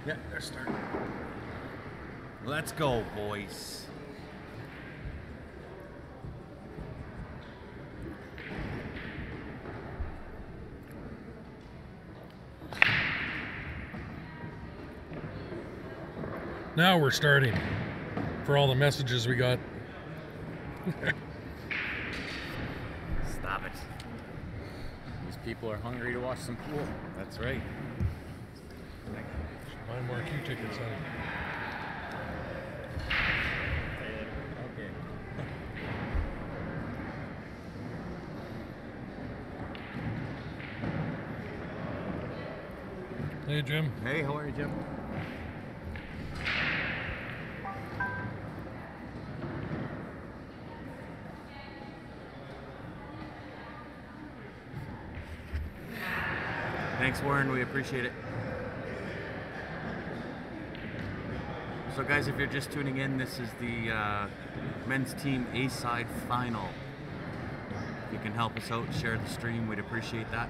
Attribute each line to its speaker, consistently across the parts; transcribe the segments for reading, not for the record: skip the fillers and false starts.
Speaker 1: Yeah, they're starting. Let's go, boys.
Speaker 2: Now we're starting for all the messages we got.
Speaker 1: Stop it.
Speaker 3: These people are hungry to watch some pool.
Speaker 1: That's right.
Speaker 2: Buy more queue tickets, honey.
Speaker 3: Okay.
Speaker 2: Hey, Jim.
Speaker 1: Hey, how are you, Jim? Thanks, Warren. We appreciate it. So, guys, if you're just tuning in, this is the men's team A-side final. If you can help us out, share the stream, we'd appreciate that.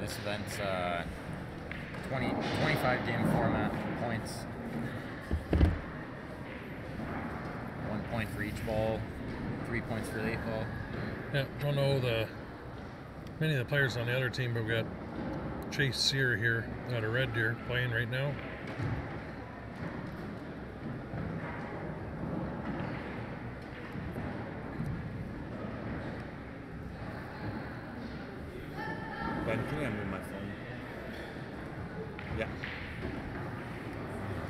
Speaker 3: This event's 25 game format, points. 1 point for each ball, 3 points for the 8 ball.
Speaker 2: Yeah, don't know many of the players on the other team, but we got Chase Sear here out of Red Deer playing right now.
Speaker 1: Ben, can I move my phone? Yeah.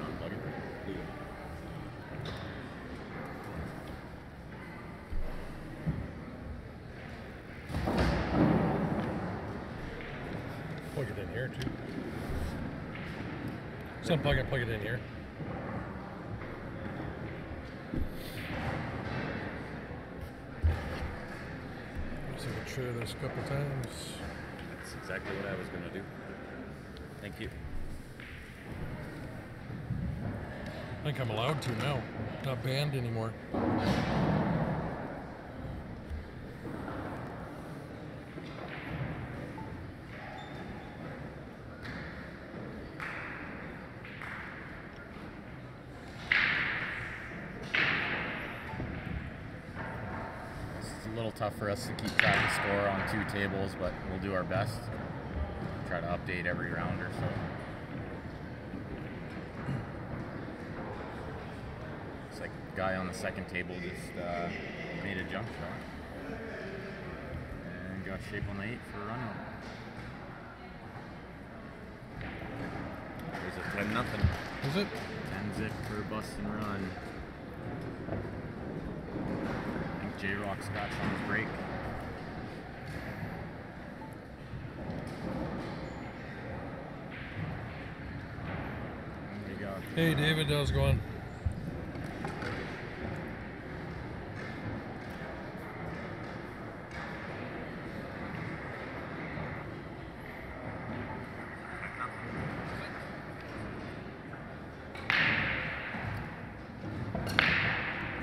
Speaker 3: Unplug it.
Speaker 2: Plug it in here too. Just unplug it, plug it in here. So we can share this a couple times.
Speaker 1: That's exactly what I was going to do. Thank you.
Speaker 2: I think I'm allowed to now. Not banned anymore.
Speaker 3: It's a little tough for us to keep track of score on 2 tables, but we'll do our best. Try to update every round or so. It's like the guy on the second table just made a jump shot. And got shape on the 8 for a run out.
Speaker 1: There's a 10-0.
Speaker 2: Is it?
Speaker 3: 10 zip for bust and run. I think J-Rock scratched on his break.
Speaker 2: Hey David, how's it going?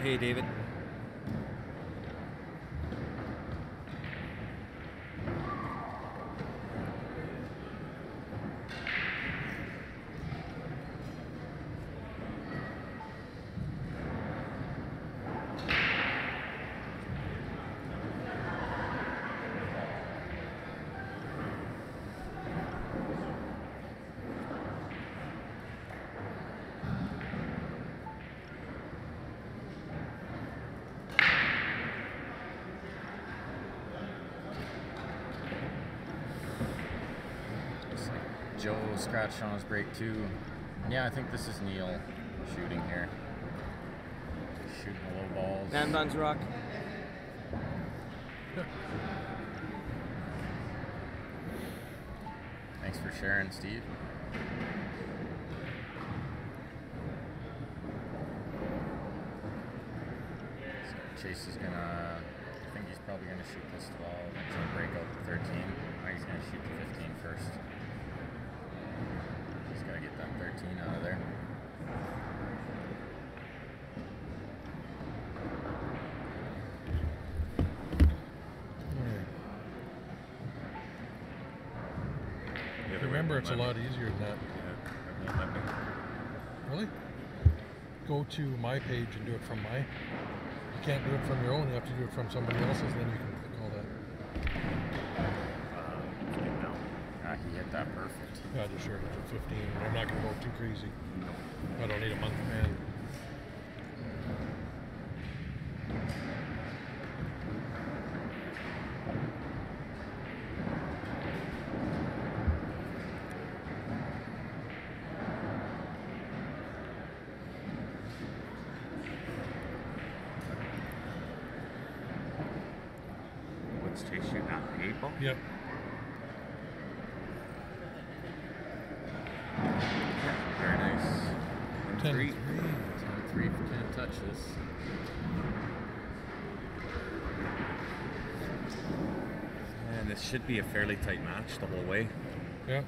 Speaker 1: Hey, David.
Speaker 3: Joe scratched on his break too. Yeah, I think this is Neil shooting here. Shooting the low balls.
Speaker 4: Man buns rock.
Speaker 3: Thanks for sharing, Steve. So Chase is gonna, I think he's probably gonna shoot this 12 and try to break out the 13. Or he's gonna shoot the 15 first. He's gotta get that 13 out of there.
Speaker 2: part's a lot easier than that.
Speaker 1: Yeah, let me.
Speaker 2: Really? Go to my page and do it from my. You can't do it from your own. You have to do it from somebody else's. Then you can click all that.
Speaker 3: He hit that perfect.
Speaker 2: Yeah, just short it to 15. I'm not going to go too crazy. I don't need a month man.
Speaker 1: What's Chase shooting at? 8 ball?
Speaker 2: Yep.
Speaker 1: Very nice.
Speaker 2: 10
Speaker 1: 3.
Speaker 3: 10-3 can't touch this.
Speaker 1: And this should be a fairly tight match the whole way.
Speaker 2: Yeah.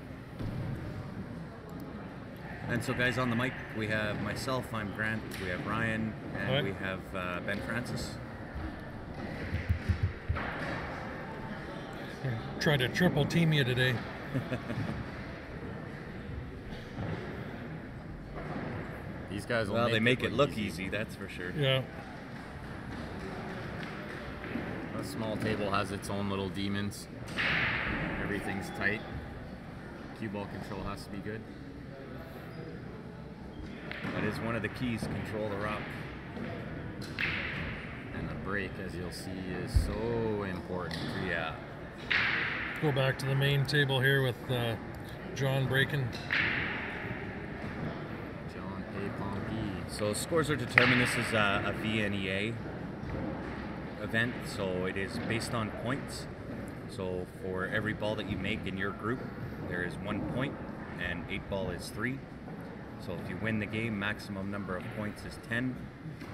Speaker 1: And so, guys, on the mic, we have myself, I'm Grant, we have Ryan, and
Speaker 2: Hi.
Speaker 1: we have Ben Francis.
Speaker 2: Try to triple team you today.
Speaker 3: These guys will
Speaker 1: Well, they make it look
Speaker 3: easy.
Speaker 1: easy, that's for sure.
Speaker 2: Yeah.
Speaker 3: A small table has its own little demons. Everything's tight. Cue ball control has to be good.
Speaker 1: That is one of the keys, control the rock.
Speaker 3: And the break, as you'll see, is so important.
Speaker 1: Yeah.
Speaker 2: Go back to the main table here with John breaking.
Speaker 3: John Pay Pompey.
Speaker 1: So scores are determined. This is a VNEA event, so it is based on points. So for every ball that you make in your group, there is 1 point, and 8 ball is 3. So if you win the game, maximum number of points is 10.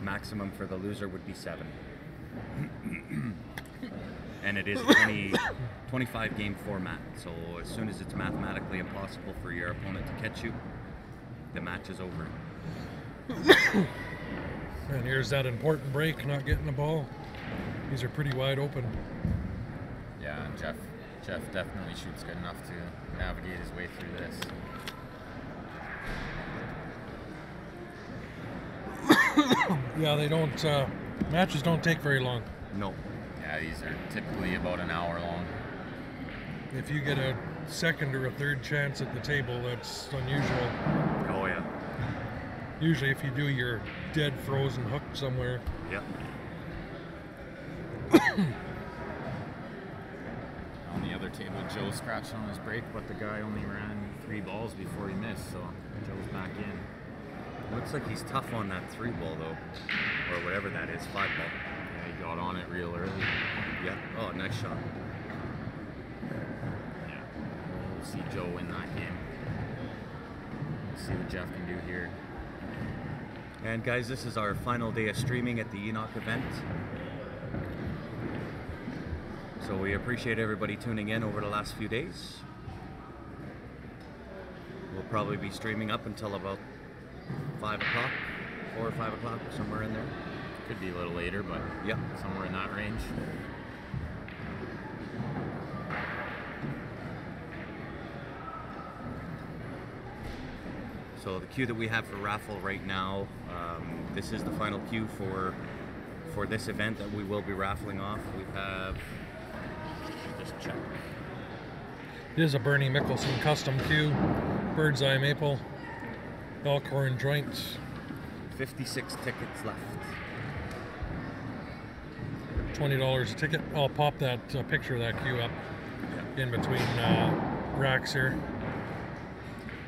Speaker 1: Maximum for the loser would be 7. And it is a 25 game format. So as soon as it's mathematically impossible for your opponent to catch you, the match is over.
Speaker 2: And here's that important break, not getting the ball. These are pretty wide open.
Speaker 3: Yeah, and Jeff definitely shoots good enough to navigate his way through this.
Speaker 2: Yeah, they don't, matches don't take very long.
Speaker 1: No.
Speaker 3: Yeah, these are typically about an hour long.
Speaker 2: If you get a second or a third chance at the table, that's unusual.
Speaker 1: Oh yeah.
Speaker 2: Usually if you do, you're dead frozen hooked somewhere.
Speaker 1: Yep.
Speaker 3: On the other table, Joe scratched on his break, but the guy only ran 3 balls before he missed, so Joe's back in.
Speaker 1: Looks like he's tough on that 3 ball though, or whatever that is, 5 ball.
Speaker 3: Yeah, he got on it real early.
Speaker 1: Yeah. Oh, nice shot.
Speaker 3: Yeah, we'll see Joe win that game. We'll see what Jeff can do here.
Speaker 1: And guys, this is our final day of streaming at the Enoch event. So we appreciate everybody tuning in over the last few days. We'll probably be streaming up until about 5 o'clock, 4 or 5 o'clock, somewhere in there.
Speaker 3: Could be a little later, but
Speaker 1: Yep.
Speaker 3: somewhere in that range.
Speaker 1: So the queue that we have for raffle right now, this is the final queue for this event that we will be raffling off. We have, just check.
Speaker 2: It is a Bernie Mickelson custom cue, bird's eye maple, Elkhorn joints.
Speaker 1: 56 tickets left.
Speaker 2: $20 a ticket. I'll pop that picture of that queue up in between racks here.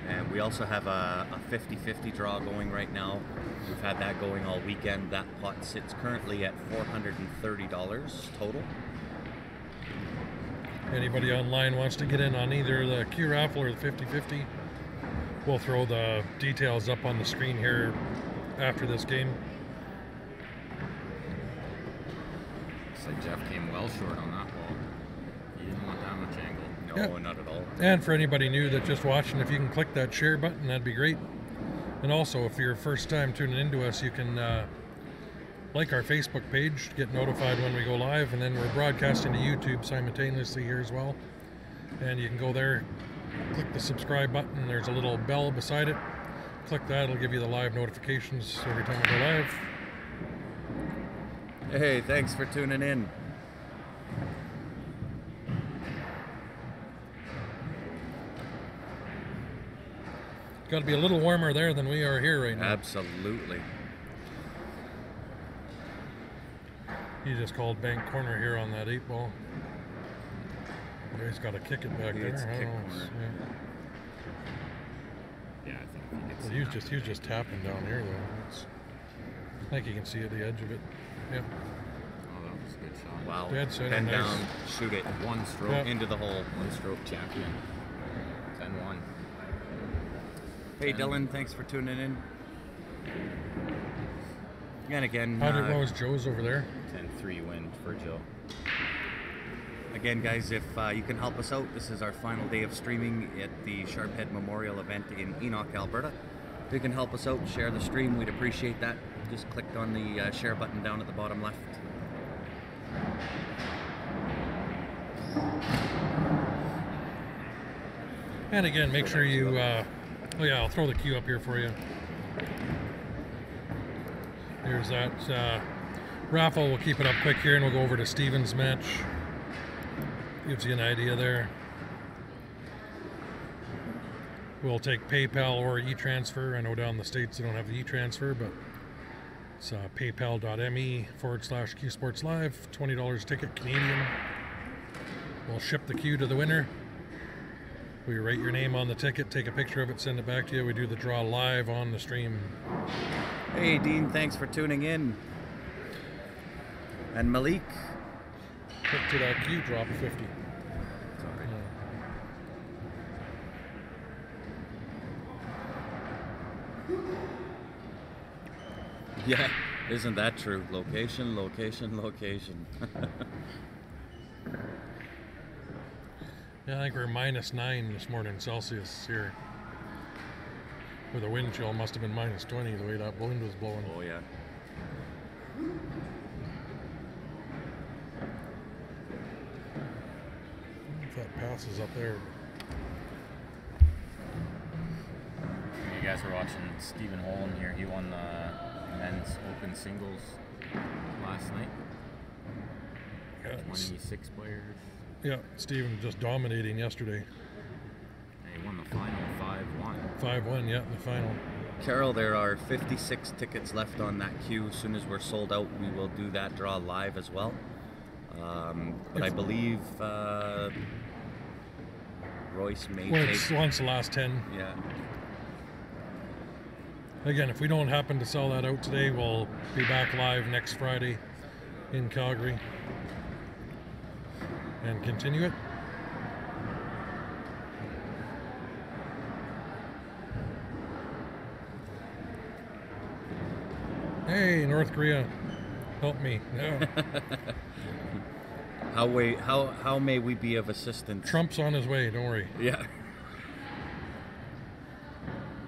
Speaker 1: And we also have a 50-50 draw going right now. We've had that going all weekend. That pot sits currently at $430 total.
Speaker 2: Anybody online wants to get in on either the Q raffle or the 50-50, we'll throw the details up on the screen here after this game.
Speaker 3: Looks like Jeff came well short on that ball. He didn't want that much angle.
Speaker 1: No,
Speaker 2: Yeah.
Speaker 1: not at all.
Speaker 2: And for anybody new that's just watching, if you can click that share button, that'd be great. And also, if you're first time tuning into us, you can like our Facebook page, get notified when we go live, and then we're broadcasting to YouTube simultaneously here as well. And you can go there, click the subscribe button. There's a little bell beside it. Click that, it'll give you the live notifications every time we go live.
Speaker 1: Hey, thanks for tuning in.
Speaker 2: Got to be a little warmer there than we are here right now.
Speaker 1: Absolutely.
Speaker 2: He just called bank corner here on that 8-ball. He's got to kick it back there.
Speaker 1: It's
Speaker 2: I don't
Speaker 1: kick
Speaker 2: know.
Speaker 1: corner.
Speaker 3: Yeah, I think he gets
Speaker 2: Well, he was just tapping down here though. I think you can see at the edge of it. Yeah.
Speaker 3: Oh, that was a good shot.
Speaker 1: Wow.
Speaker 2: Dead center,
Speaker 1: Bend
Speaker 2: nice.
Speaker 1: down, shoot it.
Speaker 3: One stroke.
Speaker 2: Yeah.
Speaker 1: Into the hole.
Speaker 3: One stroke champion. 10-1.
Speaker 1: Hey Dylan, thanks for tuning in. And again,
Speaker 2: How did Rose Joe's over there?
Speaker 3: 10-3 win for Joe.
Speaker 1: again, guys, if you can help us out, this is our final day of streaming at the Sharphead Memorial event in Enoch, Alberta. If you can help us out, share the stream, we'd appreciate that. Just click on the share button down at the bottom left.
Speaker 2: And again, make sure you, oh yeah, I'll throw the queue up here for you. Here's that raffle. We'll keep it up quick here and we'll go over to Steven's match. Gives you an idea there. We'll take PayPal or e-transfer. I know down in the States they don't have the e-transfer, but it's paypal.me/QSportsLive, $20 ticket Canadian. We'll ship the queue to the winner. We write your name on the ticket, take a picture of it, send it back to you. We do the draw live on the stream.
Speaker 1: Hey Dean, thanks for tuning in. And Malik.
Speaker 2: Click to that queue, drop 50.
Speaker 1: Sorry. Yeah, isn't that true? Location, location, location.
Speaker 2: Yeah, I think we're -9 this morning Celsius here. With a wind chill, must have been -20 the way that wind was blowing.
Speaker 1: Oh yeah.
Speaker 2: If that passes up there.
Speaker 3: You guys were watching Stephen Holm here. He won the men's open singles last night.
Speaker 2: Yeah,
Speaker 3: 26 players.
Speaker 2: yeah, Steven just dominating yesterday.
Speaker 3: He won the final 5-1.
Speaker 2: 5-1, yeah, in the final.
Speaker 1: Carol, there are 56 tickets left on that queue. As soon as we're sold out, we will do that draw live as well. But I believe Royce may take...
Speaker 2: Once the last 10.
Speaker 1: Yeah.
Speaker 2: Again, if we don't happen to sell that out today, we'll be back live next Friday in Calgary and continue it. Hey, North Korea, help me. Yeah.
Speaker 1: How may we be of assistance?
Speaker 2: Trump's on his way, don't worry.
Speaker 1: Yeah.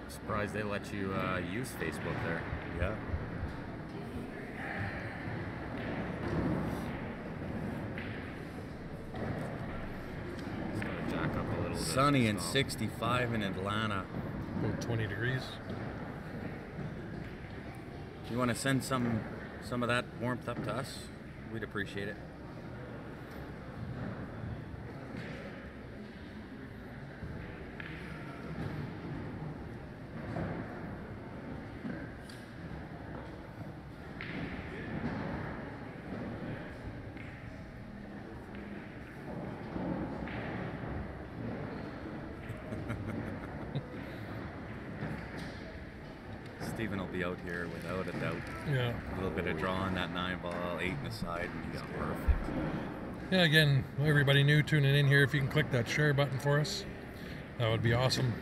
Speaker 3: Surprised they let you use Facebook there.
Speaker 1: Yeah.
Speaker 3: Just gotta jack up a little bit.
Speaker 1: Sunny and
Speaker 3: So,
Speaker 1: 65 in Atlanta.
Speaker 2: About 20 degrees.
Speaker 1: You want to send some of that warmth up to us? We'd appreciate it. Stephen will be out here without a doubt.
Speaker 2: Yeah.
Speaker 1: A little bit of draw on that 9-ball, 8 in the side, and he's perfect.
Speaker 2: Yeah, again, everybody new tuning in here, if you can click that share button for us, that would be awesome.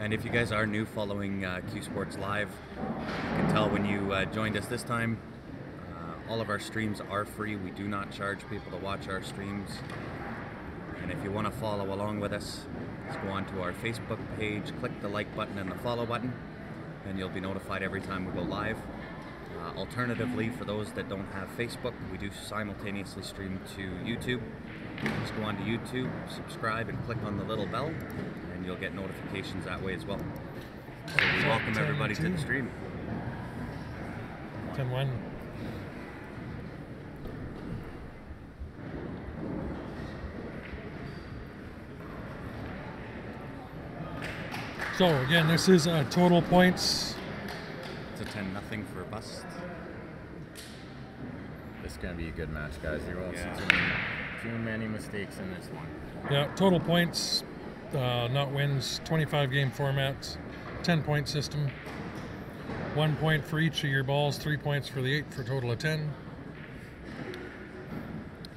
Speaker 1: And if you guys are new following Q Sports Live, you can tell when you joined us this time, all of our streams are free. We do not charge people to watch our streams. And if you want to follow along with us, just go onto our Facebook page, click the like button and the follow button, and you'll be notified every time we go live. Alternatively, for those that don't have Facebook, we do simultaneously stream to YouTube. Just go on to YouTube, subscribe, and click on the little bell, and you'll get notifications that way as well. So we welcome everybody to the stream.
Speaker 2: 10-1. So again, this is total points.
Speaker 1: It's a 10-0 for a bust.
Speaker 3: This is going to be a good match, guys. You won't see too many mistakes in this one.
Speaker 2: Yeah, total points, not wins, 25 game formats, 10-point system. 1 point for each of your balls, 3 points for the 8 for a total of 10.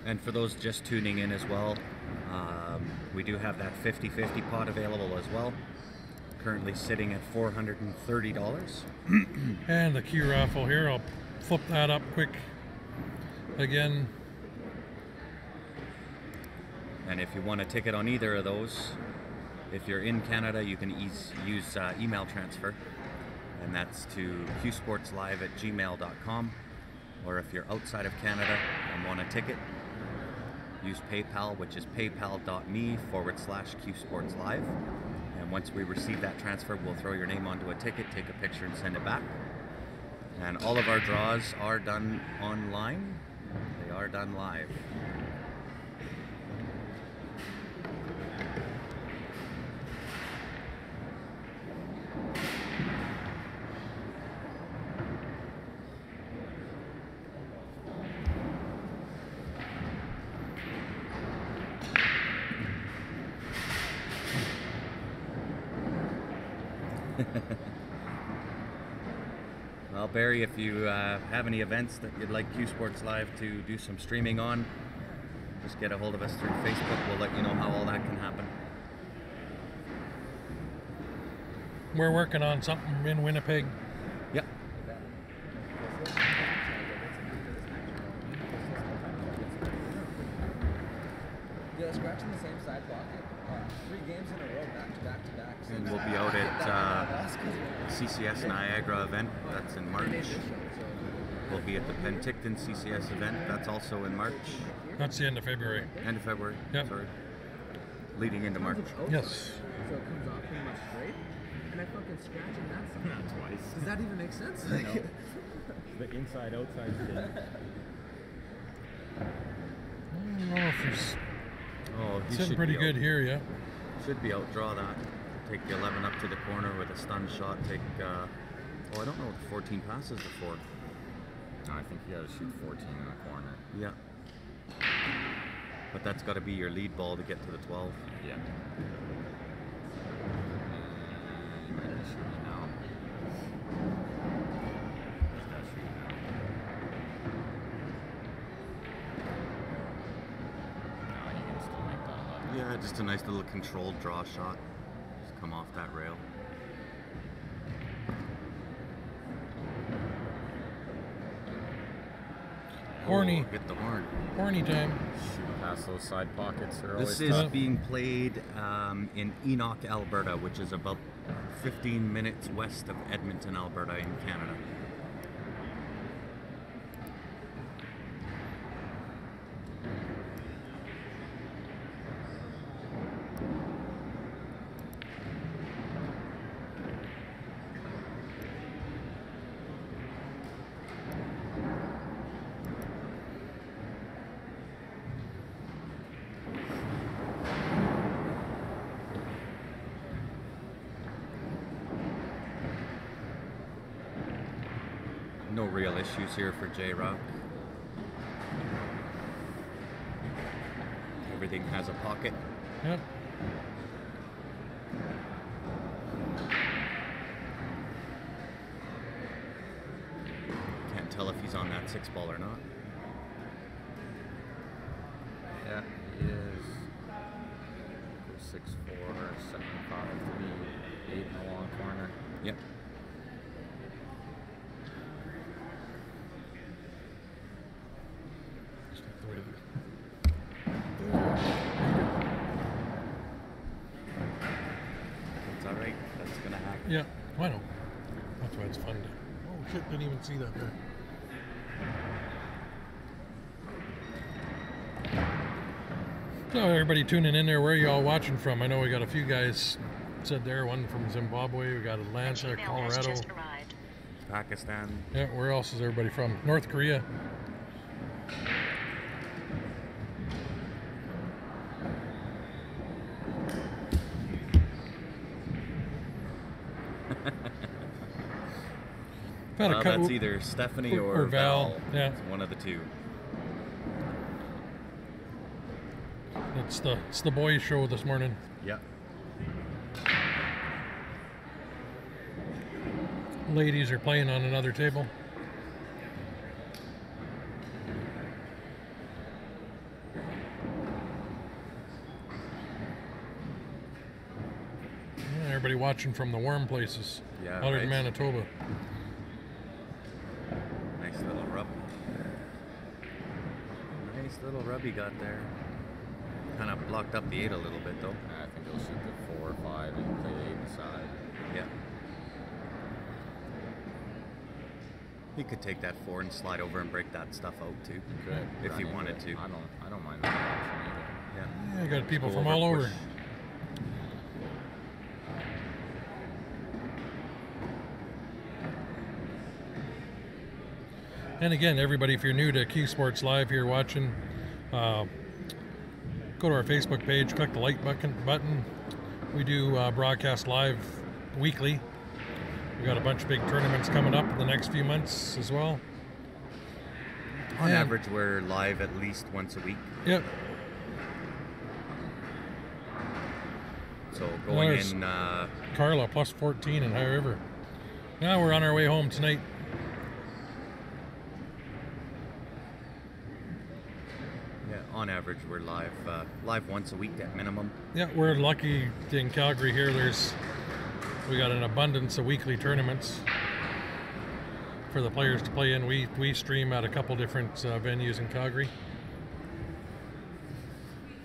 Speaker 1: And for those just tuning in as well, we do have that 50-50 pot available as well. Currently sitting at $430.
Speaker 2: And the key raffle here, I'll flip that up quick again.
Speaker 1: And if you want a ticket on either of those, if you're in Canada, you can use email transfer, and that's to qsportslive@gmail.com. Or if you're outside of Canada and want a ticket, use PayPal, which is paypal.me/qsportslive. And once we receive that transfer, we'll throw your name onto a ticket, take a picture, and send it back. And all of our draws are done online. They are done live. Well, Barry, if you have any events that you'd like Q Sports Live to do some streaming on, just get a hold of us through Facebook. We'll let you know how all that can happen.
Speaker 2: We're working on something in Winnipeg.
Speaker 1: Yep.
Speaker 4: Yeah, scratching the same side pocket. 3 games in a row, back to back to back.
Speaker 1: And we'll be out at CCS Niagara event. That's in March. We'll be at the Penticton CCS event. That's also in March.
Speaker 2: That's the end of February.
Speaker 1: End of February.
Speaker 2: Yep.
Speaker 1: Sorry. Leading into March.
Speaker 2: Yes.
Speaker 4: So it comes off pretty much straight. And I fucking scratch and that's
Speaker 3: Not twice.
Speaker 4: Does that even make sense?
Speaker 3: No. The inside outside thing.
Speaker 2: I don't know if he's
Speaker 1: Oh, he
Speaker 2: sitting
Speaker 1: should
Speaker 2: pretty
Speaker 1: be
Speaker 2: good
Speaker 1: out.
Speaker 2: here, yeah.
Speaker 1: Should be out. Draw that. Take the 11 up to the corner with a stun shot. Take, I don't know what the 14 passes are for.
Speaker 3: No, I think you got to shoot 14 in the corner.
Speaker 1: Yeah. But that's got to be your lead ball to get to the 12.
Speaker 3: Yeah. You might be shooting now. He's got shooting now. No, you can still make that luck.
Speaker 1: Yeah, just a nice little controlled draw shot. Just come off that rail.
Speaker 2: Horny.
Speaker 1: Oh, hit the horn.
Speaker 2: Horny time.
Speaker 3: Shoot past those side pockets are
Speaker 1: This
Speaker 3: always
Speaker 1: is
Speaker 3: tough.
Speaker 1: being played in Enoch, Alberta, which is about 15 minutes west of Edmonton, Alberta in Canada. No real issues here for J-Rock. Everything has a pocket.
Speaker 2: Yep.
Speaker 1: Can't tell if he's on that 6 ball or not.
Speaker 3: Yeah, he is. 6'4", 7'5", 8 in the long corner.
Speaker 1: Yep. It's alright. That's gonna happen.
Speaker 2: Yeah, I know. That's why it's fun to. Oh shit! Didn't even see that there. So everybody tuning in there, where are you all watching from? I know we got a few guys said there, one from Zimbabwe, we got Atlanta, Colorado.
Speaker 1: Pakistan.
Speaker 2: Yeah, where else is everybody from? North Korea.
Speaker 1: Well, that's either Stephanie or Val.
Speaker 2: Yeah.
Speaker 1: It's one of the two.
Speaker 2: It's the boys' show this morning.
Speaker 1: Yep.
Speaker 2: Ladies are playing on another table. Yeah, everybody watching from the warm places.
Speaker 1: Yeah,
Speaker 2: other
Speaker 1: right.
Speaker 2: than Manitoba.
Speaker 1: Nice little rub. Nice little rub you got there. Kind of blocked up the 8 a little bit though.
Speaker 3: I think he'll shoot the 4 or 5 and play the 8 inside.
Speaker 1: Yeah. He could take that 4 and slide over and break that stuff out too.
Speaker 3: Good.
Speaker 1: If he wanted to.
Speaker 3: I don't mind that option either.
Speaker 1: Yeah.
Speaker 2: Yeah, you got people
Speaker 1: Go
Speaker 2: from
Speaker 1: over,
Speaker 2: all over.
Speaker 1: push.
Speaker 2: And again, everybody, if you're new to Q Sports Live here watching, go to our Facebook page, click the like button. We do broadcast live weekly. We got a bunch of big tournaments coming up in the next few months as well.
Speaker 1: On average, we're live at least once a week.
Speaker 2: Yep.
Speaker 1: So going
Speaker 2: There's
Speaker 1: in.
Speaker 2: Carla plus 14 in High River. Now we're on our way home tonight.
Speaker 1: Yeah, on average, we're live once a week at minimum.
Speaker 2: Yeah, we're lucky in Calgary here. We got an abundance of weekly tournaments for the players to play in. We stream at a couple different venues in Calgary,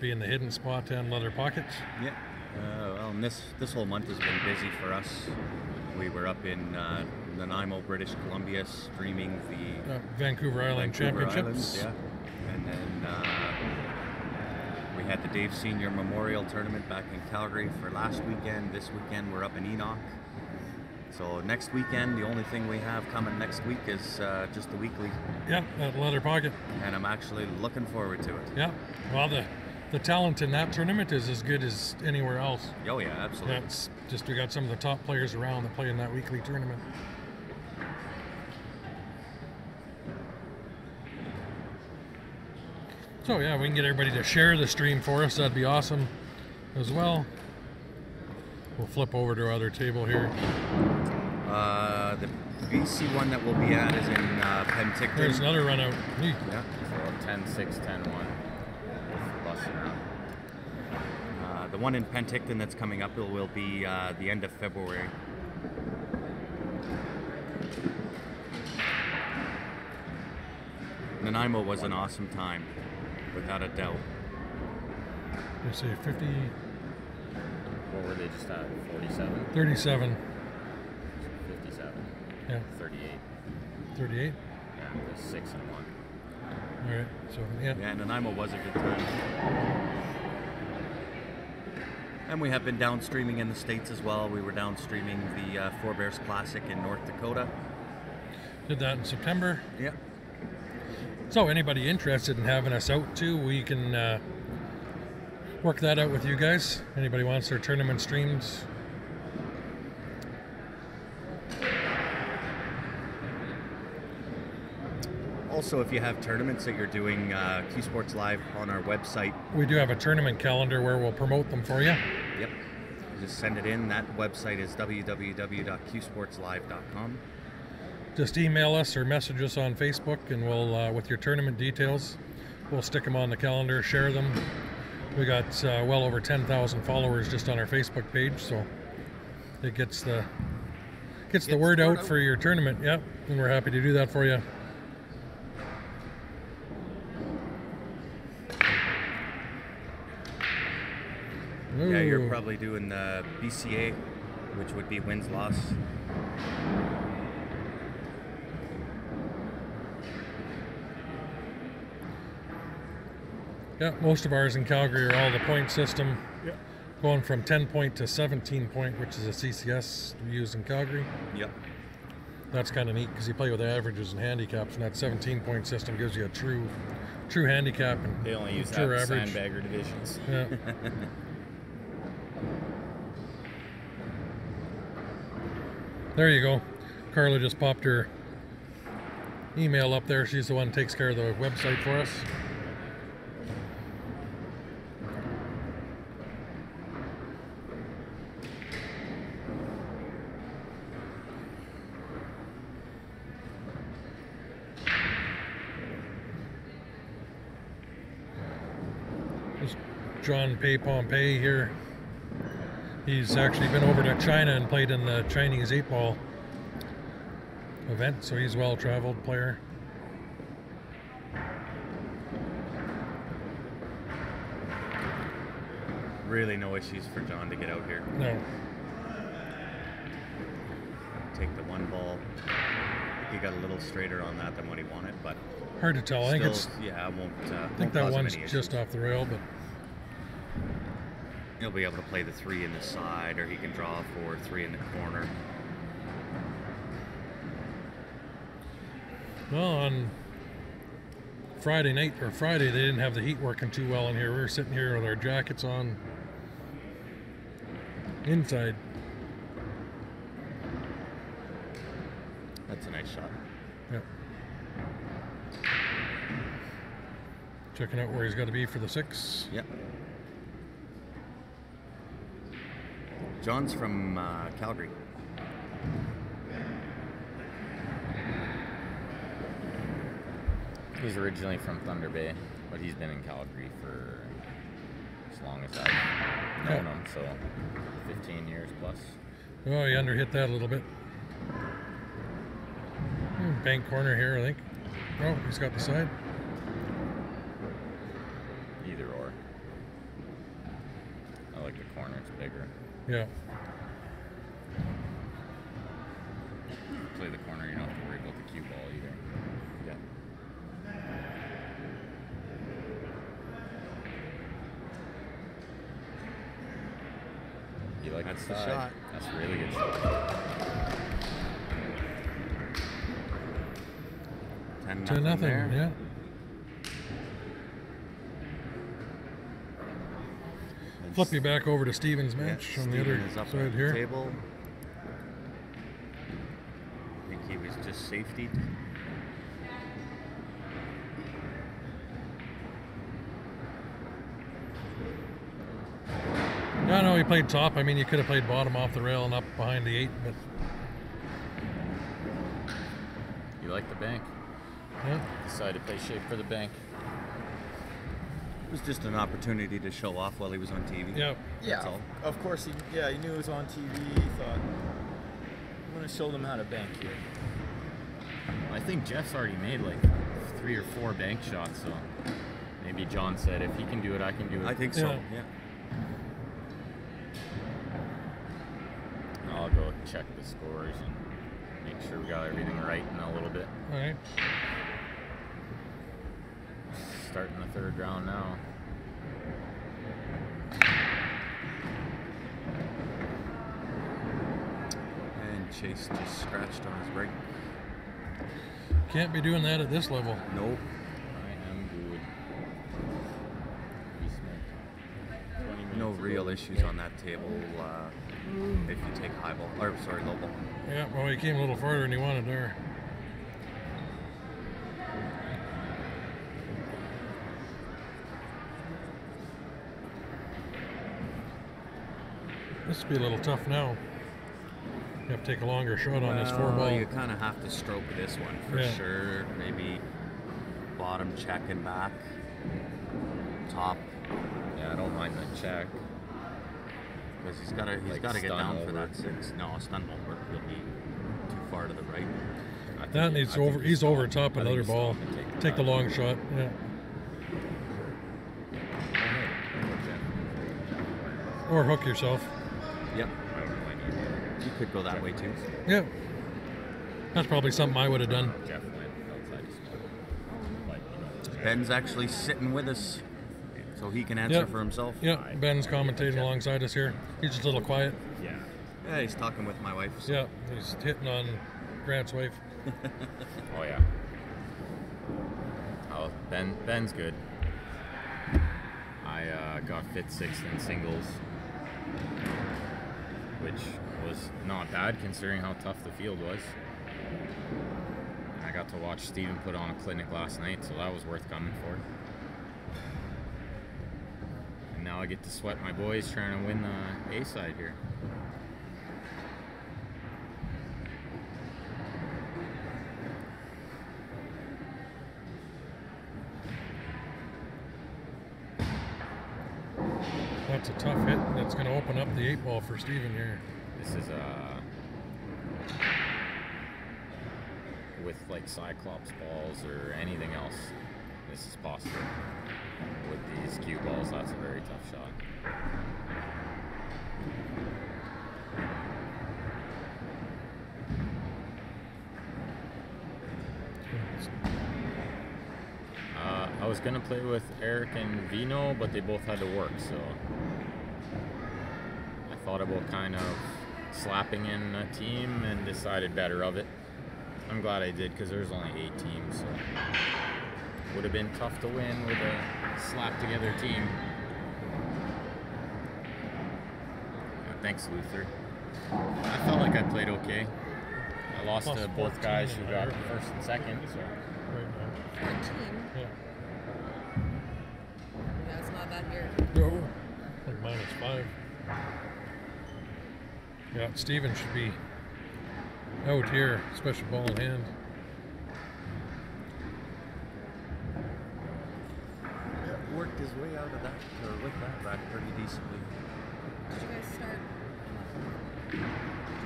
Speaker 2: being the Hidden Spot and Leather Pockets.
Speaker 1: Yeah. Well, and this whole month has been busy for us. We were up in Nanaimo, British Columbia, streaming the
Speaker 2: Vancouver Island
Speaker 1: Vancouver
Speaker 2: Championships.
Speaker 1: Islands, yeah. And then we had the Dave Senior Memorial Tournament back in Calgary for last weekend. This weekend we're up in Enoch. So next weekend, the only thing we have coming next week is just the weekly.
Speaker 2: Yeah, at Leather Pocket.
Speaker 1: And I'm actually looking forward to it.
Speaker 2: Yeah, well, the talent in that tournament is as good as anywhere else.
Speaker 1: Oh yeah, absolutely.
Speaker 2: That's just, we got some of the top players around that play in that weekly tournament. So yeah, we can get everybody to share the stream for us. That'd be awesome as well. We'll flip over to our other table here.
Speaker 1: The BC one that we'll be at is in Penticton.
Speaker 2: There's another run out. Neat.
Speaker 1: Yeah.
Speaker 3: So 10-6, 10-1. Busting out.
Speaker 1: The one in Penticton that's coming up will be the end of February. Nanaimo was an awesome time, without a doubt.
Speaker 2: They say 50,
Speaker 3: What were they just at? 47?
Speaker 2: 37,
Speaker 3: 57?
Speaker 2: yeah,
Speaker 3: 38?
Speaker 2: 38.
Speaker 3: Yeah, it was 6 and 1.
Speaker 2: All right, so yeah.
Speaker 1: Yeah, Nanaimo was a good time. And we have been down streaming in the States as well. We were down streaming the Four Bears Classic in North Dakota.
Speaker 2: Did that in September.
Speaker 1: Yeah.
Speaker 2: So anybody interested in having us out too, we can work that out with you guys. Anybody wants their tournament streams.
Speaker 1: Also, if you have tournaments that you're doing Q Sports Live on our website.
Speaker 2: We do have a tournament calendar where we'll promote them for you.
Speaker 1: Yep. Just send it in. That website is www.qsportslive.com.
Speaker 2: Just email us or message us on Facebook, and we'll, with your tournament details, we'll stick them on the calendar, share them. We got well over 10,000 followers just on our Facebook page, so it gets the word out for your tournament. Yep, and we're happy to do that for you.
Speaker 1: Yeah, you're
Speaker 2: Ooh.
Speaker 1: probably doing the BCA, which would be wins-loss.
Speaker 2: Yeah, most of ours in Calgary are all the point system.
Speaker 1: Yep.
Speaker 2: Going from 10 point to 17 point, which is a CCS we use in Calgary.
Speaker 1: Yep.
Speaker 2: That's kind of neat because you play with averages and handicaps, and that 17 point system gives you a true handicap and
Speaker 3: They only use that
Speaker 2: true
Speaker 3: in
Speaker 2: average.
Speaker 3: sandbagger divisions.
Speaker 2: Yeah. There you go. Carla just popped her email up there. She's the one who takes care of the website for us. There's John Pei Pompey here. He's actually been over to China and played in the Chinese 8-ball event, so he's a well-traveled player.
Speaker 1: Really no issues for John to get out here.
Speaker 2: No.
Speaker 1: Take the one ball. I think he got a little straighter on that than what he wanted, but
Speaker 2: Hard to tell. I think it's.
Speaker 1: yeah, it won't.
Speaker 2: I think that one's just off the rail, but
Speaker 1: He'll be able to play the 3 in the side, or he can draw a 4-3 in the corner.
Speaker 2: well, on Friday night or Friday, they didn't have the heat working too well in here. We were sitting here with our jackets on inside.
Speaker 1: That's a nice shot.
Speaker 2: Yep. Checking out where he's got to be for the 6.
Speaker 1: Yep. John's from Calgary.
Speaker 3: He's originally from Thunder Bay, but he's been in Calgary for as long as I've known him, so 15 years plus.
Speaker 2: Oh, he underhit that a little bit. Bank corner here, I think. Oh, he's got the side.
Speaker 3: Either or. I like the corner, it's bigger.
Speaker 2: Yeah.
Speaker 3: Play the corner, you don't have to worry about the cue ball either.
Speaker 1: Yeah.
Speaker 3: You like
Speaker 1: That's
Speaker 3: the
Speaker 1: the
Speaker 3: side.
Speaker 1: shot.
Speaker 3: That's a really good shot.
Speaker 2: 10-0,
Speaker 1: there.
Speaker 2: yeah.
Speaker 1: And
Speaker 2: Flip you back over to Steven's match on the other
Speaker 1: Steven is up
Speaker 2: side
Speaker 1: at the
Speaker 2: here.
Speaker 1: Table. I think he was just safetied.
Speaker 2: No, he played top. I mean, you could have played bottom off the rail and up behind the 8, but
Speaker 3: You like the bank.
Speaker 2: yeah.
Speaker 3: Decided to play shape for the bank.
Speaker 1: It was just an opportunity to show off while he was on TV.
Speaker 2: Yeah.
Speaker 1: That's all.
Speaker 5: Of course, he knew it was on TV. He thought, I'm going to show them how to bank here.
Speaker 3: I think Jeff's already made like 3 or 4 bank shots, so maybe John said, if he can do it, I can do it.
Speaker 1: I think so.
Speaker 2: Yeah.
Speaker 1: Yeah.
Speaker 3: I'll go check the scores and make sure we got everything right in a little bit.
Speaker 2: All right.
Speaker 3: Starting the 3rd round now.
Speaker 1: And Chase just scratched on his break.
Speaker 2: Can't be doing that at this level.
Speaker 1: Nope.
Speaker 3: I am good. Be smoked. 20 minutes
Speaker 1: No
Speaker 3: ago.
Speaker 1: real issues on that table if you take high ball, or sorry, low ball.
Speaker 2: Yeah, well, he came a little farther than he wanted there. This would be a little tough now. You have to take a longer shot on this 4 ball.
Speaker 1: You kind of have to stroke this one for
Speaker 2: Yeah.
Speaker 1: sure. Maybe bottom check and back. Top,
Speaker 3: Yeah, I don't mind the check.
Speaker 1: because he's got to
Speaker 3: Like
Speaker 1: get
Speaker 3: stun
Speaker 1: down for
Speaker 3: over.
Speaker 1: that 6. No, stun won't work. He'll be too far to the right.
Speaker 3: I think
Speaker 2: That
Speaker 3: he-
Speaker 2: needs
Speaker 3: I think
Speaker 2: over. He's
Speaker 3: stop.
Speaker 2: over top
Speaker 3: I think
Speaker 2: another
Speaker 3: you stop
Speaker 2: ball.
Speaker 3: and
Speaker 2: Take the long shot. Yeah. Or hook yourself.
Speaker 1: Yep.
Speaker 3: I don't really need
Speaker 1: You could go that way too.
Speaker 2: Yeah. That's probably something I would have done.
Speaker 3: Jeff went outside to smoke. Like, you know,
Speaker 1: Ben's actually sitting with us. so he can answer for himself.
Speaker 2: Yeah, Ben's commentating alongside us here. He's just a little quiet.
Speaker 1: Yeah, he's talking with my wife. So.
Speaker 2: Yeah, he's hitting on Grant's wife.
Speaker 3: Oh yeah. Oh, Ben's good. I got fifth, sixth in singles, which was not bad considering how tough the field was. And I got to watch Steven put on a clinic last night, so that was worth coming for. And now I get to sweat my boys trying to win the A side here.
Speaker 2: That's a tough hit. That's going to open up the 8 ball for Steven here.
Speaker 3: This is with like Cyclops balls or anything else, this is possible. With these cue balls, that's a very tough shot. I was gonna play with Eric and Vino, but they both had to work, so I thought about kind of slapping in a team and decided better of it. I'm glad I did because there's only 8 teams, so it would have been tough to win with a slap together team. Thanks, Luther. I felt like I played okay. I lost to both guys who got first and second, so.
Speaker 6: For a team.
Speaker 2: Yeah.
Speaker 6: Yeah, it's not that here.
Speaker 2: No. Like -5. Yeah, Steven should be out here, especially ball in hand.
Speaker 1: Yeah, worked his way out of that, or with that rack pretty decently.
Speaker 6: Did you guys start? Did you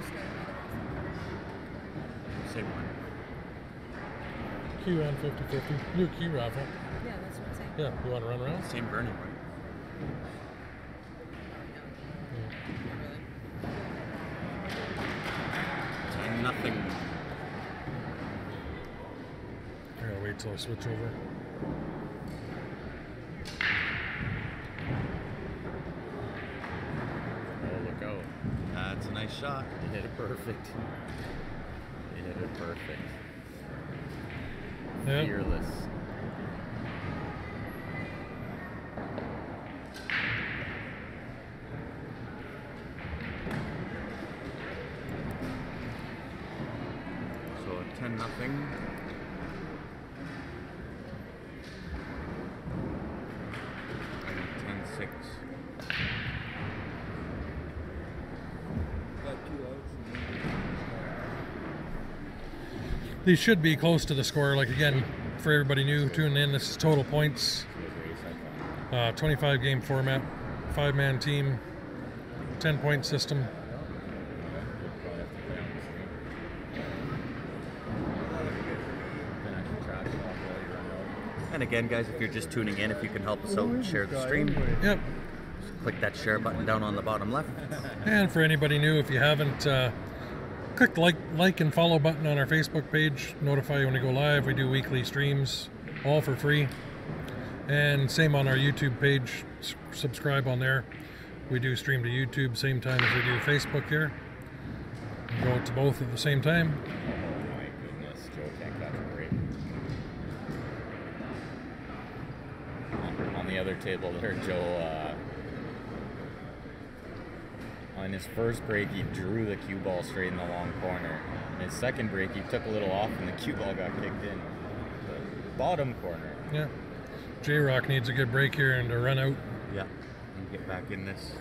Speaker 6: start another raffle?
Speaker 1: Same one.
Speaker 2: Q and 50/50. New key raffle.
Speaker 6: Yeah, that's what I'm saying.
Speaker 2: Yeah, you want to run around?
Speaker 1: Same burning one. Nothing.
Speaker 2: I gotta wait till I switch over.
Speaker 3: Oh, look out.
Speaker 1: That's a nice shot.
Speaker 3: You hit it perfect. You hit it perfect.
Speaker 2: Yeah.
Speaker 3: Fearless.
Speaker 1: So 10-0. And 10-6.
Speaker 2: These should be close to the score. Like again, for everybody new tuning in, this is total points. 25 game format, 5-man team, 10-point system.
Speaker 1: And again, guys, if you're just tuning in, if you can help us out and share the stream,
Speaker 2: Yep.
Speaker 1: click that share button down on the bottom left.
Speaker 2: And for anybody new, if you haven't, click the like and follow button on our Facebook page. Notify you when we go live. We do weekly streams, all for free. And same on our YouTube page. Subscribe on there. We do stream to YouTube same time as we do Facebook here. Go to both at the same time.
Speaker 3: Oh my goodness, Joe can't catch a break. On the other table there, Joe, on his first break, he drew the cue ball straight in the long corner. In his second break, he took a little off and the cue ball got kicked in the bottom corner.
Speaker 2: Yeah. J-Rock needs a good break here and to run out.
Speaker 1: Yeah, and get back in this.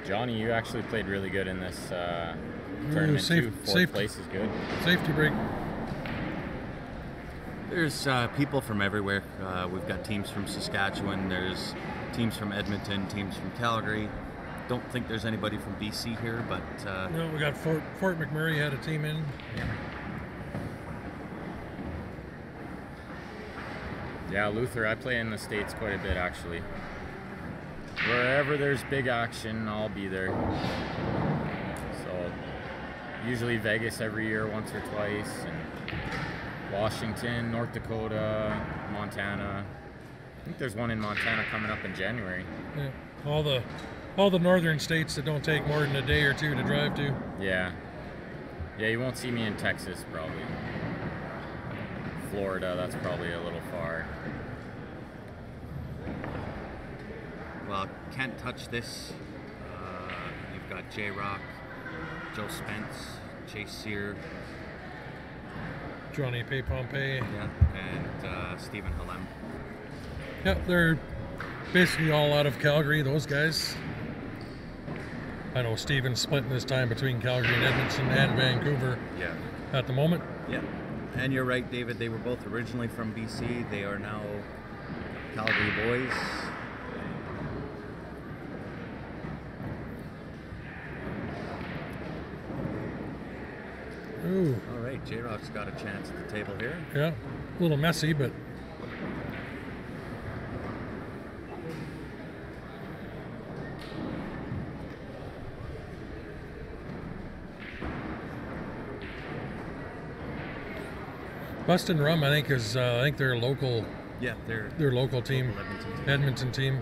Speaker 3: Johnny, you actually played really good in this tournament too. Fourth place is good.
Speaker 2: Safety break.
Speaker 1: There's people from everywhere. We've got teams from Saskatchewan. There's teams from Edmonton, teams from Calgary. Don't think there's anybody from BC here, but
Speaker 2: No, we got Fort McMurray had a team in.
Speaker 3: Yeah, Luther, I play in the States quite a bit actually. Wherever there's big action, I'll be there. So usually Vegas every year, once or twice, and Washington, North Dakota, Montana. I think there's one in Montana coming up in January.
Speaker 2: Yeah. All the northern states that don't take more than a day or two to drive to.
Speaker 3: Yeah. Yeah, you won't see me in Texas, probably. Florida, that's probably a little far.
Speaker 1: Well, can't touch this. You've got J-Rock, Joe Spence, Chase Sear,
Speaker 2: Johnny Pay Pompey.
Speaker 1: yeah, and Stephen Halem.
Speaker 2: Yeah, they're basically all out of Calgary, those guys. I know Steven's splitting his time between Calgary and Edmonton and Vancouver
Speaker 1: Yeah.
Speaker 2: at the moment.
Speaker 1: Yeah. And you're right, David. They were both originally from BC. They are now Calgary boys.
Speaker 2: Ooh,
Speaker 1: All right, J-Rock's got a chance at the table here.
Speaker 2: yeah, a little messy, but Bustin' Rum, I think they're local.
Speaker 1: Yeah, they're
Speaker 2: Their local team,
Speaker 1: local Edmonton team.
Speaker 2: Edmonton team.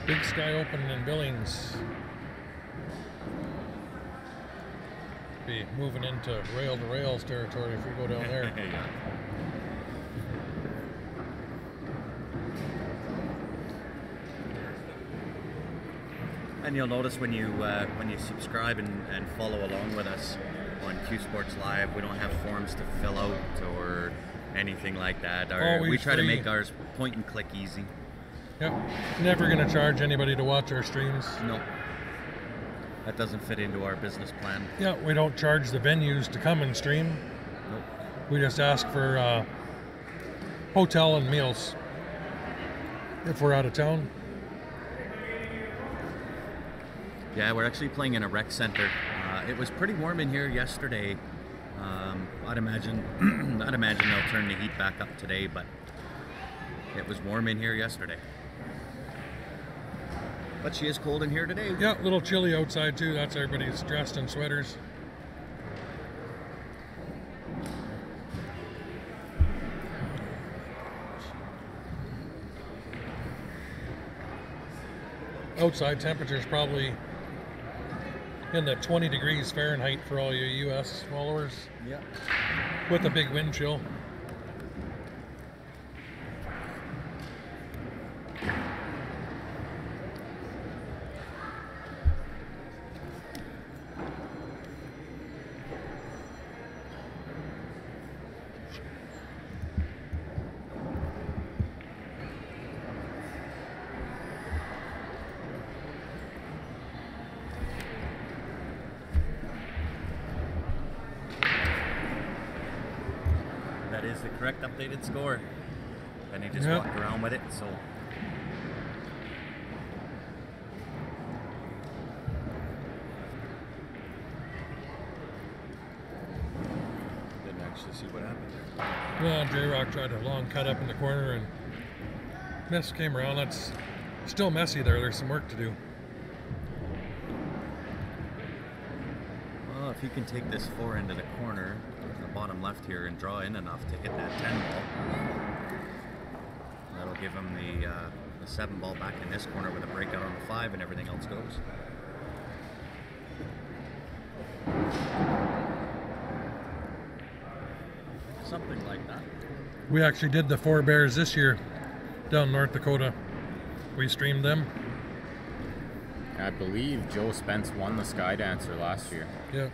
Speaker 2: Big Sky Open in Billings. Be moving into rail to rails territory if we go down there.
Speaker 1: Yeah. And you'll notice when you subscribe and follow along with us on Q Sports Live, we don't have forms to fill out or anything like that. We
Speaker 2: Always
Speaker 1: try to
Speaker 2: free.
Speaker 1: make ours point and click easy.
Speaker 2: Yep. Never gonna charge anybody to watch our streams.
Speaker 1: No, that doesn't fit into our business plan.
Speaker 2: Yeah, we don't charge the venues to come and stream.
Speaker 1: Nope.
Speaker 2: We just ask for hotel and meals if we're out of town.
Speaker 1: Yeah, we're actually playing in a rec center. It was pretty warm in here yesterday. I'd imagine they'll turn the heat back up today, but it was warm in here yesterday. But she is cold in here today.
Speaker 2: Yeah, a little chilly outside too. That's everybody's dressed in sweaters. Outside temperature's probably in the 20 degrees Fahrenheit for all you US followers
Speaker 1: Yeah.
Speaker 2: with a big wind chill.
Speaker 1: That is the correct updated score. And he just
Speaker 2: Yeah.
Speaker 1: walked around with it, so. Didn't actually see what happened there.
Speaker 2: Well, J-Rock tried a long cut up in the corner and miss came around. That's still messy there. There's some work to do.
Speaker 1: Well, if he can take this 4 into the corner, the bottom left here, and draw in enough to hit that 10 ball, that'll give him the 7 ball back in this corner with a breakout on the 5, and everything else goes. Something like that.
Speaker 2: We actually did the Four Bears this year down North Dakota. We streamed them.
Speaker 3: I believe Joe Spence won the Sky Dancer last year.
Speaker 2: Yeah.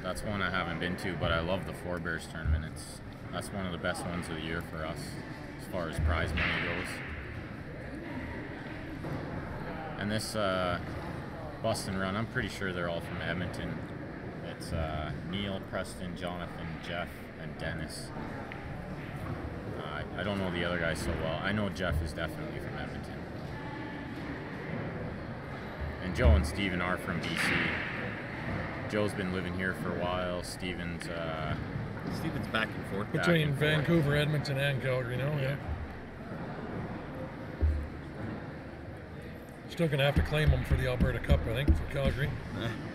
Speaker 3: That's one I haven't been to, but I love the Four Bears tournament. That's one of the best ones of the year for us as far as prize money goes. And this Bustin' Run, I'm pretty sure they're all from Edmonton. It's Neil, Preston, Jonathan, Jeff, and Dennis. I don't know the other guys so well. I know Jeff is definitely from Edmonton. And Joe and Steven are from BC. Joe's been living here for a while. Steven's
Speaker 1: back and forth.
Speaker 2: Between Vancouver, Edmonton, and Calgary now, yeah. Still going to have to claim them for the Alberta Cup, I think, for Calgary.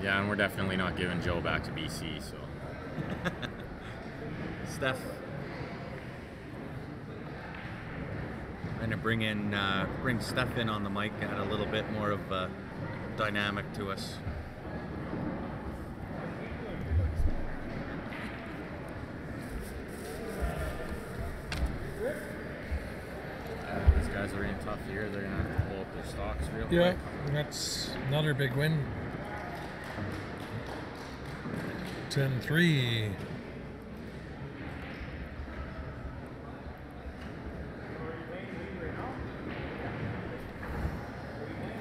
Speaker 3: Yeah, and we're definitely not giving Joe back to BC, so.
Speaker 1: Steph. Trying to bring Steph in on the mic, add a little bit more of a dynamic to us.
Speaker 3: These guys are in tough here. They're going to have to pull up their stocks real quick.
Speaker 2: Yeah, that's another big win. 10-3.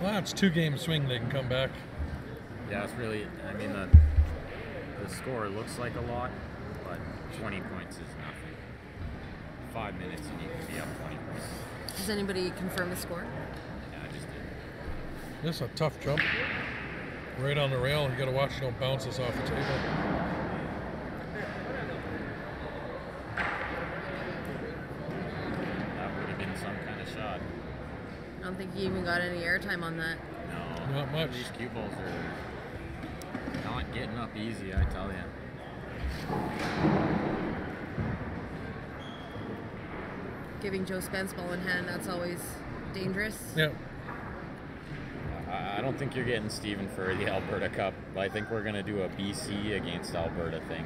Speaker 2: Well, it's 2-game swing. They can come back.
Speaker 3: Yeah, it's really, I mean, the score looks like a lot, but 20 points is nothing. 5 minutes and you can be up 20 points.
Speaker 6: Does anybody confirm the score?
Speaker 3: Yeah, I just did.
Speaker 2: This is a tough jump. Right on the rail. You got to watch you don't bounce this off the table.
Speaker 3: That would have been some kind of shot.
Speaker 6: I don't think you even got any airtime on that.
Speaker 3: No.
Speaker 2: Not much.
Speaker 3: These cue balls are not getting up easy, I tell you.
Speaker 6: Giving Joe Spence ball in hand, that's always dangerous.
Speaker 2: Yeah.
Speaker 3: I don't think you're getting Steven for the Alberta Cup. I think we're going to do a BC against Alberta thing.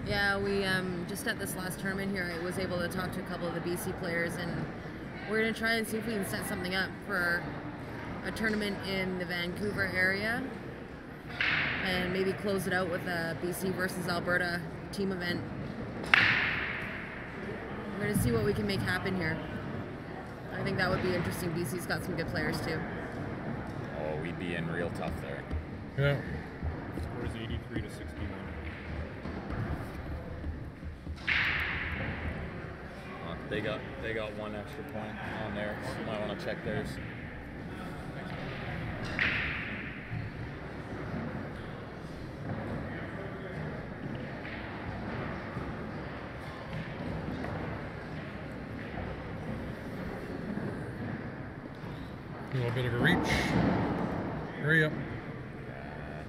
Speaker 6: Yeah, we just at this last tournament here, I was able to talk to a couple of the BC players, and we're going to try and see if we can set something up for a tournament in the Vancouver area and maybe close it out with a BC versus Alberta team event. We're going to see what we can make happen here. I think that would be interesting. BC's got some good players too.
Speaker 3: Oh, we'd be in real tough there.
Speaker 2: Yeah.
Speaker 7: Score is 83 to 61.
Speaker 3: They got one extra point on there. You might want to check theirs.
Speaker 2: A little bit of a reach. Hurry up.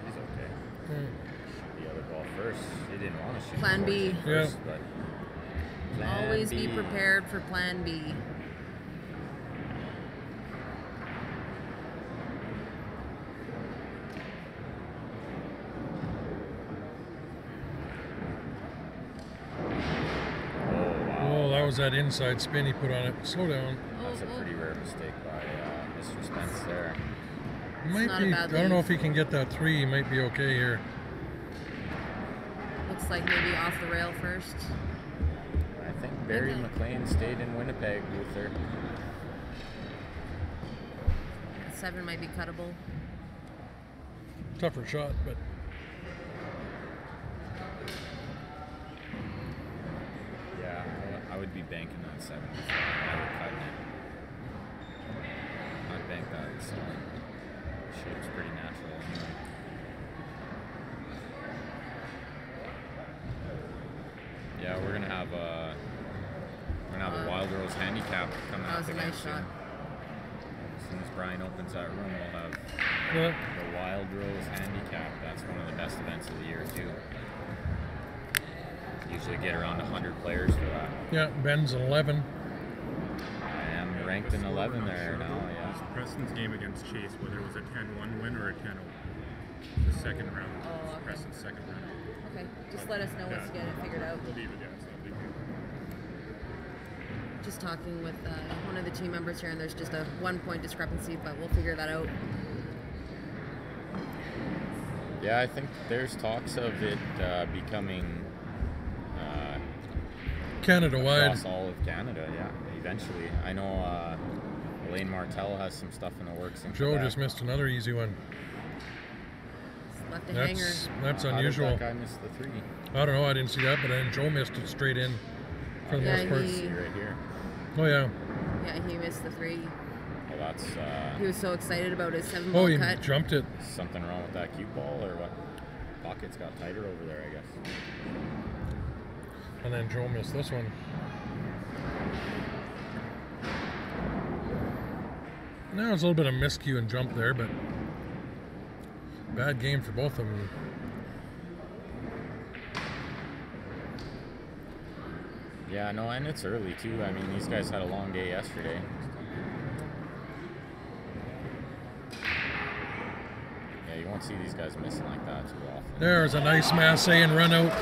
Speaker 3: He's okay. Shoot the other ball first. He didn't want to shoot
Speaker 6: Plan
Speaker 3: the
Speaker 6: B.
Speaker 3: first,
Speaker 2: Yeah.
Speaker 3: but Plan
Speaker 6: Always
Speaker 3: B.
Speaker 6: be prepared for Plan B.
Speaker 2: Oh, that was that inside spin he put on it. Slow down.
Speaker 3: That's a pretty rare mistake by Mr. Spence there.
Speaker 2: Might
Speaker 6: not a
Speaker 2: be. I
Speaker 6: bad
Speaker 2: don't know
Speaker 6: lead.
Speaker 2: if he can get that 3. He might be okay here.
Speaker 6: Looks like maybe off the rail first.
Speaker 3: I think Barry
Speaker 6: Okay.
Speaker 3: McLean stayed in Winnipeg with her.
Speaker 6: 7 might be cuttable.
Speaker 2: Tougher shot, but
Speaker 3: Yeah, I would be banking on 75. Never cutting it. I'd bank that. So shape's pretty natural anyway. Yeah, we're gonna have a Wild Rose handicap coming
Speaker 6: That
Speaker 3: up
Speaker 6: was a
Speaker 3: again
Speaker 6: nice
Speaker 3: soon.
Speaker 6: shot.
Speaker 3: As soon as Brian opens that room, we'll have
Speaker 2: yeah.
Speaker 3: the Wild Rose handicap. That's one of the best events of the year too. Usually get around 100 players for that.
Speaker 2: Yeah, Ben's an 11.
Speaker 3: I am ranked in 11 there now. Yeah.
Speaker 7: Preston's game against Chase, whether it was a 10-1 win or a 10-0. The second round.
Speaker 6: Oh, okay.
Speaker 7: Preston's second round.
Speaker 6: Okay, just let us know once you get it figured out.
Speaker 7: We'll leave it, yeah. It's not a big deal.
Speaker 6: Just talking with one of the team members here, and there's just a 1-point discrepancy, but we'll figure that out.
Speaker 3: Yeah, I think there's talks of it becoming
Speaker 2: Canada-wide.
Speaker 3: across all of Canada. Yeah, eventually. I know Elaine Martell has some stuff in the works. In
Speaker 2: Joe
Speaker 3: Quebec.
Speaker 2: just missed another easy one.
Speaker 6: Just left a hanger.
Speaker 2: That's
Speaker 3: How did
Speaker 2: unusual.
Speaker 3: that guy miss the 3?
Speaker 2: I don't know. I didn't see that, but then Joe missed it straight in. for the most part.
Speaker 3: See right here.
Speaker 2: Oh yeah.
Speaker 6: Yeah, he missed the 3.
Speaker 3: Well, that's
Speaker 6: He was so excited about his 7
Speaker 2: Oh,
Speaker 6: ball
Speaker 2: he
Speaker 6: cut.
Speaker 2: jumped it.
Speaker 3: something wrong with that cue ball or what? Pockets got tighter over there, I guess.
Speaker 2: And then Joe missed this one. No, it was a little bit of miscue and jump there, but bad game for both of them.
Speaker 3: Yeah, no, and it's early too. I mean, these guys had a long day yesterday. Yeah, you won't see these guys missing like that too often.
Speaker 2: There's a nice Massey run out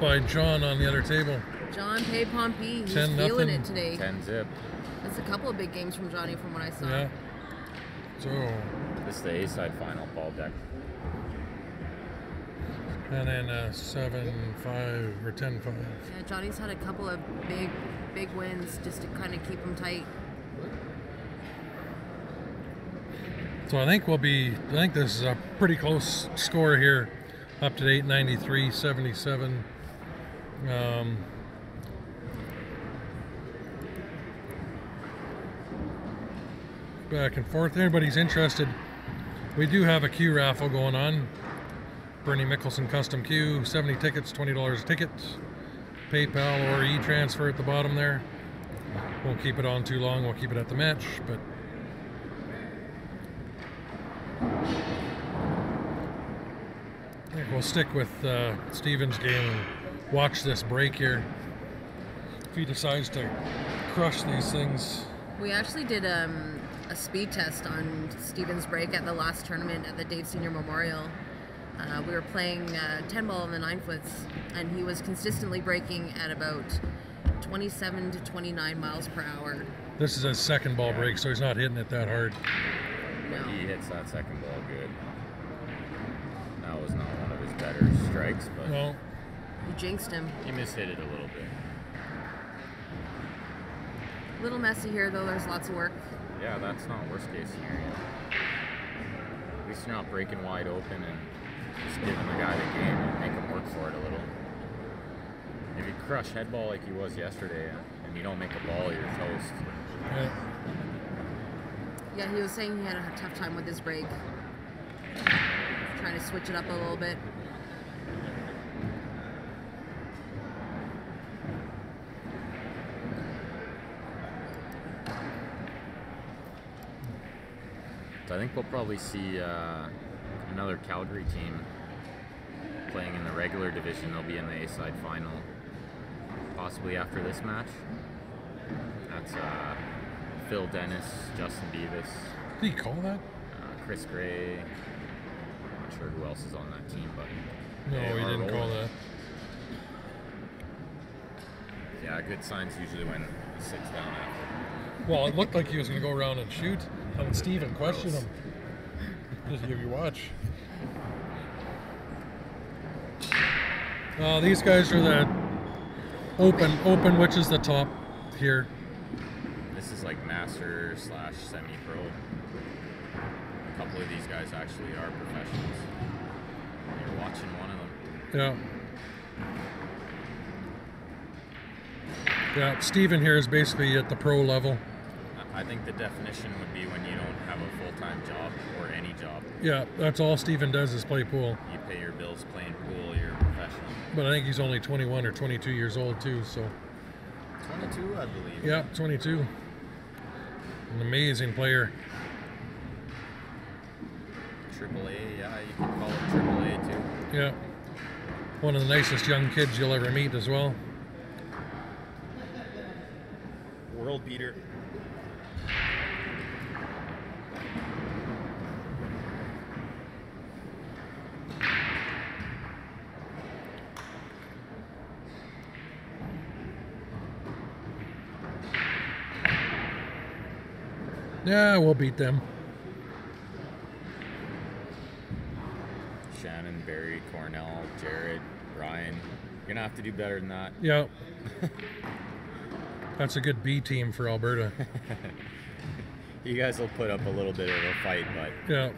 Speaker 2: by John on the other table.
Speaker 6: John Pay Pompey, he's
Speaker 2: 10-0.
Speaker 6: feeling it today.
Speaker 3: 10 zip.
Speaker 6: That's a couple of big games from Johnny from what I saw.
Speaker 2: Yeah. So,
Speaker 3: This is the A-side final, Paul Deck.
Speaker 2: and then 7-5 or 10-5.
Speaker 6: Yeah, Johnny's had a couple of big wins just to kind of keep him tight.
Speaker 2: So I think this is a pretty close score here, up to date 93-77. Back and forth. Anybody's interested, we do have a queue raffle going on. Bernie Mickelson custom queue, 70 tickets, $20 a ticket. PayPal or e-transfer at the bottom there. Won't keep it on too long, we'll keep it at the match, but I think we'll stick with Steven's game and watch this break here. If he decides to crush these things.
Speaker 6: We actually did a speed test on Steven's break at the last tournament at the Dave Senior Memorial. We were playing 10 ball in the 9-foots, and he was consistently breaking at about 27 to 29 miles per hour.
Speaker 2: This is a second ball break, so he's not hitting it that hard.
Speaker 6: No.
Speaker 3: He hits that second ball good. That was not one of his better strikes, but
Speaker 2: No,
Speaker 6: You jinxed him.
Speaker 3: he mishit it a little bit.
Speaker 6: A little messy here, though. There's lots of work.
Speaker 3: Yeah, that's not worst case scenario. At least you're not breaking wide open and just giving the guy the game and make him work for it a little. If you crush head ball like he was yesterday and you don't make a ball, you're toast.
Speaker 2: yeah.
Speaker 6: Yeah, he was saying he had a tough time with his break. Trying to switch it up a little bit.
Speaker 3: So I think we'll probably see another Calgary team playing in the regular division. They'll be in the A-side final possibly after this match. That's Phil Dennis, Justin Beavis,
Speaker 2: Did he call that?
Speaker 3: Chris Gray. Not sure who else is on that team, but
Speaker 2: No,
Speaker 3: they
Speaker 2: he
Speaker 3: are
Speaker 2: didn't call
Speaker 3: rolling.
Speaker 2: that.
Speaker 3: Yeah, good signs usually when he sits down after.
Speaker 2: Well, it looked like he was going to go around and shoot, and Steven questioned him. Just give you watch. These guys are the open, which is the top here.
Speaker 3: This is like master / semi-pro. A couple of these guys actually are professionals. You're watching one of them.
Speaker 2: Yeah. Yeah, Steven here is basically at the pro level.
Speaker 3: I think the definition would be when you don't have a full-time job or any job.
Speaker 2: Yeah, that's all Steven does is play pool.
Speaker 3: You pay your bills playing pool, you're a professional.
Speaker 2: But I think he's only 21 or 22 years old too, so.
Speaker 3: 22, I believe.
Speaker 2: Yeah, 22. An amazing player.
Speaker 3: AAA, yeah, you can call it AAA too.
Speaker 2: Yeah. One of the nicest young kids you'll ever meet as well.
Speaker 3: World beater.
Speaker 2: Yeah, we'll beat them.
Speaker 3: Shannon, Barry, Cornell, Jared, Ryan. You're gonna have to do better than that.
Speaker 2: Yeah. That's a good B team for Alberta.
Speaker 3: You guys will put up a little bit of a fight, but
Speaker 2: Yeah.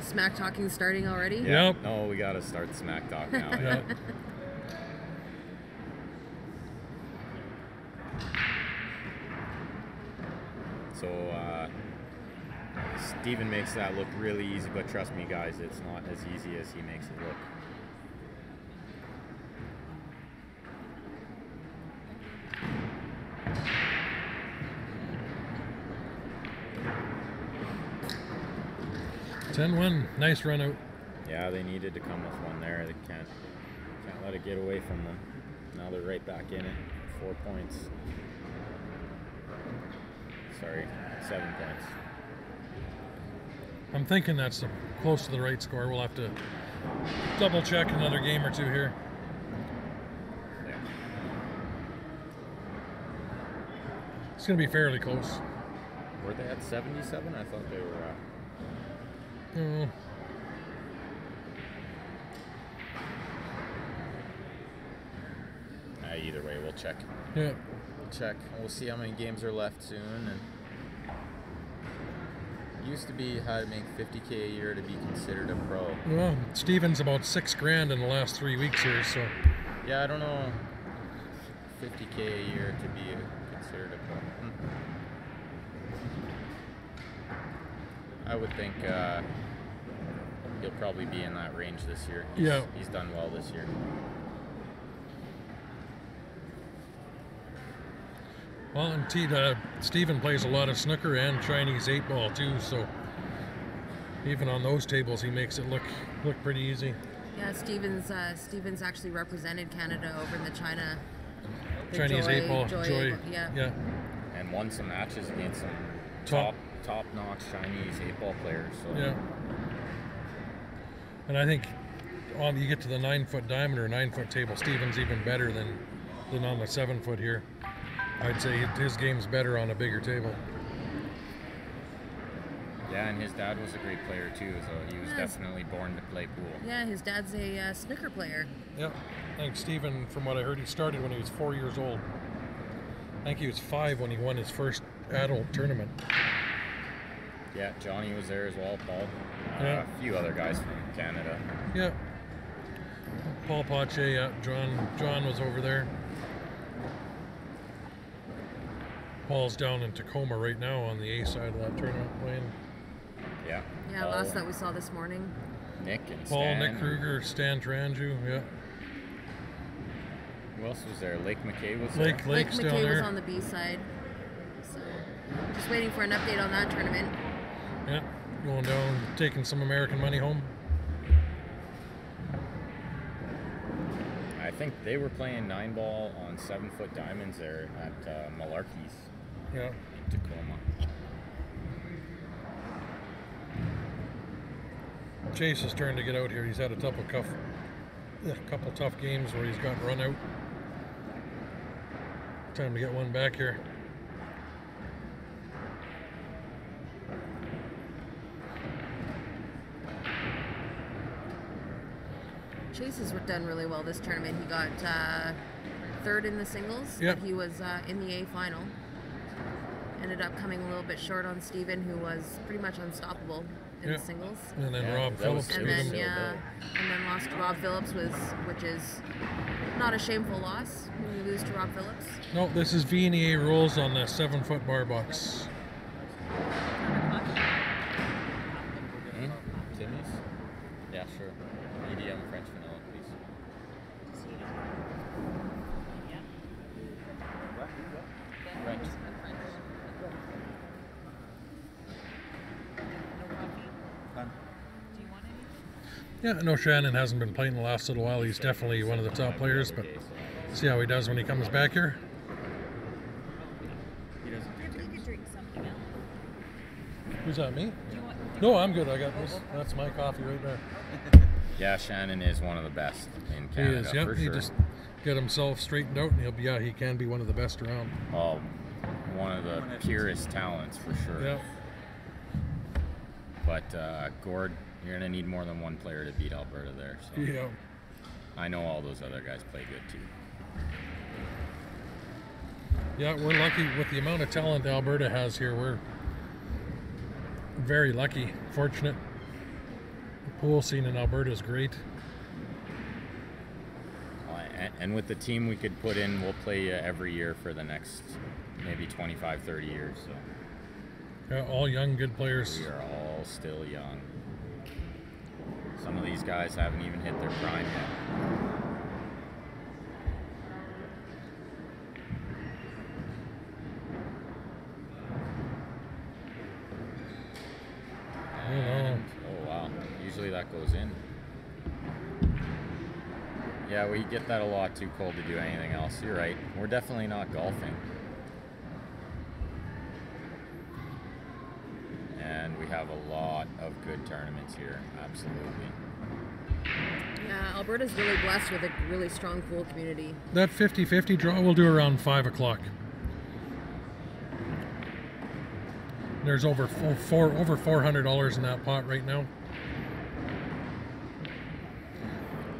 Speaker 6: Smack talking starting already?
Speaker 2: Yep.
Speaker 3: No, we got to start smack talk now.
Speaker 2: Yeah.
Speaker 3: So, Steven makes that look really easy, but trust me, guys, it's not as easy as he makes it look.
Speaker 2: Ten-one, nice run out.
Speaker 3: Yeah, they needed to come with one there. They can't let it get away from them. Now they're right back in it. 4 points. Sorry, 7 points.
Speaker 2: I'm thinking that's close to the right score. We'll have to double check another game or two here.
Speaker 3: Yeah.
Speaker 2: It's going to be fairly close.
Speaker 3: Were they at 77? I thought they were at...
Speaker 2: Oh,
Speaker 3: Either way, we'll check.
Speaker 2: yeah.
Speaker 3: Check. We'll see how many games are left soon. And used to be how to make $50K a year to be considered a pro.
Speaker 2: Well, Steven's about $6,000 in the last 3 weeks here, so
Speaker 3: Yeah, I don't know. $50K a year to be considered a pro. I would think he'll probably be in that range this year. He's done well this year.
Speaker 2: well, and Steven plays a lot of snooker and Chinese 8-ball too, so even on those tables he makes it look pretty easy.
Speaker 6: Yeah, Stevens actually represented Canada over in the
Speaker 2: Chinese 8-ball, Joy.
Speaker 6: Yeah.
Speaker 3: And won some matches against some top-notch Chinese 8-ball players. So.
Speaker 2: Yeah. And I think you get to the 9-foot diamond or 9-foot table, Steven's even better than on the 7-foot here. I'd say his game's better on a bigger table.
Speaker 3: Yeah, and his dad was a great player too, so he was definitely born to play pool.
Speaker 6: Yeah, his dad's a snooker player.
Speaker 2: Yep. I think Steven, from what I heard, he started when he was 4 years old. I think he was 5 when he won his first adult tournament.
Speaker 3: Yeah, Johnny was there as well, Paul.
Speaker 2: Yeah.
Speaker 3: A few other guys from Canada.
Speaker 2: Yeah. Paul Pache, yeah. John was over there. Paul's down in Tacoma right now on the A side of that tournament playing.
Speaker 3: Yeah.
Speaker 6: Yeah,
Speaker 3: Paul,
Speaker 6: last that we saw this morning.
Speaker 3: Nick and
Speaker 2: Paul,
Speaker 3: Stan.
Speaker 2: Nick Kruger, Stan Tranju, yeah.
Speaker 3: Who else was there? Lake McKay was
Speaker 2: Lake
Speaker 3: there.
Speaker 6: Lake
Speaker 2: Lake's down
Speaker 6: McKay was
Speaker 2: there.
Speaker 6: on the B side. So just waiting for an update on that tournament.
Speaker 2: Yeah, going down, taking some American money home.
Speaker 3: I think they were playing 9-ball on 7-foot diamonds there at Malarkey's
Speaker 2: Yeah.
Speaker 3: in Tacoma.
Speaker 2: Chase's turn to get out here. He's had a couple tough games where he's gotten run out. Time to get one back here.
Speaker 6: Chase has done really well this tournament. He got third in the singles.
Speaker 2: Yep.
Speaker 6: But he was in the A final. Ended up coming a little bit short on Steven, who was pretty much unstoppable in
Speaker 2: Yep.
Speaker 6: the singles.
Speaker 2: And then
Speaker 3: Yeah,
Speaker 2: Rob
Speaker 3: that was
Speaker 2: Phillips
Speaker 6: And
Speaker 2: beat
Speaker 6: then
Speaker 2: him.
Speaker 6: and then lost to Rob Phillips, which is not a shameful loss when you lose to Rob Phillips.
Speaker 2: No, this is V&EA rules on the 7-foot bar box.
Speaker 3: Timmy's? Yeah, sure. Medium French vanilla, please. French.
Speaker 2: Yeah, I know Shannon hasn't been playing the last little while. He's definitely one of the top players, but see how he does when he comes back here.
Speaker 7: He doesn't
Speaker 8: Yeah, but you could drink something else.
Speaker 2: Who's that, me?
Speaker 8: Do you want?
Speaker 2: No, I'm good. I got this. That's my coffee right there.
Speaker 3: Yeah, Shannon is one of the best in
Speaker 2: He
Speaker 3: Canada
Speaker 2: is, yep.
Speaker 3: for
Speaker 2: He
Speaker 3: sure.
Speaker 2: just get himself straightened out, and he can be one of the best around.
Speaker 3: One of the purest talents for sure.
Speaker 2: Yeah.
Speaker 3: But Gord, you're gonna need more than one player to beat Alberta there. So
Speaker 2: Yeah.
Speaker 3: I know all those other guys play good too.
Speaker 2: Yeah, we're lucky with the amount of talent Alberta has here. We're very lucky, fortunate. The pool scene in Alberta is great.
Speaker 3: And with the team we could put in, we'll play every year for the next maybe 25, 30 years. So
Speaker 2: Yeah, all young, good players.
Speaker 3: we are all still young. Some of these guys haven't even hit their prime yet. Oh wow, usually that goes in. Yeah, we get that a lot, too cold to do anything else. You're right. We're definitely not golfing. And we have a lot of good tournaments here. Absolutely.
Speaker 6: Yeah, Alberta's really blessed with a really strong pool community.
Speaker 2: That 50-50 draw we'll do around 5 o'clock. There's over $400 in that pot right now.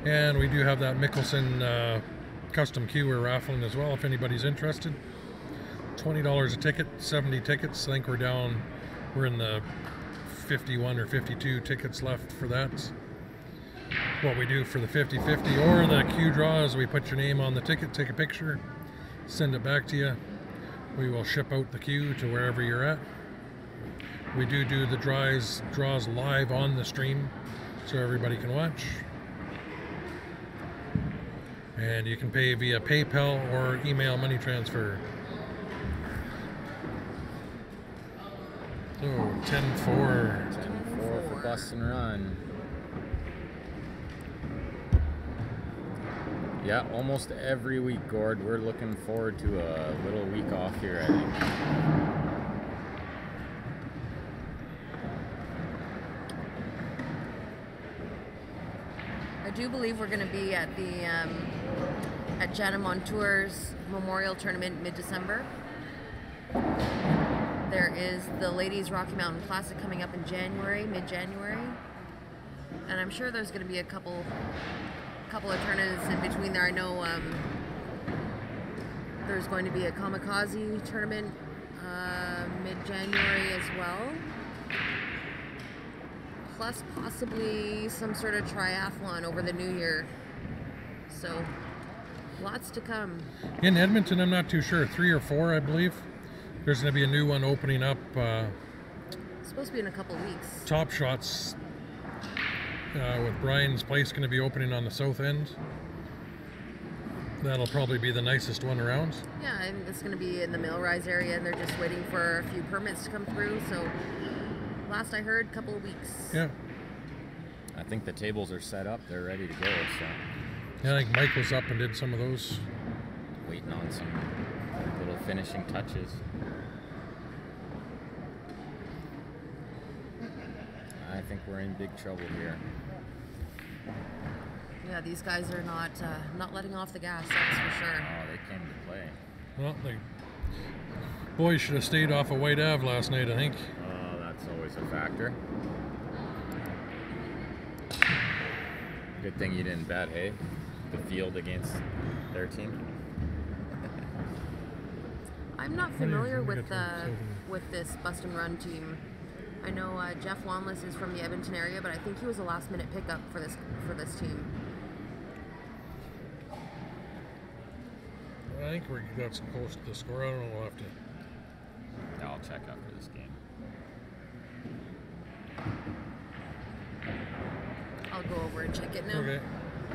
Speaker 2: And we do have that Mickelson custom queue we're raffling as well if anybody's interested. $20 a ticket, 70 tickets. I think we're in the 51 or 52 tickets left for that. What we do for the 50-50 or the queue draw is we put your name on the ticket, take a picture, send it back to you. We will ship out the queue to wherever you're at. We do the draws live on the stream so everybody can watch. And you can pay via PayPal or email money transfer. So 10-4.
Speaker 3: 10-4 for Bust and Run. Yeah, almost every week, Gord. We're looking forward to a little week off here, I think.
Speaker 6: I do believe we're going to be at the at Jana Montour's Memorial Tournament mid-December. There is the Ladies Rocky Mountain Classic coming up in January, mid-January, and I'm sure there's going to be a couple of tournaments in between there. I know there's going to be a Kamikaze tournament mid-January as well. Plus possibly some sort of triathlon over the new year. So lots to come.
Speaker 2: In Edmonton, I'm not too sure. 3 or 4, I believe. There's going to be a new one opening up.
Speaker 6: It's supposed to be in a couple weeks.
Speaker 2: Top Shots with Brian's place going to be opening on the south end. That'll probably be the nicest one around.
Speaker 6: Yeah, I think it's going to be in the Millrise area, and they're just waiting for a few permits to come through. So last I heard, couple of weeks.
Speaker 2: Yeah.
Speaker 3: I think the tables are set up. They're ready to go. So
Speaker 2: Yeah, I think Mike was up and did some of those.
Speaker 3: waiting on some little finishing touches. I think we're in big trouble here.
Speaker 6: Yeah, these guys are not letting off the gas, that's for sure.
Speaker 3: Oh, they came to play.
Speaker 2: Well, the boys should have stayed off of White Ave last night, I think.
Speaker 3: Oh, that's always a factor. Good thing you didn't bet, hey? The field against their team.
Speaker 6: I'm not familiar with this Bust and Run team. I know Jeff Wanless is from the Edmonton area, but I think he was a last-minute pickup for this team.
Speaker 2: I think we got some close to the score. I don't know. We'll have to.
Speaker 3: Yeah, I'll check after this game.
Speaker 6: I'll go over and check it now.
Speaker 2: Okay.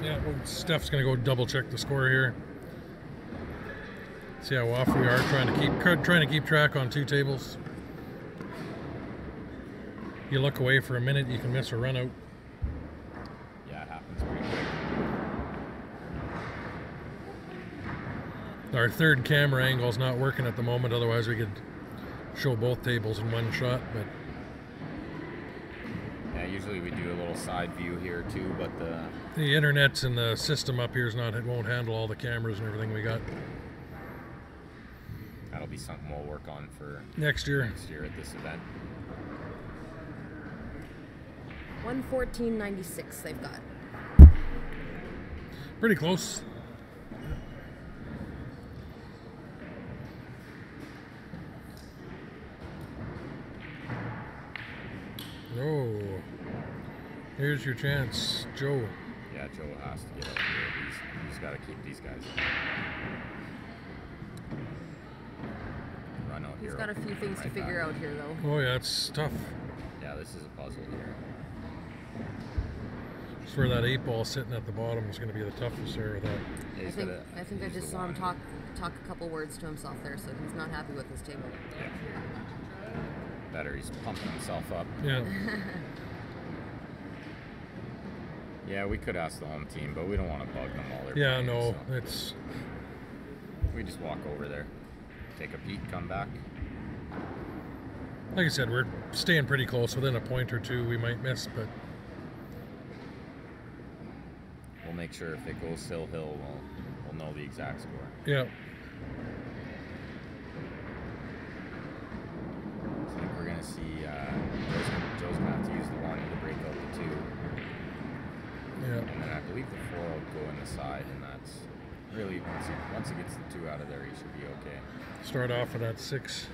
Speaker 2: Yeah, well, Steph's gonna go double check the score here. See how off we are trying to keep track on 2 tables. You look away for a minute, you can miss a run out.
Speaker 3: Yeah, it happens pretty quick.
Speaker 2: Our third camera angle is not working at the moment, otherwise we could show both tables in one shot, but
Speaker 3: Yeah, usually we do a little side view here too, but
Speaker 2: the internet and the system up here it won't handle all the cameras and everything we got.
Speaker 3: that'll be something we'll work on for
Speaker 2: Next year.
Speaker 3: at this event.
Speaker 6: 114.96 they've got.
Speaker 2: Pretty close. Oh. Here's your chance, Joe.
Speaker 3: Yeah, Joe has to get out here. He's got to keep these guys. Run out here.
Speaker 6: He's got a few things to figure out here, though.
Speaker 2: Oh yeah, it's tough.
Speaker 3: Yeah, this is a puzzle here.
Speaker 2: It's where that 8-ball sitting at the bottom is going to be the toughest there with that.
Speaker 3: Yeah,
Speaker 6: I think I just saw him talk a couple words to himself there, so he's not happy with his table.
Speaker 3: Yeah. Better, he's pumping himself up.
Speaker 2: Yeah.
Speaker 3: Yeah, we could ask the home team, but we don't want to bug them while they're
Speaker 2: Yeah,
Speaker 3: playing,
Speaker 2: no,
Speaker 3: so
Speaker 2: it's
Speaker 3: we just walk over there, take a peek, come back.
Speaker 2: like I said, we're staying pretty close. Within a point or two, we might miss, but
Speaker 3: We'll make sure if it goes Sill Hill, we'll know the exact score.
Speaker 2: yeah.
Speaker 3: So I think we're gonna see Joe's gonna have to use the 1 to break out the 2.
Speaker 2: Yeah.
Speaker 3: And then I believe the 4 will go in the side, and that's really once he gets the 2 out of there, he should be okay.
Speaker 2: Start off with that 6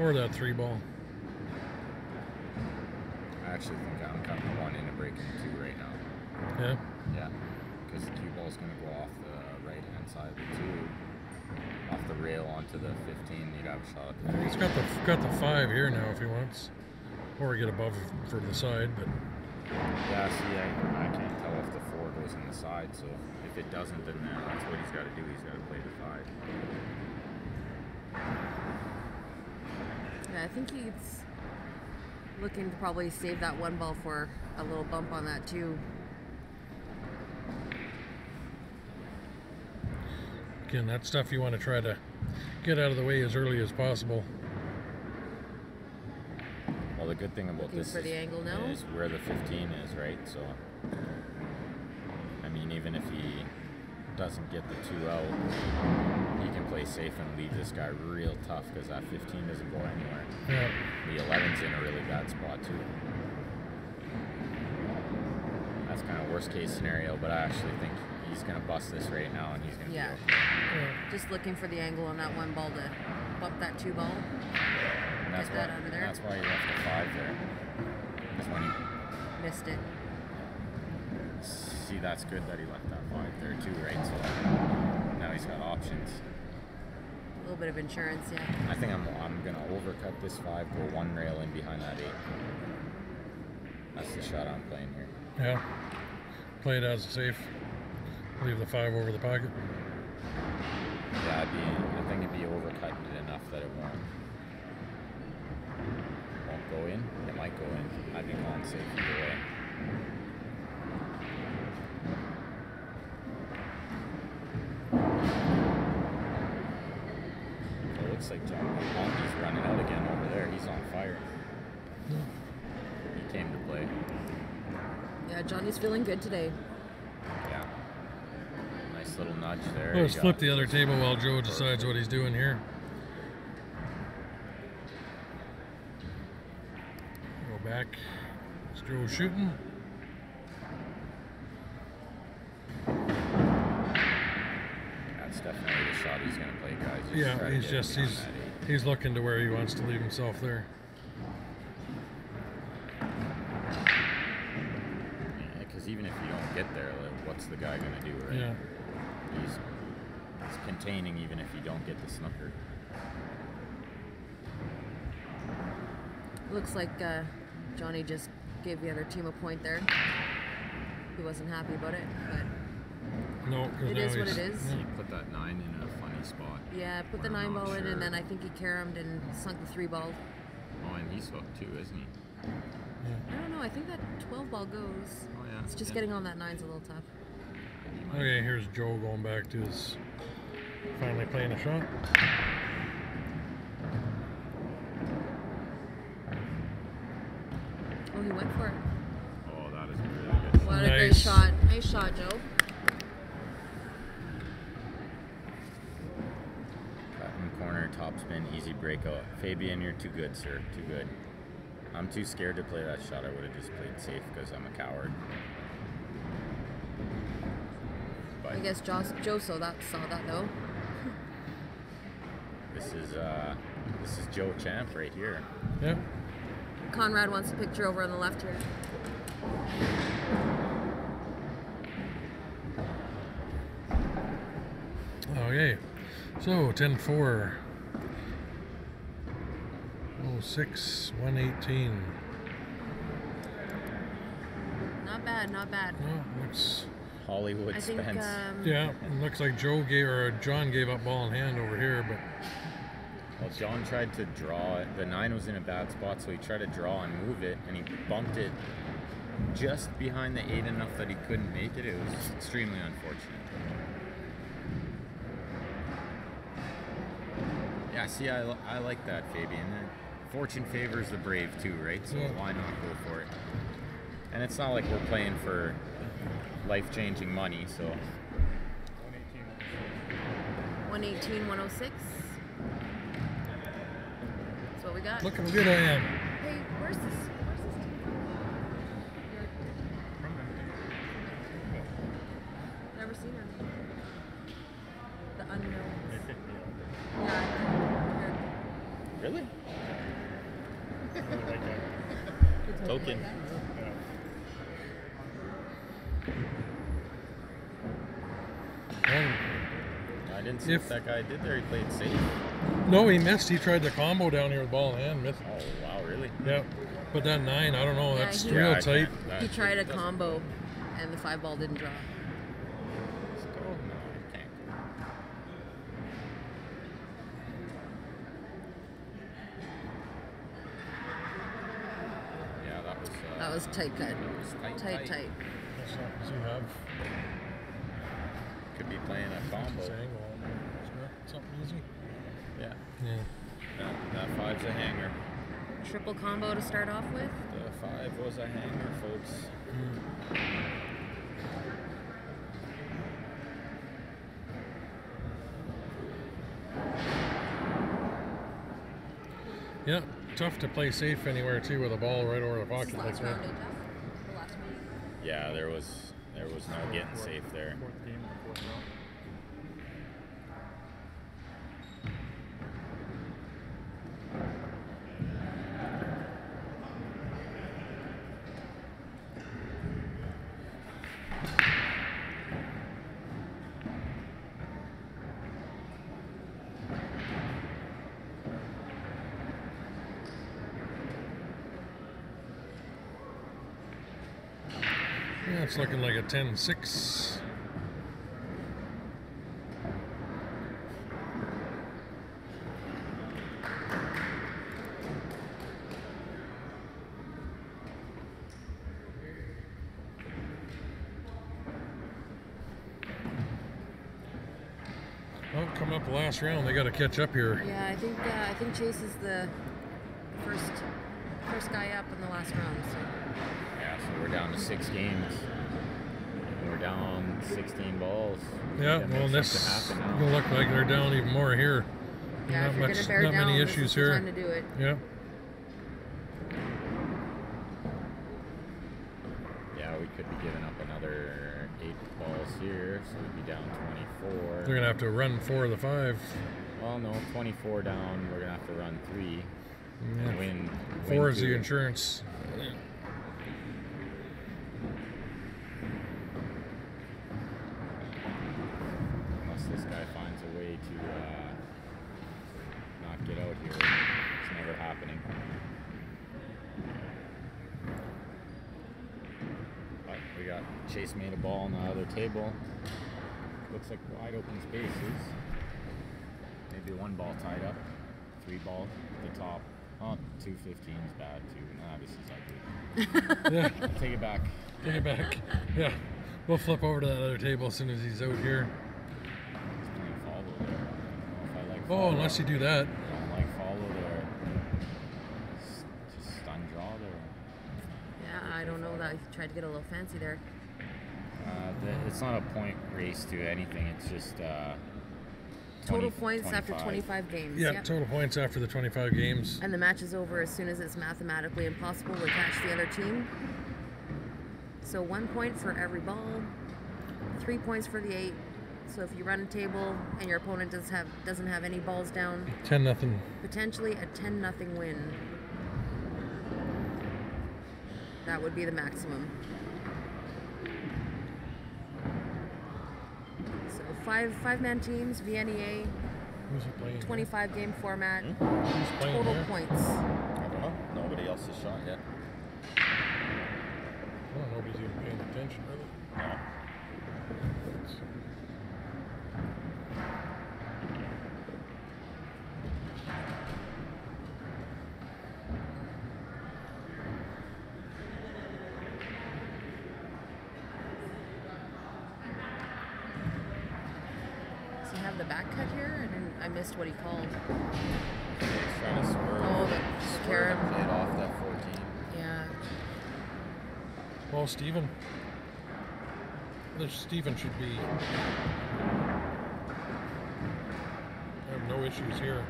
Speaker 2: or that 3-ball.
Speaker 3: I actually think I'm cutting the 1 in and breaking the 2 right now.
Speaker 2: Yeah.
Speaker 3: Yeah, because the cue ball's gonna go off the right hand side of the 2, off the rail onto the 15. You'd have a shot at the 3.
Speaker 2: He's got the 5 here now if he wants, or get above for the side, but.
Speaker 3: Yeah, see, I can't tell if the 4 goes in the side, so if it doesn't, then that's what he's got to do. He's got to play the 5.
Speaker 6: Yeah, I think he's looking to probably save that 1 ball for a little bump on that too.
Speaker 2: Again, that's stuff you want to try to get out of the way as early as possible.
Speaker 3: Well, the good thing about
Speaker 6: Looking
Speaker 3: this
Speaker 6: for the angle now?
Speaker 3: is where the 15 is, right? So, I mean, even if he doesn't get the 2 out, he can play safe and leave this guy real tough because that 15 doesn't go anywhere.
Speaker 2: Yeah.
Speaker 3: The 11's in a really bad spot too. That's kind of worst case scenario, but I actually think he's going to bust this right now and he's going to
Speaker 6: Yeah.
Speaker 3: be okay.
Speaker 6: Just looking for the angle on that 1 ball to bump that 2 ball.
Speaker 3: And that's
Speaker 6: Get that out of there.
Speaker 3: That's why he left the 5 there. Because when he
Speaker 6: Missed it.
Speaker 3: see, that's good that he left that 5 there too, right? So now he's got options.
Speaker 6: A little bit of insurance, yeah.
Speaker 3: I think I'm gonna overcut this 5, go 1 rail in behind that 8. That's the shot I'm playing here.
Speaker 2: Yeah. Play it as a safe. Leave the 5 over the pocket.
Speaker 3: Yeah, I think it'd be overcutting it enough that it won't go in. It might go in. I'd be calling safe either way. It looks like Johnny's running out again over there. He's on fire. He came to play.
Speaker 6: Yeah, Johnny's feeling good today.
Speaker 3: Yeah. Nice little nudge there.
Speaker 2: Let's
Speaker 3: He
Speaker 2: flip
Speaker 3: got-
Speaker 2: the other table while Joe decides what he's doing here. Go back. Is Joe shooting?
Speaker 3: That's definitely the shot he's going to play, guys.
Speaker 2: Yeah,
Speaker 3: try to
Speaker 2: he's
Speaker 3: get
Speaker 2: just
Speaker 3: beyond that 8.
Speaker 2: he's looking to where he wants to leave himself there.
Speaker 3: Because even if you don't get there, like, what's the guy going to do, right?
Speaker 2: Yeah.
Speaker 3: He's containing even if you don't get the snooker.
Speaker 6: Looks like Johnny just gave the other team a point there. He wasn't happy about it, but
Speaker 2: No, because
Speaker 6: it
Speaker 2: now
Speaker 6: is what
Speaker 2: he's
Speaker 6: it is.
Speaker 3: He put that 9 in a funny spot.
Speaker 6: Yeah, put the
Speaker 3: Well, I'm
Speaker 6: 9
Speaker 3: not
Speaker 6: ball in,
Speaker 3: sure.
Speaker 6: and then I think he caromed and sunk the 3 ball.
Speaker 3: Oh, and he's hooked too, isn't he?
Speaker 6: I don't know. I think that 12 ball goes.
Speaker 3: Oh, yeah.
Speaker 6: It's just
Speaker 3: Yeah.
Speaker 6: getting on that 9's a little tough.
Speaker 3: He might.
Speaker 2: Okay, here's Joe going back to his finally playing a shot.
Speaker 6: Oh, he went for it.
Speaker 3: Oh, that is a really good shot.
Speaker 6: What a great
Speaker 2: Nice.
Speaker 6: shot. Nice shot, Joe.
Speaker 3: Bottom corner, top spin, easy breakout. Fabian, you're too good, sir. Too good. I'm too scared to play that shot. I would have just played safe because I'm a coward. But
Speaker 6: I guess Joe saw that though.
Speaker 3: this is Joe Champ right here.
Speaker 2: Yeah.
Speaker 6: Conrad wants a picture over on the left here.
Speaker 2: Okay, so 10-4. 06, 118.
Speaker 6: Not bad, not bad.
Speaker 2: Well, looks,
Speaker 3: Hollywood
Speaker 6: I think,
Speaker 3: Spence.
Speaker 2: yeah, it looks like John gave up ball in hand over here, but
Speaker 3: Well, John tried to draw it. The 9 was in a bad spot, so he tried to draw and move it, and he bumped it just behind the 8 enough that he couldn't make it. It was extremely unfortunate. Yeah, see, I like that, Fabian. Fortune favors the brave too, right? So
Speaker 2: Yeah.
Speaker 3: why not go for it? And it's not like we're playing for life-changing money, so
Speaker 6: 118, 106. That's what we got.
Speaker 2: look how good I am.
Speaker 6: Hey, where's this? Team from? Never seen her. The unknown. Yeah.
Speaker 3: really?
Speaker 6: Good
Speaker 3: Token.
Speaker 2: Well,
Speaker 3: I didn't see
Speaker 2: If-
Speaker 3: what that guy did there. He played safe.
Speaker 2: no, he missed. He tried the combo down here with ball in hand. Missed.
Speaker 3: Oh, wow, really?
Speaker 2: Yeah, but that 9, I don't know.
Speaker 6: Yeah,
Speaker 2: That's
Speaker 6: he-
Speaker 2: real
Speaker 3: I
Speaker 2: tight.
Speaker 3: can't- that
Speaker 6: He tried a
Speaker 3: doesn't-
Speaker 6: combo, and the 5 ball didn't draw.
Speaker 3: Let's go. No, I can't. Yeah,
Speaker 6: That was tight cut.
Speaker 3: that was
Speaker 6: Tight.
Speaker 2: Does he have
Speaker 3: Could be playing a
Speaker 2: his
Speaker 3: combo.
Speaker 2: angle on there? Isn't that something easy?
Speaker 3: Yeah,
Speaker 2: Yeah.
Speaker 3: that 5's a hanger.
Speaker 6: Triple combo to start off with.
Speaker 3: The 5 was a hanger, folks.
Speaker 2: Yeah, tough to play safe anywhere too with a ball right over the
Speaker 6: This is
Speaker 2: pocket like
Speaker 6: last round,
Speaker 2: that.
Speaker 6: eh, Jeff? The last meeting.
Speaker 3: Yeah, there was no getting safe there.
Speaker 7: Fourth game, fourth round.
Speaker 2: Yeah, it's looking like a 10-6. Well, coming up the last round, they got to catch up here.
Speaker 6: Yeah, I think Chase is the first guy up in the last round. So.
Speaker 3: Yeah, so we're down to 6 games. We're down 16 balls.
Speaker 2: Yeah,
Speaker 3: Gotta
Speaker 2: well,
Speaker 3: make
Speaker 2: this
Speaker 3: something happen
Speaker 2: will
Speaker 3: now.
Speaker 2: look like they're down even more here.
Speaker 6: Yeah,
Speaker 2: Not
Speaker 6: if you're
Speaker 2: much,
Speaker 6: gonna bear
Speaker 2: not
Speaker 6: down,
Speaker 2: many
Speaker 6: this
Speaker 2: issues
Speaker 6: is the
Speaker 2: here.
Speaker 6: time to do it.
Speaker 2: Yeah.
Speaker 3: Yeah, we could be giving up another 8 balls here, so we'd be down 24.
Speaker 2: They're gonna have to run 4 of the 5.
Speaker 3: Well, no, 24 down. We're gonna have to run 3.
Speaker 2: Yeah.
Speaker 3: Win
Speaker 2: 4 is
Speaker 3: 2.
Speaker 2: the insurance.
Speaker 3: Unless this guy finds a way to not get out here, it's never happening. But we got Chase made a ball on the other table. Looks like wide open spaces. Maybe 1 ball tied up. 3 ball at the top. Oh, 215 is bad too. Nah, this is ugly.
Speaker 2: Yeah,
Speaker 3: Take it back.
Speaker 2: take it back. Yeah, we'll flip over to that other table as soon as he's out here.
Speaker 3: He's playing follow there. I don't know if I like
Speaker 2: Oh,
Speaker 3: follow.
Speaker 2: unless you do that.
Speaker 3: I don't like follow there. Just stun draw there.
Speaker 6: Yeah, I don't know that. He tried to get a little fancy there.
Speaker 3: It's not a point race to anything. It's just
Speaker 6: Total points after 25 games.
Speaker 2: Yeah,
Speaker 6: Yep.
Speaker 2: total points after the 25 games.
Speaker 6: And the match is over as soon as it's mathematically impossible to catch the other team. So 1 point for every ball, 3 points for the 8. So if you run a table and your opponent doesn't have any balls down,
Speaker 2: 10-0.
Speaker 6: potentially a 10-0 win. That would be the maximum. So five-man teams, VNEA,
Speaker 2: Who's he playing?
Speaker 6: 25 game format,
Speaker 2: Who's playing
Speaker 6: total
Speaker 2: here?
Speaker 6: points.
Speaker 3: I don't know. Nobody else has shot yet.
Speaker 2: Oh, nobody's even paying attention, really.
Speaker 3: No.
Speaker 6: Does he have the back cut here? I missed what he called.
Speaker 3: He's trying to swerve.
Speaker 6: Oh, the
Speaker 3: swerve
Speaker 6: Karen.
Speaker 3: and get off that 14.
Speaker 6: Yeah.
Speaker 2: Well, Stephen. Stephen should be. I have no issues here.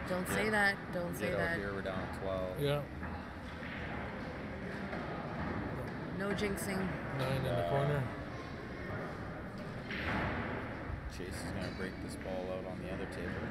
Speaker 6: Don't say that. Don't say
Speaker 3: Get out
Speaker 6: that.
Speaker 3: here, we're down 12.
Speaker 2: Yeah.
Speaker 6: No jinxing.
Speaker 2: 9 in the corner.
Speaker 3: Chase is going to break this ball out on the other table.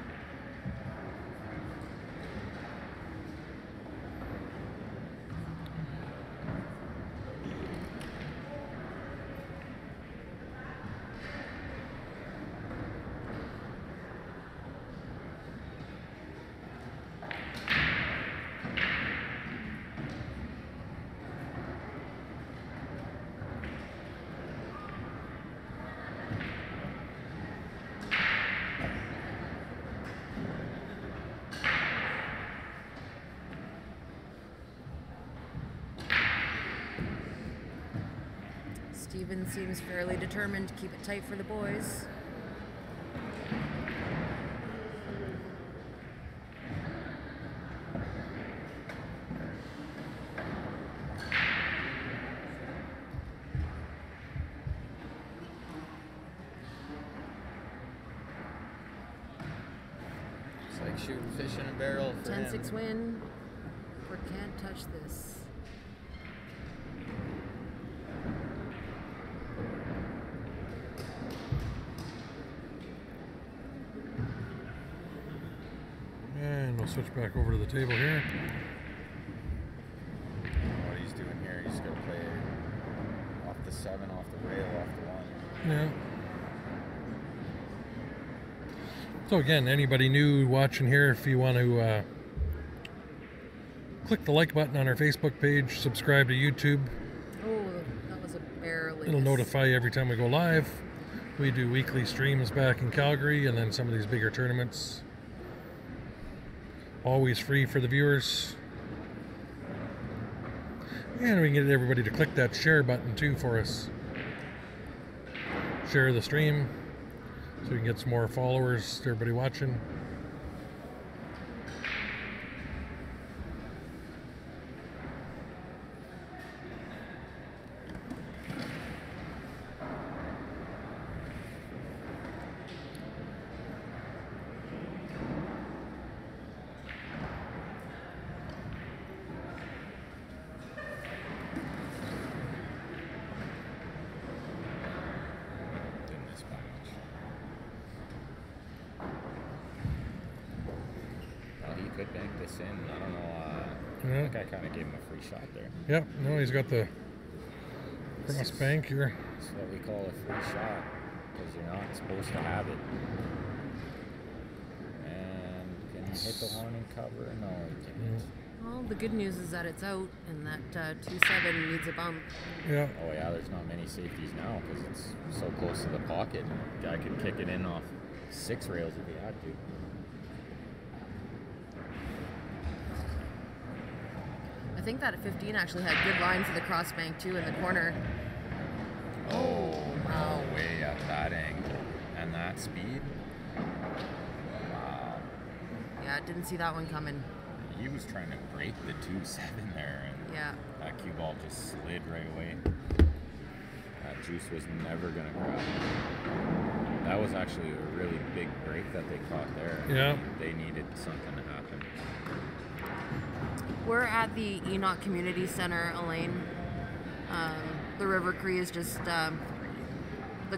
Speaker 6: Steven seems fairly determined to keep it tight for the boys.
Speaker 3: It's like shooting fish in a barrel for him.
Speaker 6: 10-6 win for Can't Touch This.
Speaker 2: And we'll switch back over to the table here.
Speaker 3: What he's doing here, he's going to play off the 7, off the rail, off the 1.
Speaker 2: Yeah. So again, anybody new watching here, if you want to click the like button on our Facebook page, subscribe to YouTube.
Speaker 6: Oh, that was a barely.
Speaker 2: It'll notify you every time we go live. We do weekly streams back in Calgary, and then some of these bigger tournaments. Always free for the viewers. And we can get everybody to click that share button too for us. Share the stream so we can get some more followers, everybody watching.
Speaker 3: Didn't miss by much. Well, he could bank this in. I don't know. I
Speaker 2: Yeah.
Speaker 3: think I kind of gave him a free shot there.
Speaker 2: Yep, no, he's got the cross bank here.
Speaker 3: It's what we call a free shot because you're not supposed to have it. And can he hit the horn and cover? No, he can't.
Speaker 6: Well, the good news is that it's out, and that 2-7 needs a bump.
Speaker 2: Yeah,
Speaker 3: Oh yeah, there's not many safeties now because it's so close to the pocket. Guy could kick it in off 6 rails if he had to.
Speaker 6: I think that 15 actually had good line for the cross bank too in the corner.
Speaker 3: Oh,
Speaker 6: wow.
Speaker 3: no way at that angle and that speed. Wow.
Speaker 6: Yeah, didn't see that one coming.
Speaker 3: He was trying to break the 2-7 there, and
Speaker 6: Yeah.
Speaker 3: that cue ball just slid right away. That juice was never going to grab. That was actually a really big break that they caught there.
Speaker 2: Yeah.
Speaker 3: They needed something to happen.
Speaker 6: We're at the Enoch Community Center, Elaine. The River Cree is just the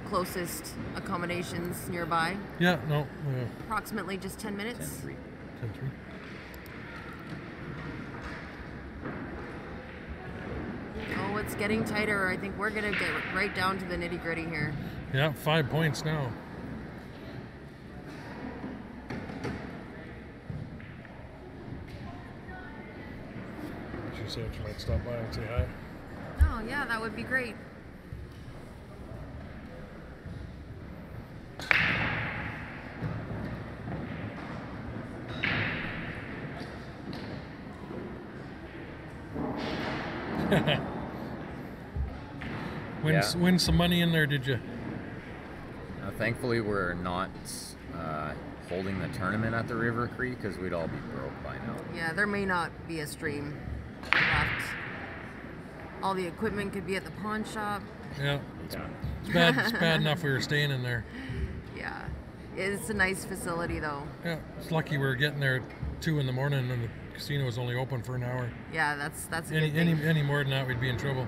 Speaker 6: closest accommodations nearby.
Speaker 2: yeah, no,
Speaker 6: Approximately just 10 minutes.
Speaker 3: 10-3.
Speaker 2: 10-3.
Speaker 6: it's getting tighter. I think we're gonna get right down to the nitty gritty here.
Speaker 2: Yeah, 5 points now. She said she might stop by and say hi.
Speaker 6: Oh yeah, that would be great.
Speaker 2: Win some money in there, did you?
Speaker 3: Thankfully, we're not holding the tournament at the River Creek because we'd all be broke by now.
Speaker 6: Yeah, there may not be a stream left. All the equipment could be at the pawn shop.
Speaker 2: Yeah. It's bad enough we were staying in there.
Speaker 6: Yeah. It's a nice facility though.
Speaker 2: Yeah, it's lucky we were getting there at 2 in the morning and the casino was only open for an hour.
Speaker 6: Yeah, that's a good thing.
Speaker 2: Any more than that, we'd be in trouble.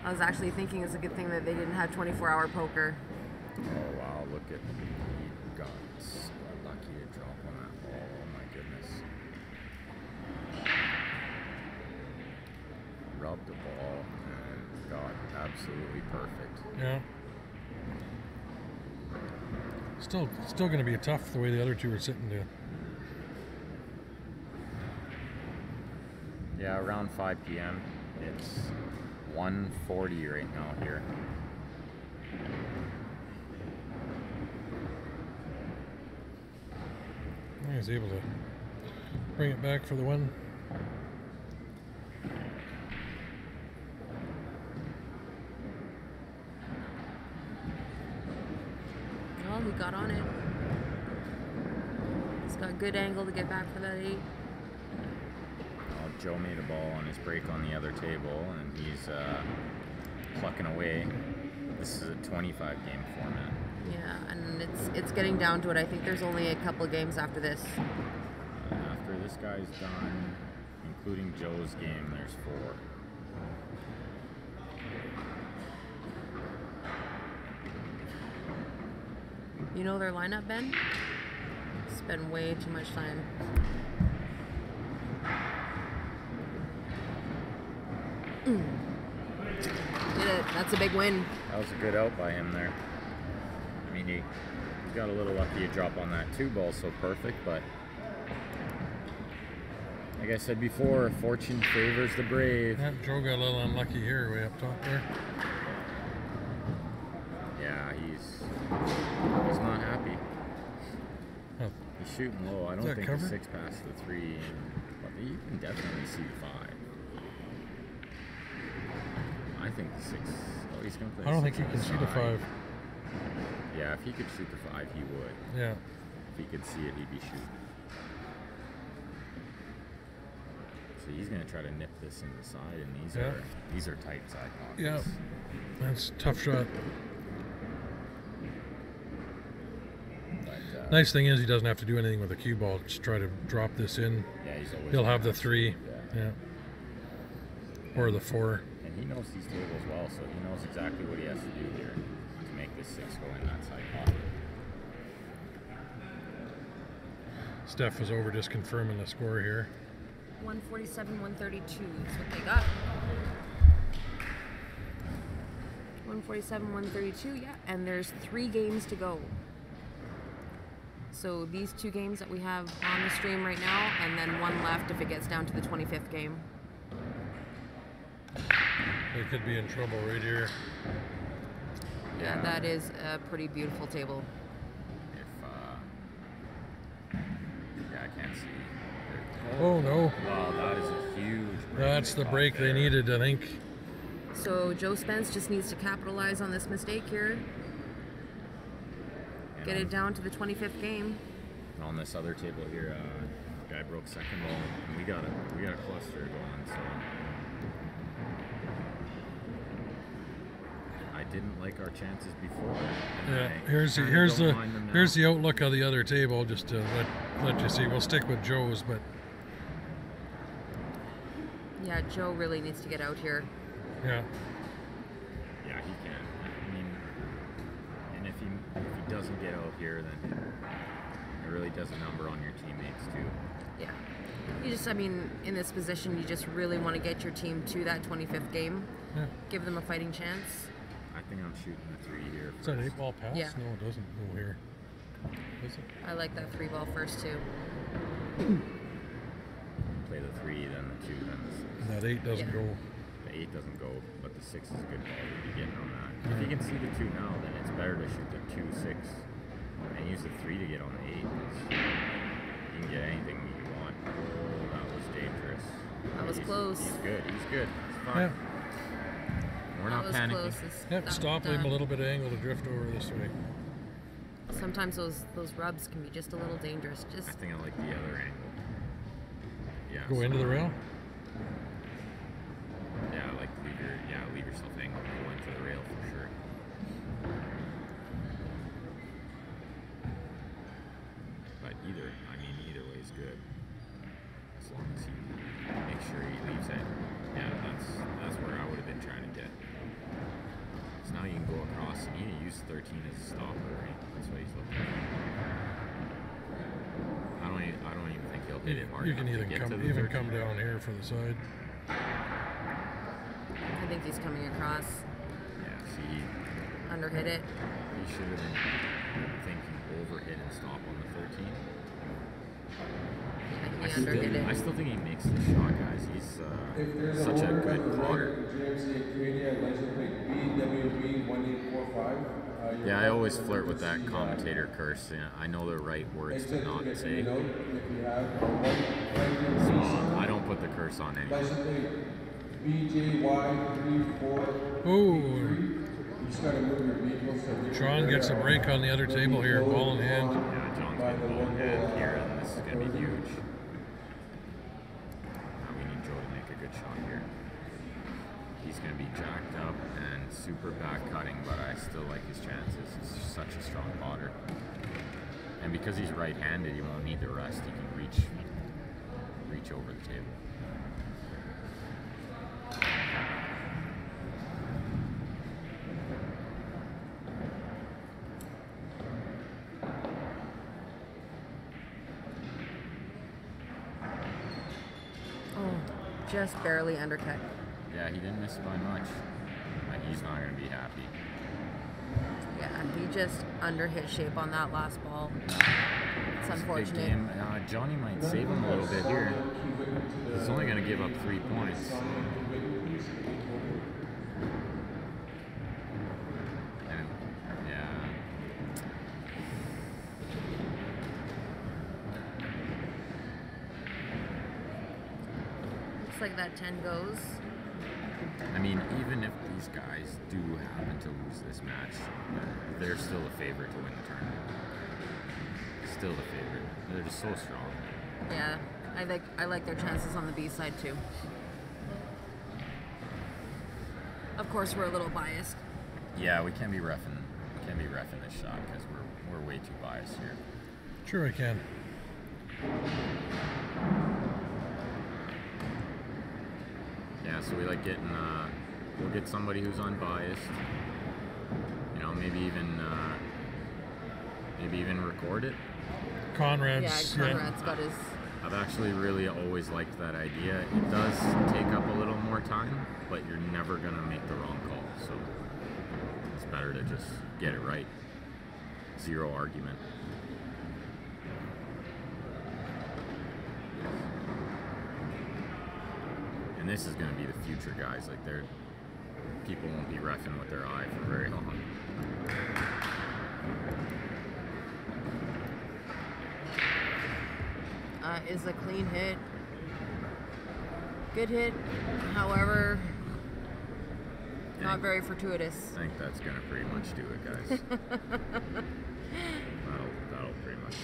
Speaker 6: I was actually thinking it's a good thing that they didn't have 24-hour poker.
Speaker 3: Oh wow, look at he got lucky to drop on that ball. Oh my goodness. Rubbed the ball and got absolutely perfect.
Speaker 2: Yeah. Still going to be tough the way the other two are sitting there.
Speaker 3: Yeah, around 5 p.m. It's 1:40 right now here.
Speaker 2: I was able to bring it back for the one.
Speaker 6: Well, he got on it. He's got a good angle to get back for that 8.
Speaker 3: Joe made a ball on his break on the other table, and he's plucking away. This is a 25-game format.
Speaker 6: Yeah, and it's getting down to it. I think there's only a couple of games after this.
Speaker 3: After this guy's done, including Joe's game, there's 4.
Speaker 6: You know their lineup, Ben? Spend way too much time. Did it. That's a big win.
Speaker 3: That was a good out by him there. I mean, he got a little lucky to drop on that 2 ball so perfect, but like I said before, fortune favors the brave.
Speaker 2: Yeah, Joe got a little unlucky here, way up top there.
Speaker 3: Yeah, he's not happy.
Speaker 2: Oh.
Speaker 3: He's shooting low. I don't think
Speaker 2: cover?
Speaker 3: the 6 past the 3, but you can definitely see the 5. I think the 6. Oh, he's gonna play.
Speaker 2: I don't think
Speaker 3: 6
Speaker 2: he
Speaker 3: on
Speaker 2: can
Speaker 3: the
Speaker 2: see the
Speaker 3: side.
Speaker 2: 5.
Speaker 3: Yeah, if he could shoot the 5, he would.
Speaker 2: Yeah.
Speaker 3: If he could see it, he'd be shooting. So he's gonna try to nip this in the side, and these are tight side pockets.
Speaker 2: Yeah. That's a tough shot.
Speaker 3: But,
Speaker 2: Nice thing is he doesn't have to do anything with the cue ball. Just try to drop this in.
Speaker 3: Yeah, he's always.
Speaker 2: He'll have the 3.
Speaker 3: Yeah.
Speaker 2: Or the 4.
Speaker 3: And he knows these tables well, so he knows exactly what he has to do here to make this 6 go in that side pocket.
Speaker 2: Steph was over just confirming the score here.
Speaker 6: 147, 132 is what they got. 147, 132, yeah. And there's 3 games to go. So these 2 games that we have on the stream right now, and then 1 left if it gets down to the 25th game.
Speaker 2: They could be in trouble right here.
Speaker 6: Yeah, that is a pretty beautiful table.
Speaker 3: Yeah, I can't see.
Speaker 2: Oh no.
Speaker 3: Wow, that is a huge break.
Speaker 2: That's the break they needed, I think.
Speaker 6: So Joe Spence just needs to capitalize on this mistake here. Get it down to the 25th game.
Speaker 3: And on this other table here, guy broke second ball, and we got a cluster going. So I didn't like our chances before.
Speaker 2: Yeah, here's the outlook of the other table, just to let you see. We'll stick with Joe's, but
Speaker 6: Yeah, Joe really needs to get out here.
Speaker 2: yeah.
Speaker 3: Yeah, he can. I mean, and if he doesn't get out here, then it really does a number on your teammates too.
Speaker 6: Yeah. You just, I mean, in this position, you just really want to get your team to that 25th game.
Speaker 2: Yeah.
Speaker 6: Give them a fighting chance.
Speaker 3: I think I'm shooting the 3 here.
Speaker 2: Is that 8-ball pass?
Speaker 6: Yeah.
Speaker 2: No, it doesn't go here. Does it?
Speaker 6: I like that 3-ball first, too.
Speaker 3: Play the 3, then the 2, then the 6.
Speaker 2: That 8 doesn't
Speaker 6: Yeah.
Speaker 2: go.
Speaker 3: The 8 doesn't go, but the 6 is a good ball to be getting on that. If you can see the 2 now, then it's better to shoot the 2, 6, and use the 3 to get on the 8. 'Cause you can get anything you want. Oh, that was dangerous.
Speaker 6: That was close.
Speaker 3: He's good. He's good. It's fine.
Speaker 2: Yeah.
Speaker 3: We're
Speaker 6: That
Speaker 3: not
Speaker 6: was
Speaker 3: panicking.
Speaker 6: close.
Speaker 2: Yep, stop, leave him a little bit of angle to drift over this way.
Speaker 6: Sometimes those rubs can be just a little dangerous.
Speaker 3: I
Speaker 6: Just
Speaker 3: think I like the other angle. Yeah.
Speaker 2: Go into the rail?
Speaker 3: Yeah, like leave yourself angled and go into the rail for sure. But either way is good. As long as you make sure he leaves it. Yeah, that's where I would have been trying to get. So now you can go across and you can use 13 as a stopper, right? That's what he's looking at. I don't even think he'll hit it hard
Speaker 2: You can
Speaker 3: enough to get to the
Speaker 2: even
Speaker 3: 13.
Speaker 2: come down here for the side.
Speaker 6: I think he's coming across.
Speaker 3: Yeah, see,
Speaker 6: Underhit it.
Speaker 3: he should have been thinking overhit and stop on the 13.
Speaker 6: Yeah, he underhit it.
Speaker 3: I still think he makes the shot, guys. He's such a good plotter. Yeah, I always flirt with that commentator curse. Yeah, I know the right words to not say. So I don't put the curse on anyone.
Speaker 2: Ooh. Sean gets a break on the other table here, ball in hand.
Speaker 3: Yeah, John's getting ball in hand here, and this is going to be huge. Now we need Joe to make a good shot here. He's going to be jacked up and super back cutting, but I still like his chances. He's such a strong potter. And because he's right-handed, he won't need the rest. He can reach over the table.
Speaker 6: Just barely undercut.
Speaker 3: Yeah, he didn't miss by much. He's not going to be happy.
Speaker 6: Yeah, he just underhit shape on that last ball. It's
Speaker 3: It's a big
Speaker 6: unfortunate.
Speaker 3: game. Johnny might save him a little bit here. He's only going to give up 3 points. And, yeah.
Speaker 6: Looks like that 10 goes.
Speaker 3: I mean, even if these guys do happen to lose this match, they're still a favorite to win the tournament. Still the favorite. They're just so strong.
Speaker 6: Yeah, I like their chances on the B side too. Of course, we're a little biased.
Speaker 3: Yeah, we can't be reffing this shot because we're way too biased here.
Speaker 2: Sure I can.
Speaker 3: Yeah, so we like getting, we'll get somebody who's unbiased. You know, maybe even record it.
Speaker 2: Conrad's.
Speaker 6: Conrad's got his.
Speaker 3: I've actually really always liked that idea. It does take up a little more time, but you're never gonna make the wrong call. So it's better to just get it right. Zero argument. And this is gonna be the future, guys. Like people won't be reffing with their eye for very long.
Speaker 6: Is a clean hit. Good hit. However, not very fortuitous.
Speaker 3: I think that's gonna pretty much do it, guys. that'll pretty much.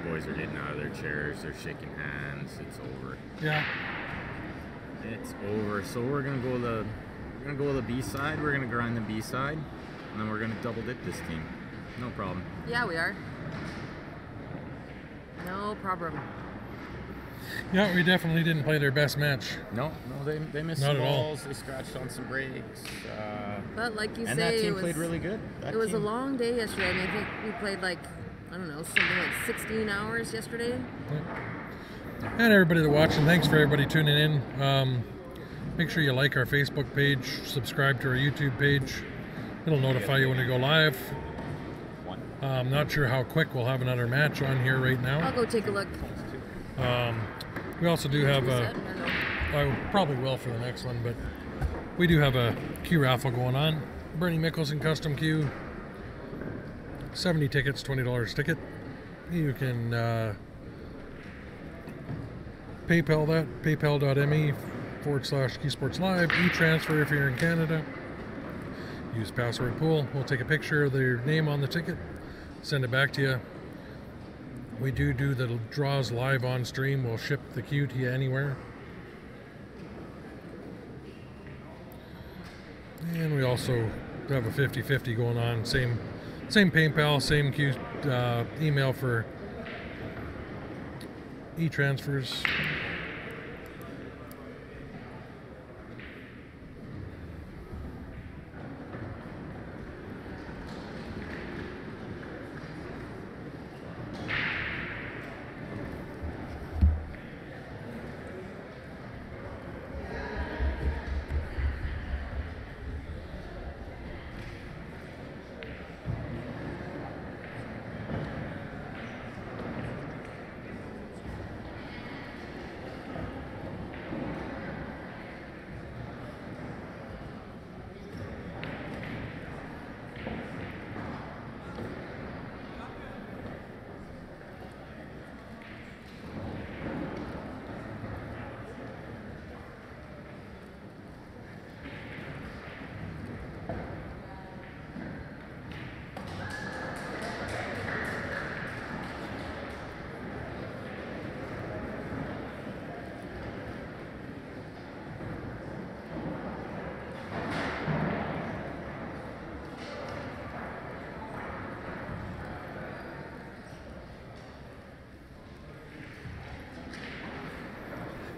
Speaker 3: Boys are getting out of their chairs. They're shaking hands. It's over.
Speaker 2: Yeah.
Speaker 3: It's over. So we're gonna go the B side. We're gonna grind the B side, and then we're gonna double dip this team. No problem.
Speaker 6: Yeah, we are. No problem.
Speaker 2: Yeah, we definitely didn't play their best match.
Speaker 3: No, they missed
Speaker 2: Not
Speaker 3: some
Speaker 2: at all.
Speaker 3: balls. They scratched on some breaks.
Speaker 6: But like you
Speaker 3: And
Speaker 6: say,
Speaker 3: that team
Speaker 6: it was
Speaker 3: played really good.
Speaker 6: it was a long day yesterday. I mean, I think we played like I don't know, something like 16 hours yesterday.
Speaker 2: And everybody that's watching, thanks for everybody tuning in. Make sure you like our Facebook page, subscribe to our YouTube page. It'll notify you when we go live. I'm not sure how quick we'll have another match on here right now.
Speaker 6: I'll go take a look.
Speaker 2: We also do have I probably will for the next one, but we do have a Q raffle going on. Bernie Mickelson custom Q. 70 tickets, $20 ticket. You can PayPal that, paypal.me/QSportsLive, e-transfer if you're in Canada. Use password pool. We'll take a picture of their name on the ticket, send it back to you. We do the draws live on stream. We'll ship the Q to you anywhere. And we also have a 50-50 going on. Same PayPal, same Q email for e-transfers.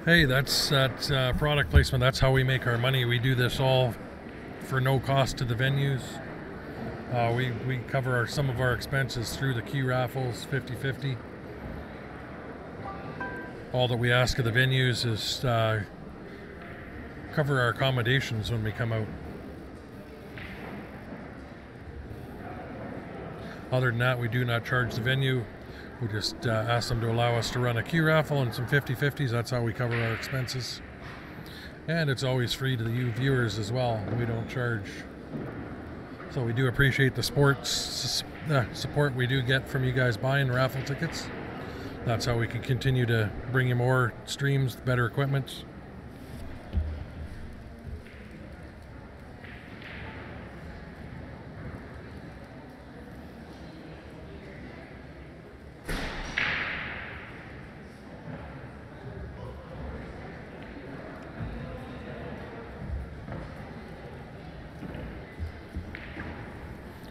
Speaker 2: Hey, that's that product placement. That's how we make our money. We do this all for no cost to the venues. We cover some of our expenses through the Q raffles, 50-50. All that we ask of the venues is cover our accommodations when we come out. Other than that, we do not charge the venue. We just ask them to allow us to run a Q raffle and some 50-50s. That's how we cover our expenses. And it's always free to you viewers as well. We don't charge. So we do appreciate the support we do get from you guys buying raffle tickets. That's how we can continue to bring you more streams, better equipment.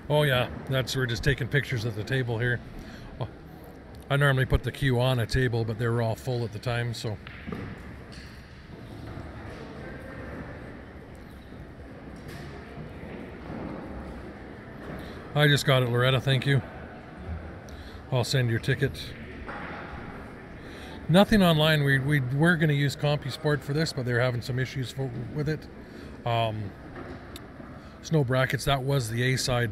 Speaker 2: Oh yeah, we're just taking pictures at the table here. Oh, I normally put the queue on a table, but they were all full at the time, so. I just got it, Loretta, thank you. I'll send your ticket. Nothing online. We were going to use CompuSport for this, but they're having some issues with it. Snow brackets, that was the A-side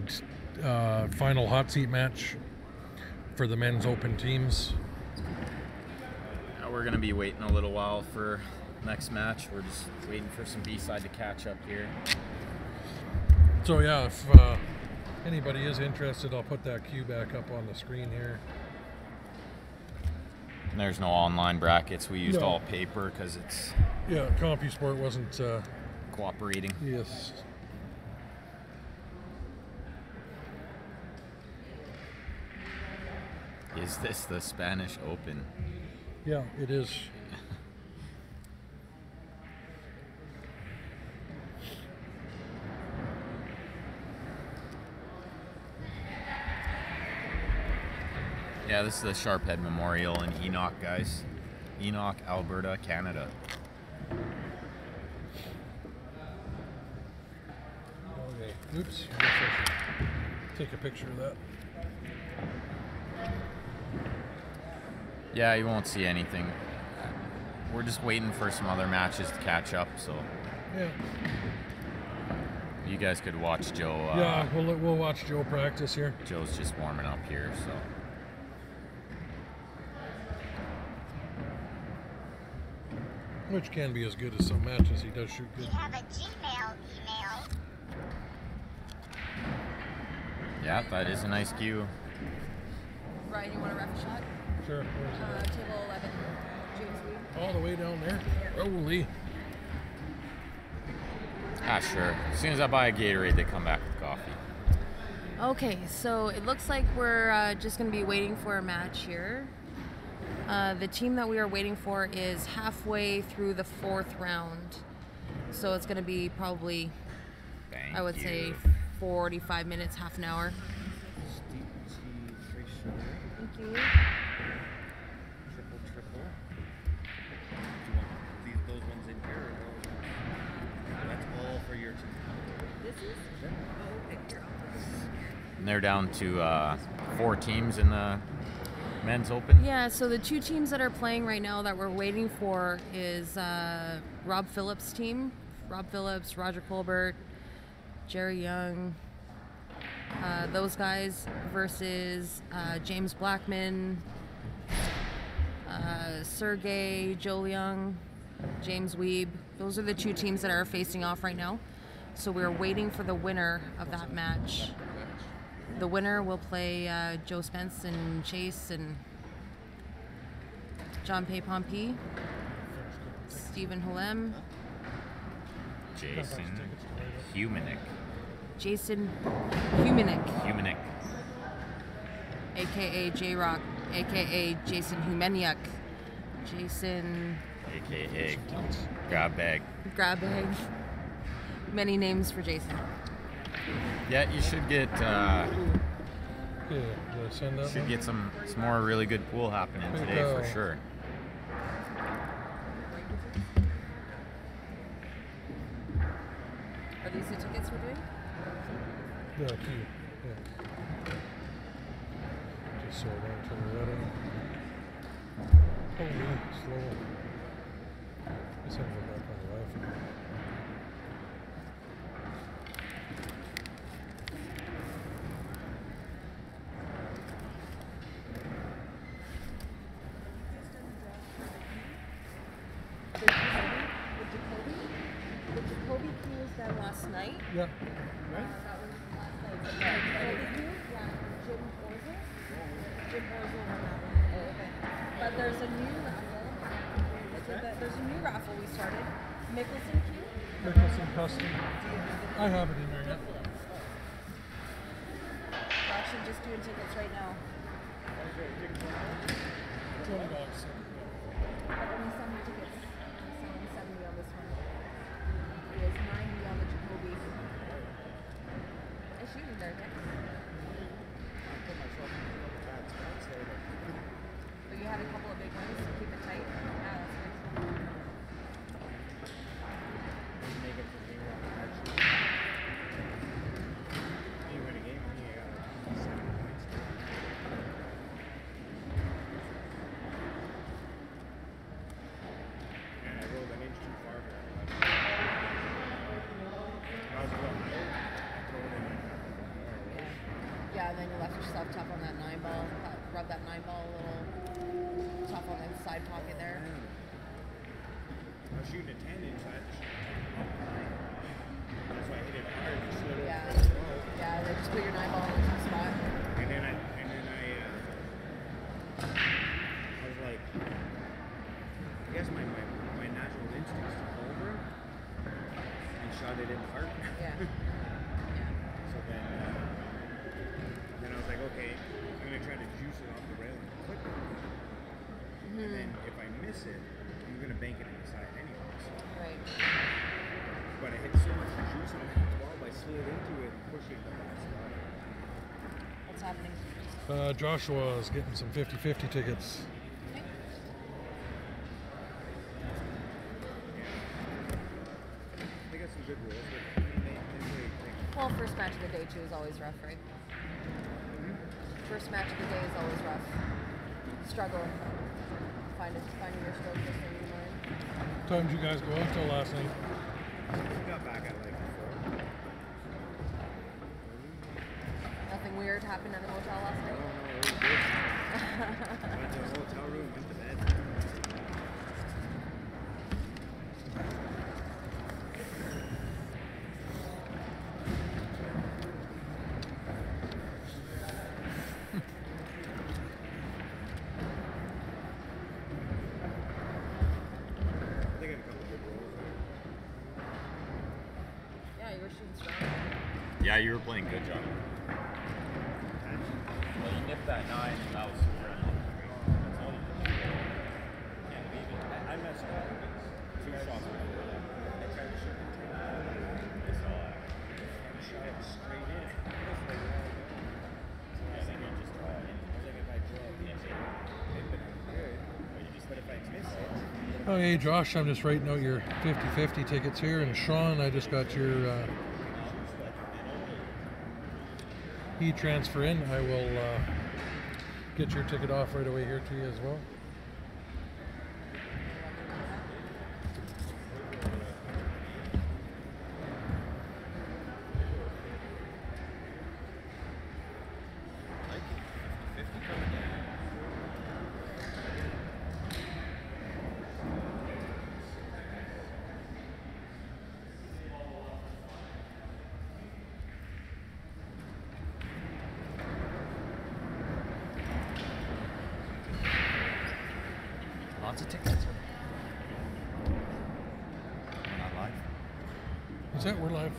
Speaker 2: final hot seat match for the men's open teams.
Speaker 3: Now we're going to be waiting a little while for next match. We're just waiting for some B-side to catch up here.
Speaker 2: So yeah, if anybody is interested, I'll put that queue back up on the screen here.
Speaker 3: And there's no online brackets. We used all paper because it's...
Speaker 2: Yeah, CompuSport wasn't...
Speaker 3: cooperating.
Speaker 2: Yes.
Speaker 3: Is this the Spanish Open?
Speaker 2: Yeah, it is.
Speaker 3: Yeah, this is the Sharphead Memorial in Enoch, guys. Enoch, Alberta, Canada.
Speaker 2: Okay. Oops. I guess I should take a picture of that.
Speaker 3: Yeah, you won't see anything. We're just waiting for some other matches to catch up, so
Speaker 2: Yeah.
Speaker 3: you guys could watch Joe.
Speaker 2: Yeah, we'll watch Joe practice here.
Speaker 3: Joe's just warming up here, so.
Speaker 2: Which can be as good as some matches. He does shoot good.
Speaker 8: We have a Gmail email.
Speaker 3: Yeah, that is a nice cue.
Speaker 6: Ryan, you want a ref shot?
Speaker 2: Sure. Where's it
Speaker 6: Table 11, James Weed.
Speaker 2: at? All the way down there. Holy.
Speaker 3: Ah, sure. As soon as I buy a Gatorade, they come back with coffee.
Speaker 6: Okay, so it looks like we're just going to be waiting for a match here. The team that we are waiting for is halfway through the 4th round. So it's going to be probably,
Speaker 3: Thank
Speaker 6: I would
Speaker 3: you.
Speaker 6: say, 45 minutes, half an hour. Thank you.
Speaker 1: Triple. Do you want those ones in here? Or that's all for your team.
Speaker 6: This is? Oh, okay. Here,
Speaker 3: And they're down to 4 teams in the men's open.
Speaker 6: Yeah, so the 2 teams that are playing right now that we're waiting for is Rob Phillips' team. Rob Phillips, Roger Colbert, Jerry Young, those guys versus James Blackman, Sergey Joliang, James Weeb. Those are the 2 teams that are facing off right now. So we're waiting for the winner of that match. The winner will play Joe Spence and Chase and John Pay Pompey, Stephen Hulem,
Speaker 3: Jason Humanick.
Speaker 6: Jason Humanick, aka J-Rock, aka Jason Humaniuk, Jason
Speaker 3: AKA Grab Bag.
Speaker 6: Grabbag. Many names for Jason.
Speaker 3: Yeah, you should get
Speaker 2: Send that one?
Speaker 3: some more really good pool happening today for sure.
Speaker 6: Are these the tickets we're doing?
Speaker 2: Yeah, key. Yeah. Just so I don't turn the red on. Holy, slow. Just have to go back on the left.
Speaker 6: The Jacoby queue was done last night.
Speaker 2: Yeah.
Speaker 6: That was last night. The Jacoby queue, yeah, Jim Orzel. Jim Orzel won that one. Oh, okay. But there's a new raffle. There's a new raffle we started. Mickelson queue.
Speaker 2: Mickelson Custom. I have it in there yet.
Speaker 6: We're actually just doing tickets right now.
Speaker 2: $20.
Speaker 6: Only 70 tickets. I'm selling 70 on this one. It was 90 on the Jacoby. I shoot in there, Nick. But you had a couple of big ones, so keep it tight. Yeah, that's good. Yeah, and then you left yourself tough on that 9-ball. Rub that 9-ball a little tough on the side pocket there.
Speaker 9: I was shooting a 10-inch. I had to shoot up high. That's why I hit it hard and slid over
Speaker 6: Yeah.
Speaker 9: to the slow.
Speaker 6: Yeah, then just put your 9-ball in the tough spot.
Speaker 9: And then I was like, I guess my natural instincts took over and shot it in the heart.
Speaker 6: Yeah.
Speaker 9: So then I was like, okay, I'm gonna try to juice it off the railing quicker. And then if I miss it, I'm gonna bank it in the side anyways.
Speaker 6: Right.
Speaker 9: But I hit so much juice on the ball by slid into it and pushing the last spot.
Speaker 6: What's happening?
Speaker 2: Joshua is getting some 50-50 tickets.
Speaker 9: They got some good rules, but I mean, they really think.
Speaker 6: Well, first match of the day, too, is always rough, right? First match of the day is always rough. struggle finding your stroke system in the morning.
Speaker 2: What time did you guys go out till last night?
Speaker 9: We got back at like 4.
Speaker 6: Nothing weird happened at the motel last night?
Speaker 9: No, it was good. Went to the hotel room, went to bed. I think I had a couple good rolls there.
Speaker 6: Yeah, you were shooting strong.
Speaker 3: Yeah, you were playing good, John. Well, you nipped that 9 and that was super easy. That's all you did. Can't leave it.
Speaker 9: I messed up.
Speaker 3: 2 shots before that.
Speaker 9: I tried to shoot it.
Speaker 3: I saw that.
Speaker 9: I shot it straight in. I was like,
Speaker 3: Yeah, I think you just draw it in.
Speaker 9: if I draw it, it'd been good. But if I miss it,
Speaker 2: Oh, hey, Josh, I'm just writing out your 50-50 tickets here. And Sean, I just got your e-transfer in. I will get your ticket off right away here to you as well.
Speaker 1: Lots of tickets. We're not live.
Speaker 2: Is that we're live?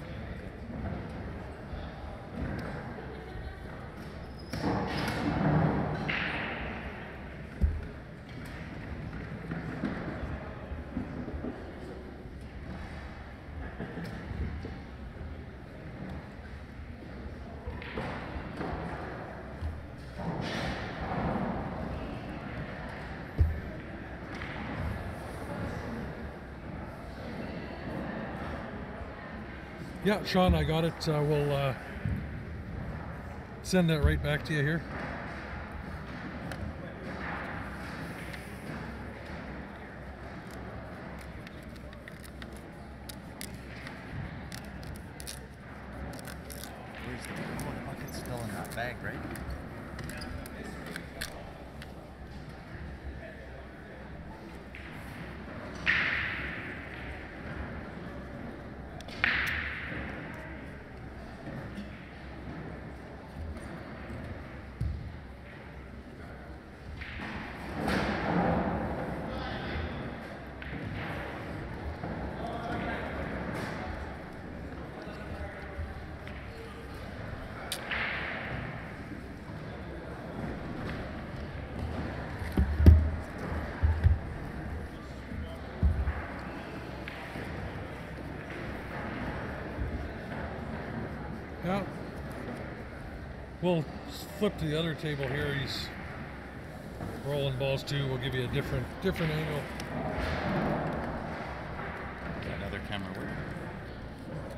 Speaker 2: Yeah, Sean, I got it. We'll send that right back to you here.
Speaker 1: Where's the bucket's still in that bag, right? Yeah. We'll flip to the other table here. He's rolling balls too. We'll give you a different angle. Is that other camera working?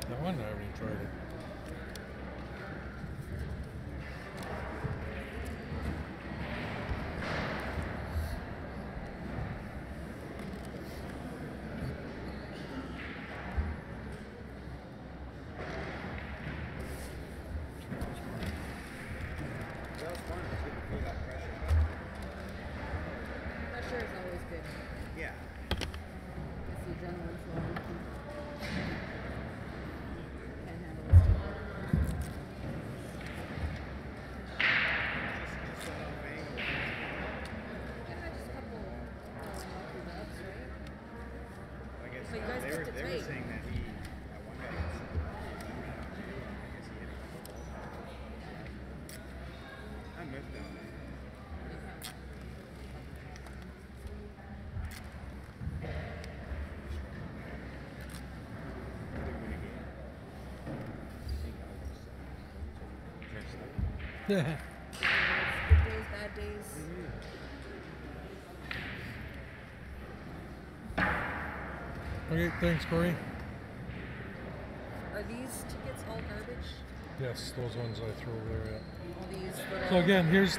Speaker 2: That one, I haven't even tried it.
Speaker 9: that was fun. It was good to feel that pressure.
Speaker 6: Pressure is always good.
Speaker 9: Yeah.
Speaker 6: Gets the adrenaline flowing. Can't handle this too.
Speaker 9: Just enough angle.
Speaker 6: Yeah, just a couple lucky rubs, right?
Speaker 9: I guess
Speaker 6: But you guys
Speaker 9: they
Speaker 6: kept
Speaker 9: were
Speaker 6: it
Speaker 9: they were
Speaker 6: tight.
Speaker 9: saying that that one guy got super lucky. I guess he hit a couple balls. I'm with them.
Speaker 2: Yeah.
Speaker 6: Good days, bad days.
Speaker 2: Okay, thanks, Corey.
Speaker 6: Are these tickets all garbage?
Speaker 2: Yes, those ones I threw over there. Yeah.
Speaker 6: All these little...
Speaker 2: So again, here's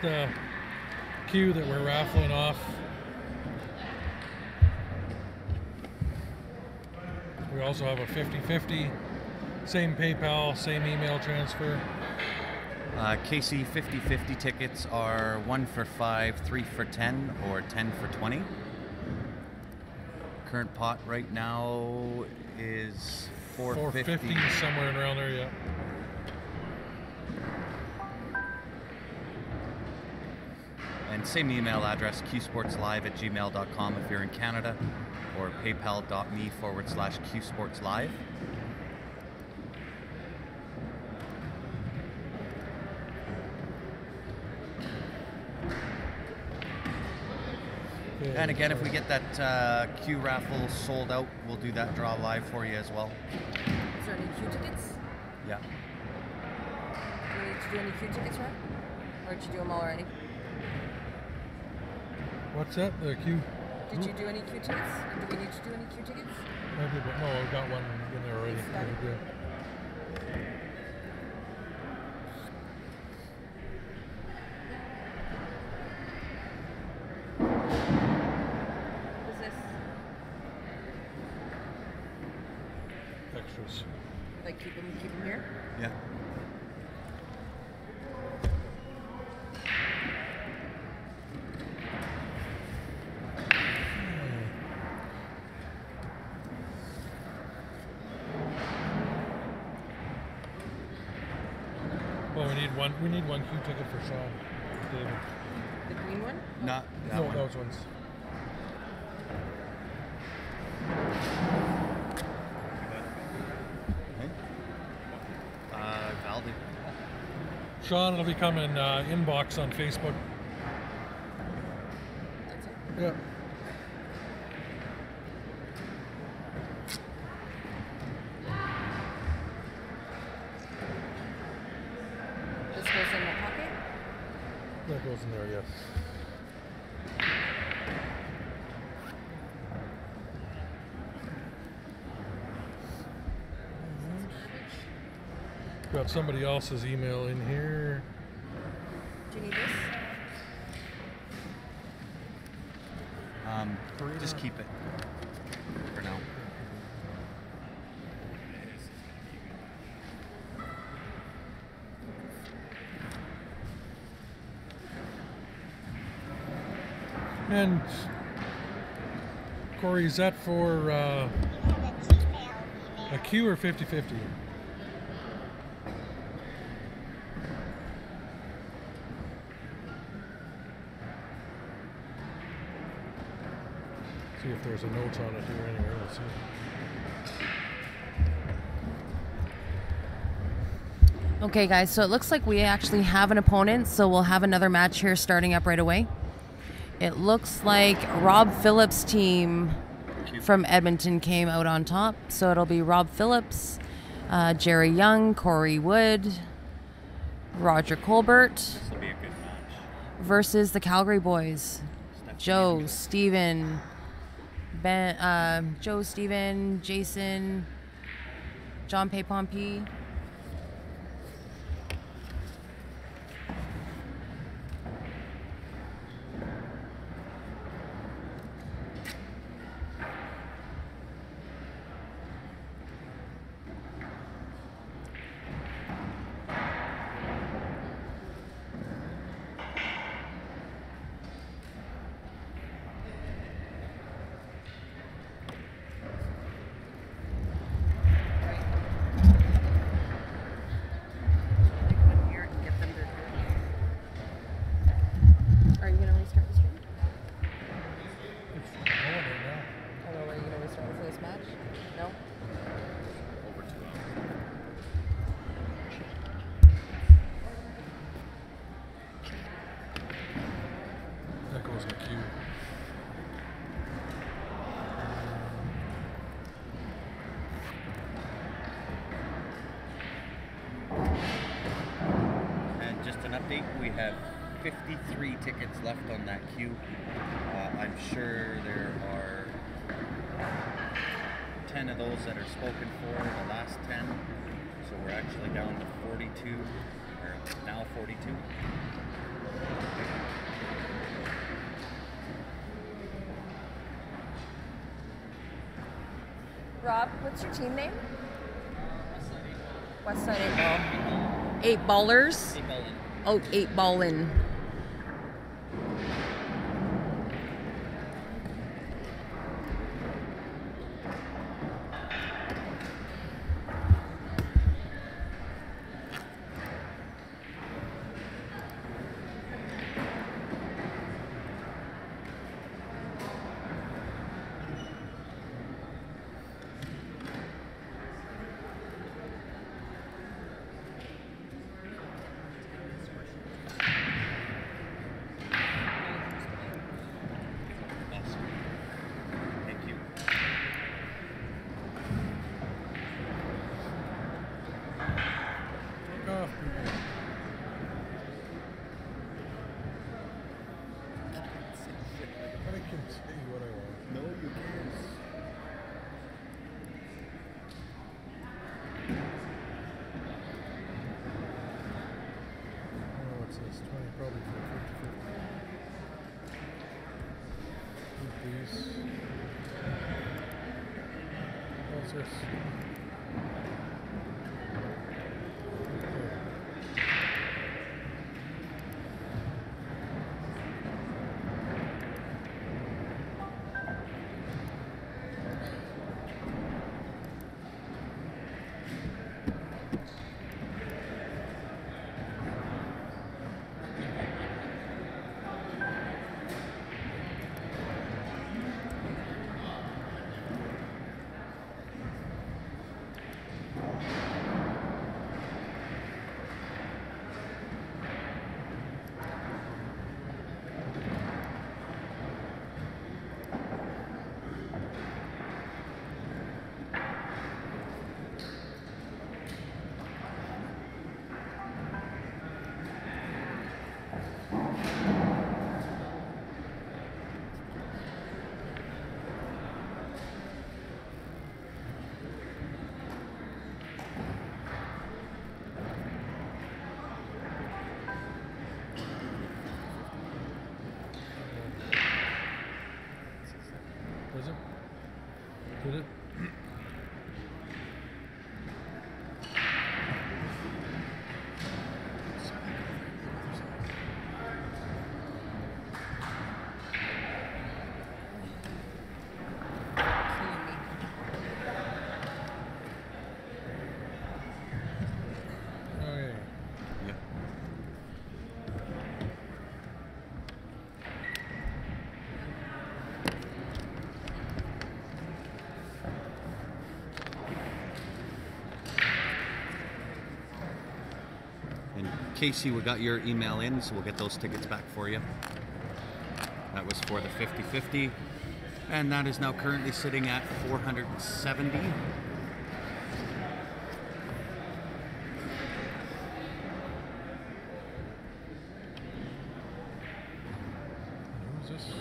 Speaker 2: queue that we're raffling off. We also have a 50-50, same PayPal, same email transfer.
Speaker 1: KC 50-50 tickets are 1 for 5, 3 for 10, or 10 for 20. Current pot right now is 450.
Speaker 2: Somewhere around there, yeah.
Speaker 1: And same email address, qsportslive@gmail.com if you're in Canada, or paypal.me/qsportslive. And again, if we get that Q raffle sold out, we'll do that draw live for you as well.
Speaker 6: Is there any Q tickets?
Speaker 1: Yeah.
Speaker 6: Do we need to do any Q tickets, Rob? Or did you do them already?
Speaker 2: What's that? The queue?
Speaker 6: Did you do any Q tickets? Or do we need to do any Q tickets?
Speaker 2: Maybe, but no, I've got one in there already.
Speaker 6: Got it.
Speaker 2: Yeah.
Speaker 6: What's this?
Speaker 2: Extras.
Speaker 6: Like keep them here?
Speaker 1: Yeah.
Speaker 2: Well, we need one queue ticket for Sean. David.
Speaker 6: The green one?
Speaker 1: Not that
Speaker 2: No,
Speaker 1: one.
Speaker 2: those ones.
Speaker 1: Okay. Valdi.
Speaker 2: Sean, it'll be coming inbox on Facebook.
Speaker 6: That's it.
Speaker 2: Yeah.
Speaker 6: This goes in the pocket?
Speaker 2: That goes in there, yes. Got somebody else's email in here.
Speaker 6: Do you need this?
Speaker 1: Just keep it for now.
Speaker 2: And Corey, is that for a queue or 50-50? See if there's a note on it here anyway. Let's see.
Speaker 6: Okay, guys, so it looks like we actually have an opponent, so we'll have another match here starting up right away. It looks like Rob Phillips' team from Edmonton came out on top, so it'll be Rob Phillips, Jerry Young, Corey Wood, Roger Colbert
Speaker 1: This will be a good match.
Speaker 6: versus the Calgary boys. Joe, Steven, Jason, John Paypompey. Are you going to restart the stream?
Speaker 2: It's going right now.
Speaker 6: Or are you going to restart it for this match? No?
Speaker 1: Over 2 hours.
Speaker 2: That goes in the queue.
Speaker 1: And just an update, we have 53 tickets left on that queue. I'm sure there are 10 of those that are spoken for, the last 10. So we're actually down to 42, or now 42.
Speaker 6: Rob, what's your team name? Westside 8 Ball. 8 Ballers?
Speaker 4: 8 Ballin.
Speaker 6: Oh, 8 Ballin.
Speaker 1: Thank you.
Speaker 2: Take off, people. I can say what I want.
Speaker 9: No, you can't.
Speaker 2: Oh, what's this? 20, probably for 50. These. What's this? Was it? Did it? Okay.
Speaker 1: Yeah. And Casey, we got your email in, so we'll get those tickets back for you. That was for the 50-50, and that is now currently sitting at 470.
Speaker 2: Who's this?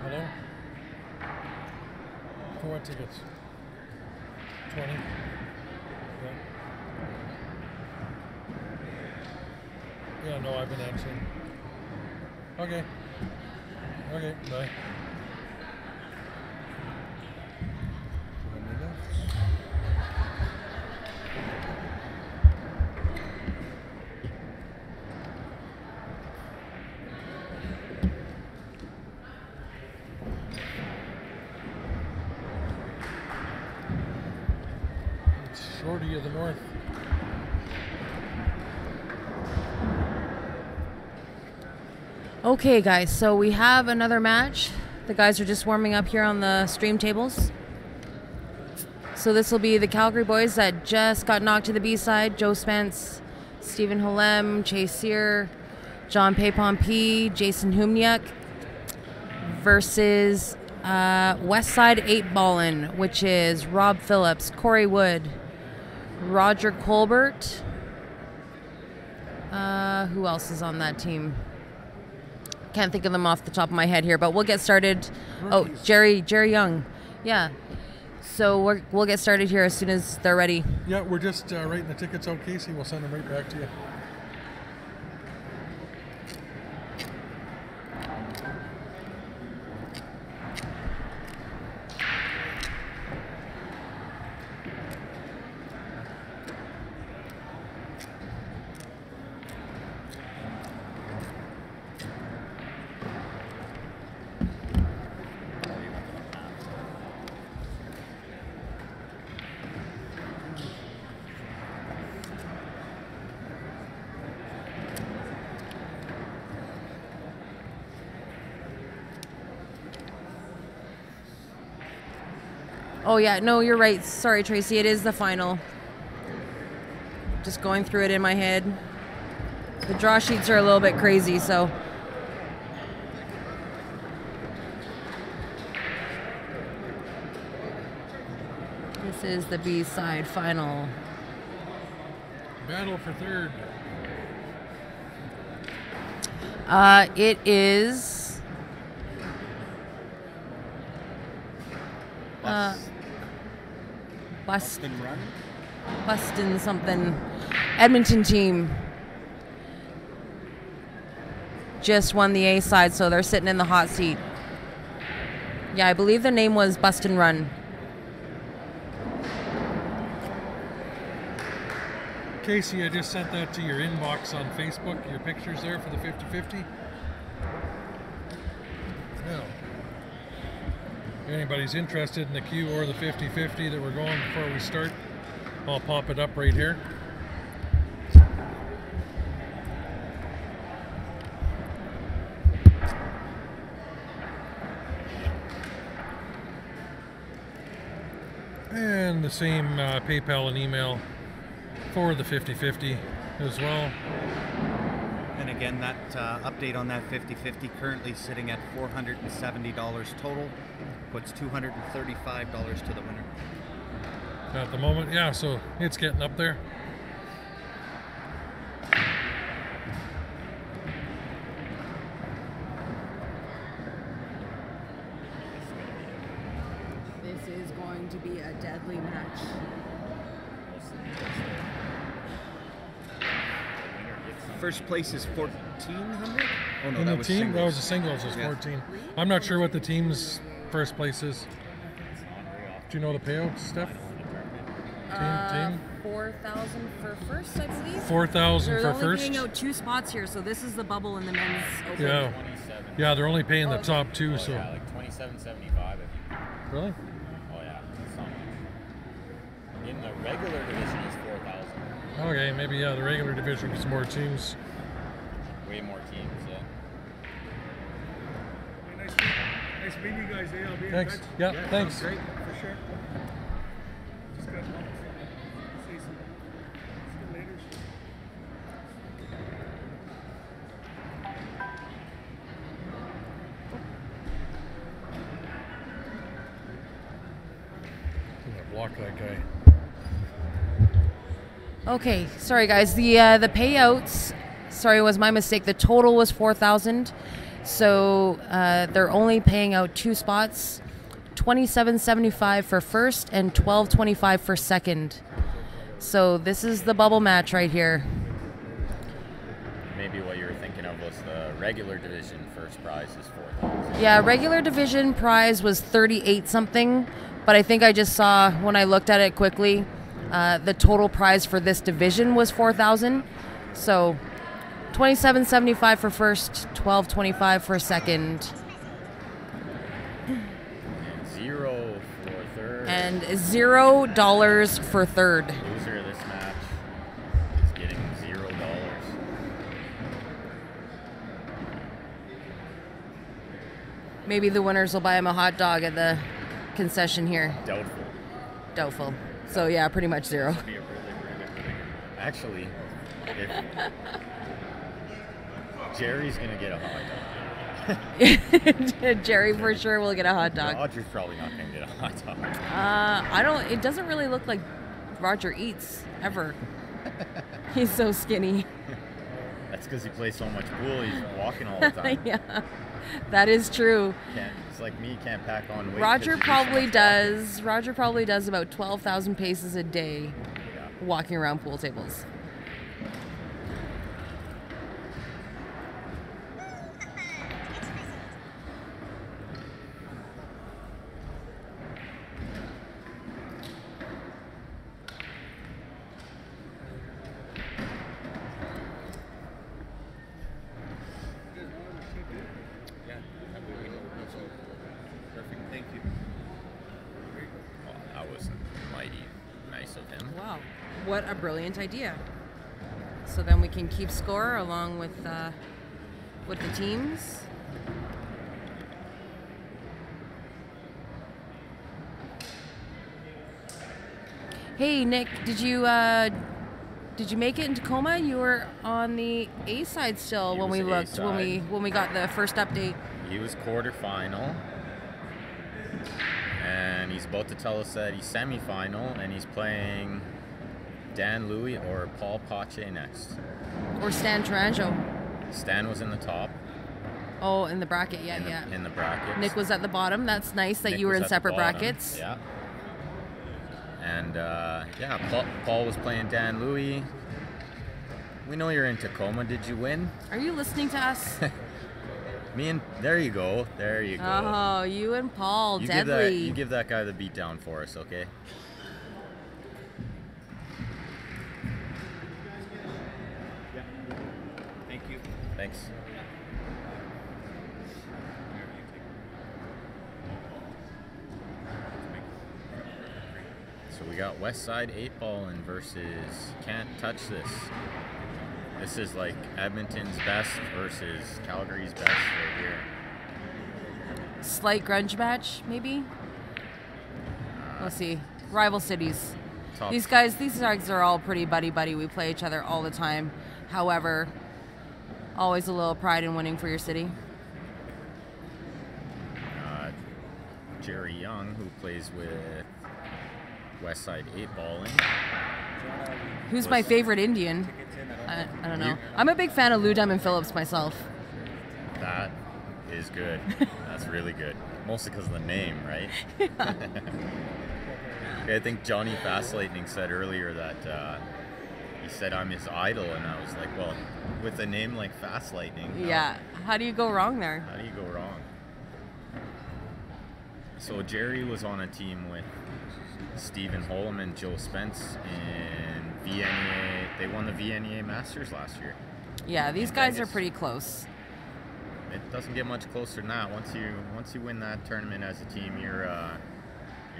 Speaker 2: Hello? For what tickets? 20? Yeah. Yeah, no, I've been answering. Okay. Okay, bye. It's Shorty of the North.
Speaker 6: Okay, guys, so we have another match. The guys are just warming up here on the stream tables. So this will be the Calgary boys that just got knocked to the B side. Joe Spence, Stephen Holem, Chase Sear, John Paypomp, Jason Humniak versus West Side 8 Ballin, which is Rob Phillips, Corey Wood, Roger Colbert. Who else is on that team? Can't think of them off the top of my head here, but we'll get started. Oh, Jerry Young. Yeah. So we'll get started here as soon as they're ready.
Speaker 2: Yeah, we're just writing the tickets out, Casey. We'll send them right back to you.
Speaker 6: Oh, yeah. No, you're right. Sorry, Tracy. It is the final. Just going through it in my head. The draw sheets are a little bit crazy, so. This is the B-side final.
Speaker 2: Battle for third.
Speaker 6: It is... Bustin something. Edmonton team just won the A side, so they're sitting in the hot seat. Yeah, I believe the name was Bustin Run.
Speaker 2: Casey, I just sent that to your inbox on Facebook. Your pictures there for the 50-50. Now, if anybody's interested in the Q or the 50-50 that we're going before we start, I'll pop it up right here. And the same PayPal and email for the 50-50 as well.
Speaker 1: And again, that update on that 50-50 currently sitting at $470 total, puts $235 to the winner.
Speaker 2: At the moment, yeah, so it's getting up there.
Speaker 6: This is going to be a deadly match.
Speaker 1: First place is 1,400? Oh no,
Speaker 2: In
Speaker 1: that
Speaker 2: the
Speaker 1: was
Speaker 2: team,
Speaker 1: singles.
Speaker 2: that was the singles, was 14. I'm not sure what the team's first place is. Do you know the payouts, Steph? Team?
Speaker 6: 4,000 for first, I believe.
Speaker 2: 4,000 for
Speaker 6: They're only
Speaker 2: first.
Speaker 6: paying out 2 spots here, so this is the bubble in the men's open.
Speaker 2: Yeah, yeah, they're only paying the top 2, so.
Speaker 3: Yeah, like $27.75.
Speaker 2: Really?
Speaker 3: Oh yeah, that's not much. In the regular division is 4,000.
Speaker 2: Okay, maybe yeah, the regular division gets more teams.
Speaker 3: Way more teams, yeah.
Speaker 9: Hey, nice meeting you guys. I'll be in
Speaker 2: Thanks.
Speaker 9: touch.
Speaker 2: Yeah, thanks.
Speaker 9: Great, for sure. Just got to say some later.
Speaker 2: I'm gonna block that guy.
Speaker 6: Okay, sorry guys. The payouts, sorry, was my mistake. The total was 4,000, so they're only paying out 2 spots, $27.75 for first and $12.25 for second. So this is the bubble match right here.
Speaker 3: Maybe what you were thinking of was the regular division first prize is 4,000.
Speaker 6: Yeah, regular division prize was 38 something, but I think I just saw when I looked at it quickly, the total prize for this division was 4,000. So $27.75 for first, $12.25 for second.
Speaker 3: And 0 for third.
Speaker 6: And $0 for third.
Speaker 3: Loser of this match is getting $0.
Speaker 6: Maybe the winners will buy him a hot dog at the concession here.
Speaker 3: Doubtful.
Speaker 6: Doubtful. So yeah, pretty much zero.
Speaker 3: Actually, if Jerry's gonna get a hot dog.
Speaker 6: Jerry for sure will get a hot dog.
Speaker 3: Roger's probably not gonna get a hot dog.
Speaker 6: I don't. It doesn't really look like Roger eats ever. He's so skinny.
Speaker 3: That's because he plays so much pool. He's walking all the time.
Speaker 6: Yeah, that is true.
Speaker 3: It's like me, can't pack on weight.
Speaker 6: Roger probably does. Roger probably does about 12,000 paces a day, walking around pool tables.
Speaker 1: Thank you.
Speaker 3: Well, that was mighty nice of him.
Speaker 6: Wow, what a brilliant idea! So then we can keep score along with the teams. Hey Nick, did you make it in Tacoma? You were on the A side still when we looked when we got the first update.
Speaker 3: He was quarterfinal, and he's about to tell us that he's semifinal, and he's playing Dan Louis or Paul Pache next.
Speaker 6: Or Stan Taranjo.
Speaker 3: Stan was in the top.
Speaker 6: Oh, in the bracket, yeah,
Speaker 3: In the bracket.
Speaker 6: Nick was at the bottom. That's nice that
Speaker 3: Nick
Speaker 6: you were
Speaker 3: was
Speaker 6: in
Speaker 3: at the
Speaker 6: separate
Speaker 3: bottom,
Speaker 6: brackets.
Speaker 3: Yeah. And Paul was playing Dan Louis. We know you're in Tacoma. Did you win?
Speaker 6: Are you listening to us?
Speaker 3: There you go. There you go.
Speaker 6: Oh, you and Paul,
Speaker 3: You
Speaker 6: deadly.
Speaker 3: give that guy the beat down for us, okay?
Speaker 1: Thank you.
Speaker 3: Thanks. So we got Westside 8-balling versus Can't Touch This. This is like Edmonton's best versus Calgary's best right here.
Speaker 6: Slight grunge match, maybe? We'll see. Rival cities. These guys are all pretty buddy-buddy. We play each other all the time. However, always a little pride in winning for your city.
Speaker 3: Jerry Young, who plays with Westside 8-balling.
Speaker 6: Who's my favorite Indian? I don't know. I'm a big fan of Lou Diamond Phillips myself.
Speaker 3: That is good. That's really good. Mostly because of the name, right? Okay, I think Johnny Fast Lightning said earlier that he said I'm his idol, and I was like, well, with a name like Fast Lightning.
Speaker 6: Yeah. How do you go wrong there?
Speaker 3: How do you go wrong? So Jerry was on a team with Stephen Holm and Joe Spence in VNEA. They won the VNEA Masters last year.
Speaker 6: Yeah, these guys are pretty close.
Speaker 3: It doesn't get much closer than that. Once you win that tournament as a team, you're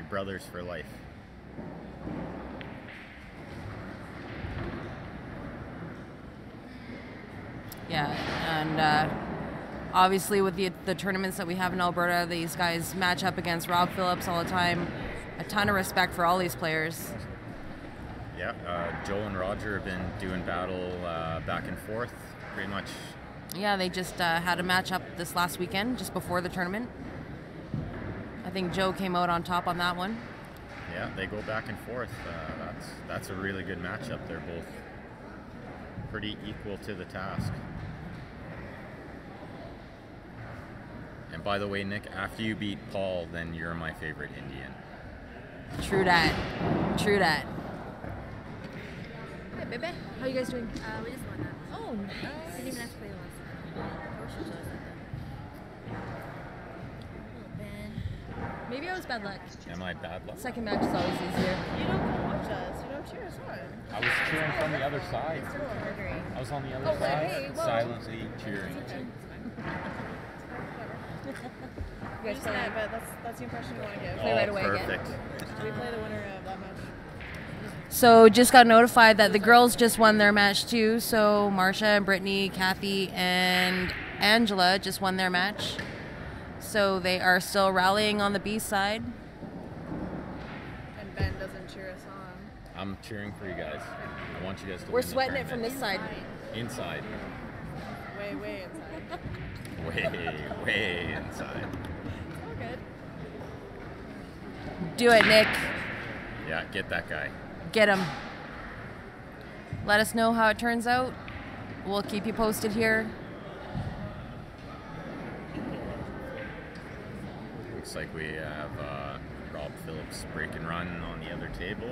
Speaker 3: brothers for life.
Speaker 6: Yeah, and obviously with the tournaments that we have in Alberta, these guys match up against Rob Phillips all the time. A ton of respect for all these players.
Speaker 3: Yeah, Joe and Roger have been doing battle back and forth pretty much.
Speaker 6: Yeah, they just had a match up this last weekend, just before the tournament. I think Joe came out on top on that one.
Speaker 3: Yeah, they go back and forth. That's a really good matchup. They're both pretty equal to the task. And by the way, Nick, after you beat Paul, then you're my favorite Indian.
Speaker 6: True that. True that.
Speaker 10: Hey, baby.
Speaker 6: How you guys doing?
Speaker 10: We just won that.
Speaker 6: Oh, nice.
Speaker 10: Didn't even have to play last
Speaker 6: Maybe I was bad luck.
Speaker 3: Am I bad luck?
Speaker 6: Second match is always easier.
Speaker 10: You don't come watch us. You don't cheer us on.
Speaker 3: I was cheering from the other side. I was on the other side, silently cheering.
Speaker 10: You guys play that, but that's the impression you want to give.
Speaker 6: Play right away
Speaker 3: perfect.
Speaker 6: again.
Speaker 10: We play the winner of that match.
Speaker 6: So just got notified that the girls just won their match too. So Marsha and Brittany, Kathy and Angela just won their match. So they are still rallying on the B side.
Speaker 10: And Ben doesn't cheer us on.
Speaker 3: I'm cheering for you guys. I want you guys to
Speaker 6: We're
Speaker 3: win the
Speaker 6: sweating it from
Speaker 3: tournament.
Speaker 6: this side.
Speaker 3: Inside.
Speaker 10: Way, way inside.
Speaker 3: Way inside.
Speaker 10: It's all good.
Speaker 6: Do it, Nick.
Speaker 3: Yeah, get that guy.
Speaker 6: Get him. Let us know how it turns out. We'll keep you posted here.
Speaker 3: Looks like we have Rob Phillips break and run on the other table.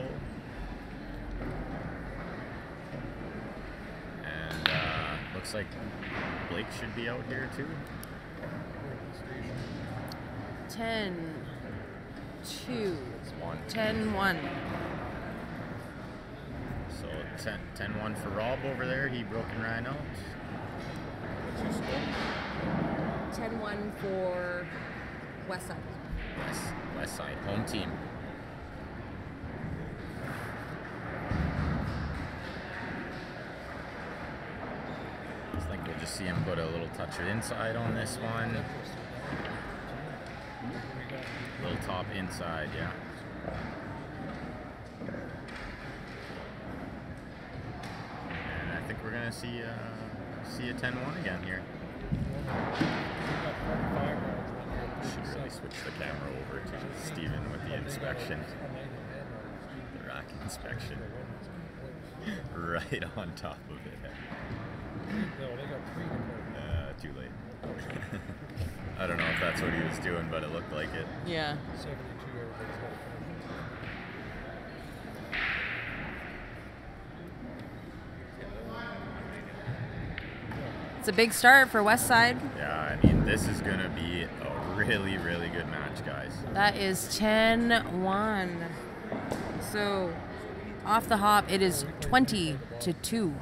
Speaker 3: And looks like Blake should be out here too.
Speaker 6: 10, 2,
Speaker 3: One.
Speaker 6: 10, 1.
Speaker 3: So 10-1 for Rob over there. He broke and ran out. What's your score?
Speaker 6: 10-1 for West Side.
Speaker 3: West Side, home team. I think we'll just see him put a little touch of inside on this one. Little top inside, yeah. And I think we're gonna see a 10-1 again here. Should really switch the camera over to Steven with the inspection. The rack inspection. Right on top of it. Too late. I don't know if that's what he was doing, but it looked like it.
Speaker 6: Yeah. It's a big start for West Side.
Speaker 3: Yeah, I mean, this is going to be a really, really good match, guys.
Speaker 6: That is 10-1. So, off the hop, it is 20-2.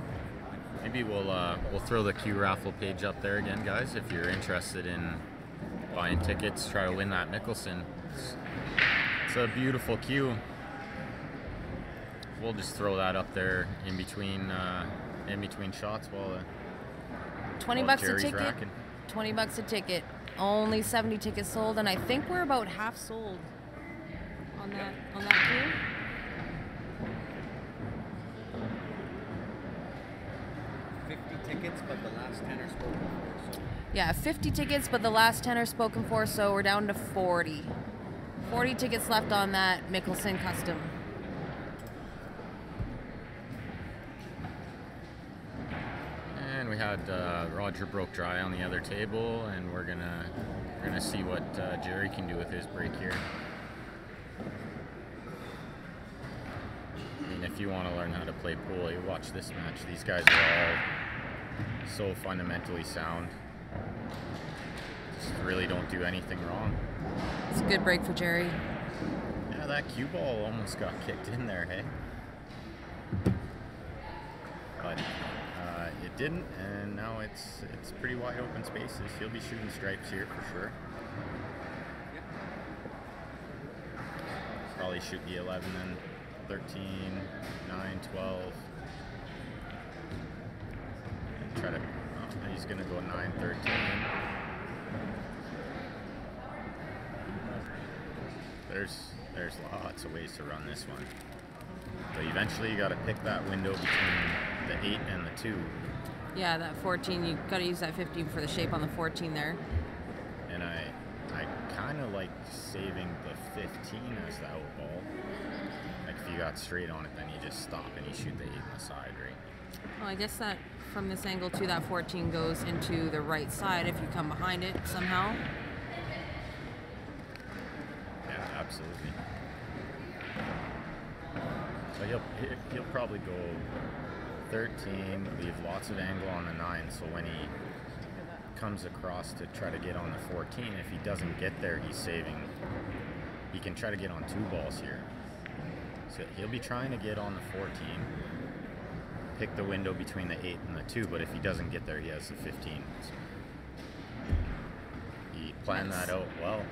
Speaker 3: Maybe we'll throw the Q raffle page up there again, guys. If you're interested in buying tickets, try to win that Mickelson. It's a beautiful Q. We'll just throw that up there in between shots while
Speaker 6: 20
Speaker 3: while
Speaker 6: bucks a
Speaker 3: Jerry's
Speaker 6: ticket.
Speaker 3: racking.
Speaker 6: 20 bucks a ticket. Only 70 tickets sold, and I think we're about half sold on that queue.
Speaker 1: Tickets, but the last 10 are spoken for. So.
Speaker 6: Yeah, 50 tickets, but the last 10 are spoken for, so we're down to 40. 40 tickets left on that Mickelson custom.
Speaker 3: And we had Roger broke dry on the other table, and we're gonna see what Jerry can do with his break here. I mean, if you want to learn how to play pool, you watch this match. These guys are all so fundamentally sound. Just really don't do anything wrong.
Speaker 6: It's a good break for Jerry.
Speaker 3: Yeah, that cue ball almost got kicked in there, hey? But it didn't, and now it's pretty wide open spaces. He'll be shooting stripes here for sure. Probably shoot the 11 then, 13, 9, 12. Try to, he's going to go 9, 13. There's lots of ways to run this one. But eventually you got to pick that window between the 8 and the 2.
Speaker 6: Yeah, that 14, you got to use that 15 for the shape on the 14 there.
Speaker 3: And I kind of like saving the 15 as the out ball. Like if you got straight on it, then you just stop and you shoot the 8 on the side, right?
Speaker 6: Well, I guess that from this angle too, that 14 goes into the right side if you come behind it somehow.
Speaker 3: Yeah, absolutely. So he'll probably go 13, leave lots of angle on the 9, so when he comes across to try to get on the 14, if he doesn't get there, he's saving. He can try to get on 2 balls here. So he'll be trying to get on the 14, pick the window between the 8 and the 2, but if he doesn't get there, he has the 15. So he planned that out well.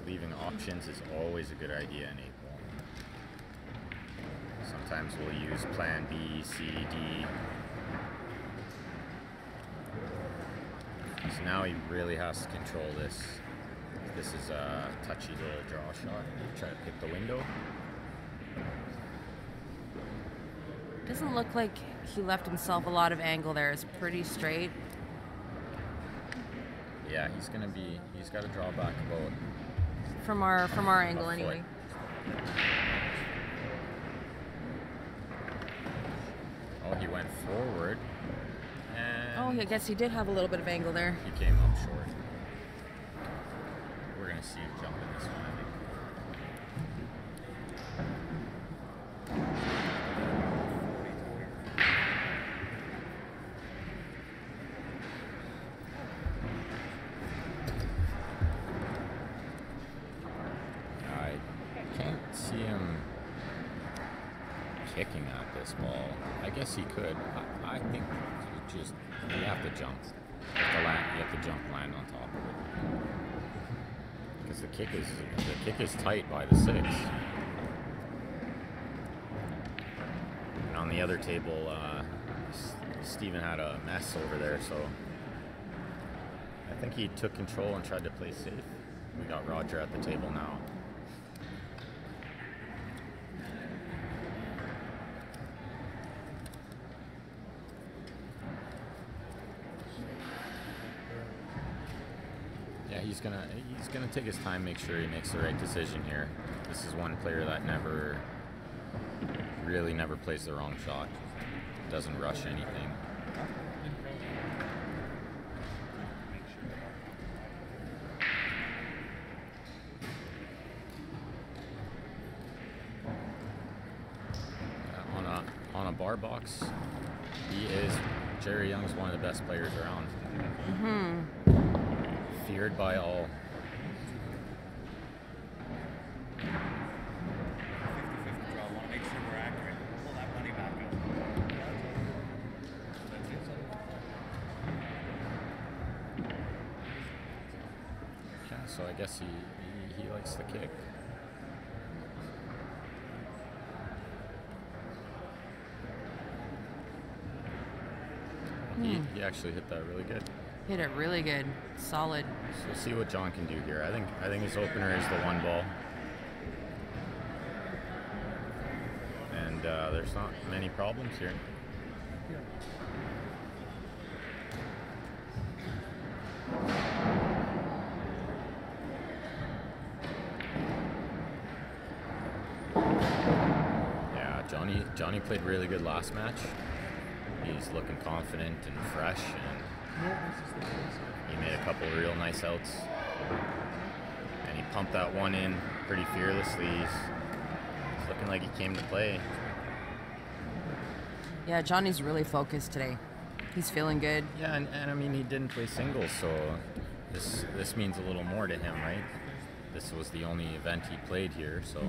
Speaker 3: Leaving options is always a good idea in 8 ball. Sometimes we'll use plan B, C, D. So now he really has to control this. This is a touchy little draw shot. Try to pick the window.
Speaker 6: Doesn't look like he left himself a lot of angle there. It's pretty straight.
Speaker 3: Yeah, he's got to draw back about
Speaker 6: From our angle anyway.
Speaker 3: Oh, he went forward. And
Speaker 6: Oh, I guess he did have a little bit of angle there.
Speaker 3: he came up short. We're going to see him jump in this one, I think. I can't see him kicking at this ball. I guess he could. I think you have to jump. You have to jump, land on top of it. Because the kick is tight by the 6. And on the other table, Steven had a mess over there, so I think he took control and tried to play safe. We got Roger at the table now. Yeah, he's gonna take his time, make sure he makes the right decision here. This is one player that never plays the wrong shot. Doesn't rush anything. On a bar box, Jerry Young's one of the best players around. Feared by all.
Speaker 9: 50-50 draw. Want to make sure we're accurate. Pull that money back up.
Speaker 3: Yeah, so I guess he likes the kick. He actually hit that really good.
Speaker 6: Hit it really good. Solid.
Speaker 3: So we'll see what John can do here. I think his opener is the 1 ball. And there's not many problems here. Yeah, Johnny played really good last match. He's looking confident and fresh, and he made a couple of real nice outs. And he pumped that one in pretty fearlessly. He's looking like he came to play.
Speaker 6: Yeah, Johnny's really focused today. He's feeling good.
Speaker 3: Yeah, and I mean, he didn't play singles, so this means a little more to him, right? This was the only event he played here, so.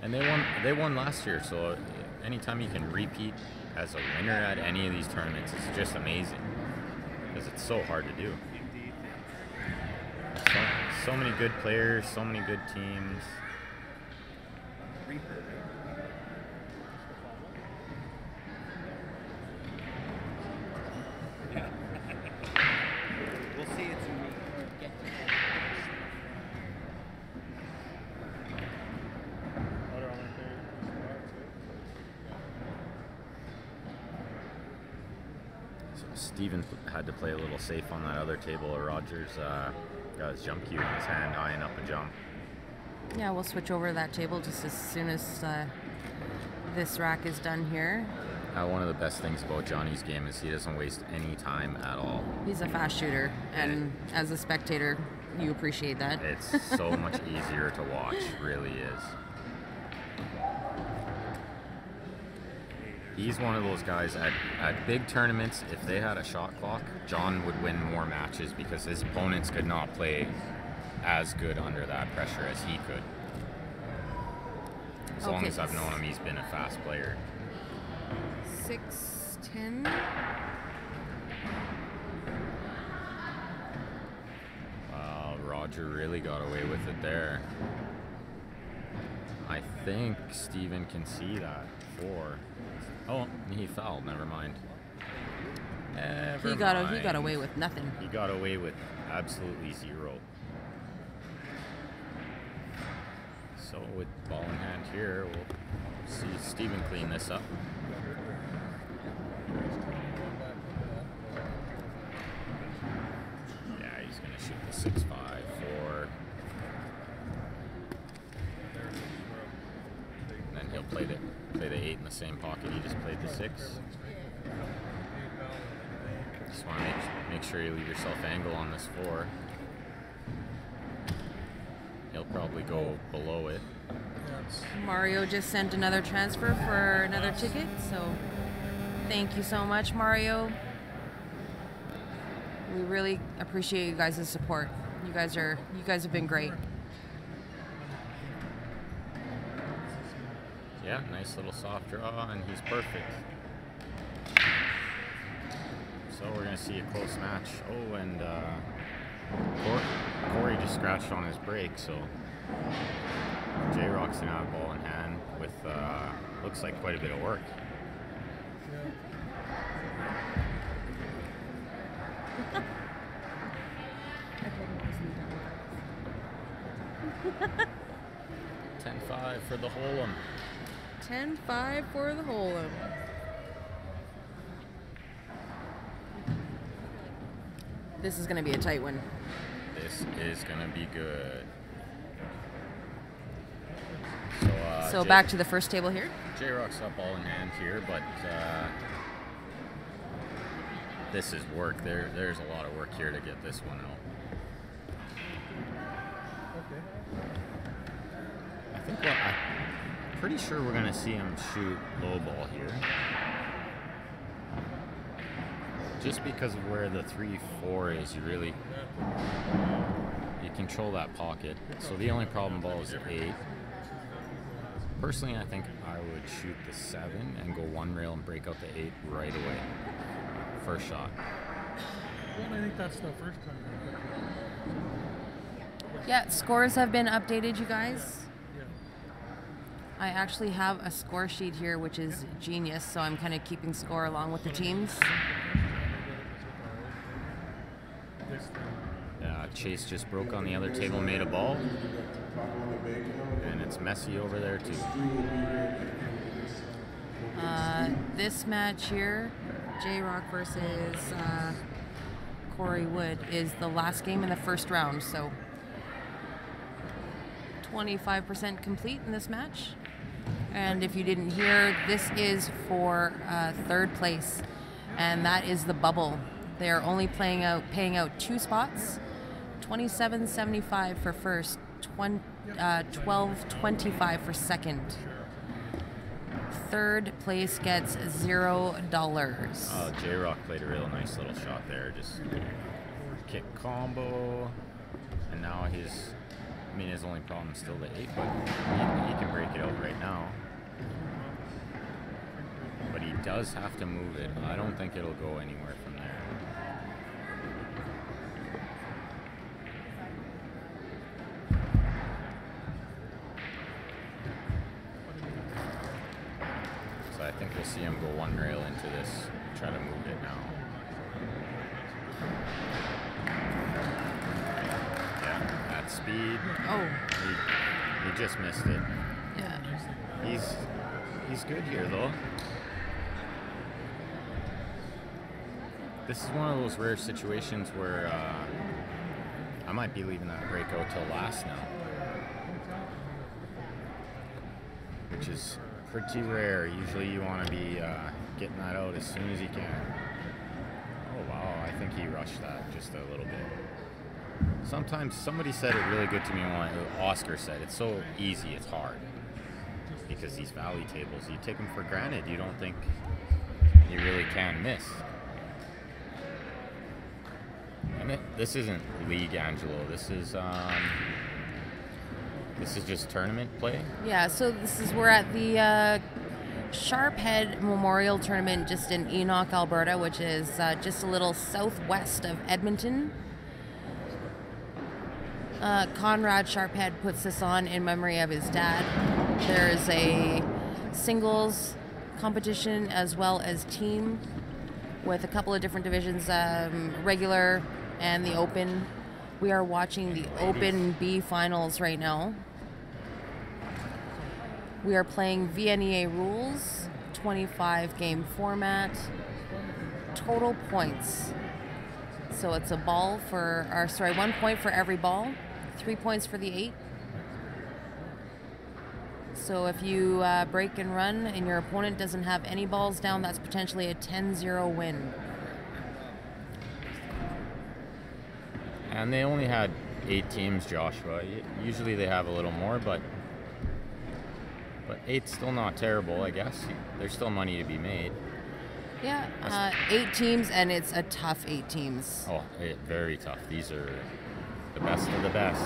Speaker 3: And they won last year, so anytime you can repeat as a winner at any of these tournaments, it's just amazing, because it's so hard to do. So many good players, so many good teams.
Speaker 9: We'll see it's in me.
Speaker 3: Steven had to play a little safe on that other table. Rogers got his jump cue in his hand, eyeing up a jump.
Speaker 6: Yeah, we'll switch over to that table just as soon as this rack is done here.
Speaker 3: One of the best things about Johnny's game is he doesn't waste any time at all.
Speaker 6: He's a fast shooter, and as a spectator, you appreciate that.
Speaker 3: It's so much easier to watch, really is. He's one of those guys at big tournaments, if they had a shot clock, John would win more matches because his opponents could not play as good under that pressure as he could. As long as I've known him, he's been a fast player.
Speaker 6: 6-10.
Speaker 3: Roger really got away with it there. I think Steven can see that. 4. Oh, he fouled. Never mind. Never
Speaker 6: He got
Speaker 3: mind.
Speaker 6: away with nothing.
Speaker 3: He got away with absolutely zero. So with ball in hand here, we'll see Steven clean this up. Yeah, he's gonna shoot the 6-5 for. And then he'll play the 8 in the same pocket he just played the 6. Just want to make sure you leave yourself angle on this 4. He'll probably go below it.
Speaker 6: Mario just sent another transfer for another ticket, so thank you so much, Mario. We really appreciate you guys' support. You guys have been great.
Speaker 3: Yeah, nice little soft draw, and he's perfect. So we're gonna see a close match. Oh, and Corey just scratched on his break, so J-Rock's gonna have ball in hand with looks like quite a bit of work. Yeah. 10-5 for the Hold'em.
Speaker 6: 10-5 for the Hold'em. This is going to be a tight one.
Speaker 3: This is going to be good.
Speaker 6: So back to the first table here.
Speaker 3: J-Rock's up all in hand here, but this is work. There's a lot of work here to get this one out. I think I'm pretty sure we're going to see him shoot low ball here. Just because of where the 3-4 is, you control that pocket. So the only problem ball is the 8. Personally, I think I would shoot the 7 and go one rail and break out the 8 right away. First shot.
Speaker 2: Well, I think that's the first time.
Speaker 6: Yeah, scores have been updated, you guys. I actually have a score sheet here, which is genius, so I'm kind of keeping score along with the teams.
Speaker 3: Chase just broke on the other table, made a ball. And it's messy over there, too.
Speaker 6: This match here, J-Rock versus Corey Wood, is the last game in the first round, so 25% complete in this match. And if you didn't hear, this is for third place, and that is the bubble. They are only paying out 2 spots, $27.75 for first, $12.25 for second. Third place gets $0.
Speaker 3: J-Rock played a real nice little shot there, just kick combo, and now his only problem is still the 8, but he can break it out right now. But he does have to move it. I don't think it'll go anywhere from there. So I think we'll see him go one rail into this, try to move it now. Yeah, at speed.
Speaker 6: Oh.
Speaker 3: He just missed it.
Speaker 6: Yeah.
Speaker 3: He's good here though. This is one of those rare situations where I might be leaving that breakout till last now, which is pretty rare. Usually you want to be getting that out as soon as you can. Oh wow, I think he rushed that just a little bit. Sometimes somebody said it really good to me when Oscar said it's so easy, it's hard. Because these valley tables, you take them for granted. You don't think you really can miss. And this isn't League Angelo. This is just tournament play.
Speaker 6: Yeah, so we're at the Sharphead Memorial Tournament just in Enoch, Alberta, which is just a little southwest of Edmonton. Conrad Sharphead puts this on in memory of his dad. There's a singles competition as well as team with a couple of different divisions, regular and the open. We are watching the Open B finals right now. We are playing VNEA rules, 25 game format, total points. So it's a ball for, 1 point for every ball, 3 points for the 8. So if you break and run and your opponent doesn't have any balls down, that's potentially a 10-0 win.
Speaker 3: And they only had 8 teams, Joshua. Usually they have a little more, but 8's still not terrible, I guess. There's still money to be made.
Speaker 6: Yeah, 8 teams, and it's a tough 8 teams.
Speaker 3: Oh, very tough. These are the best of the best.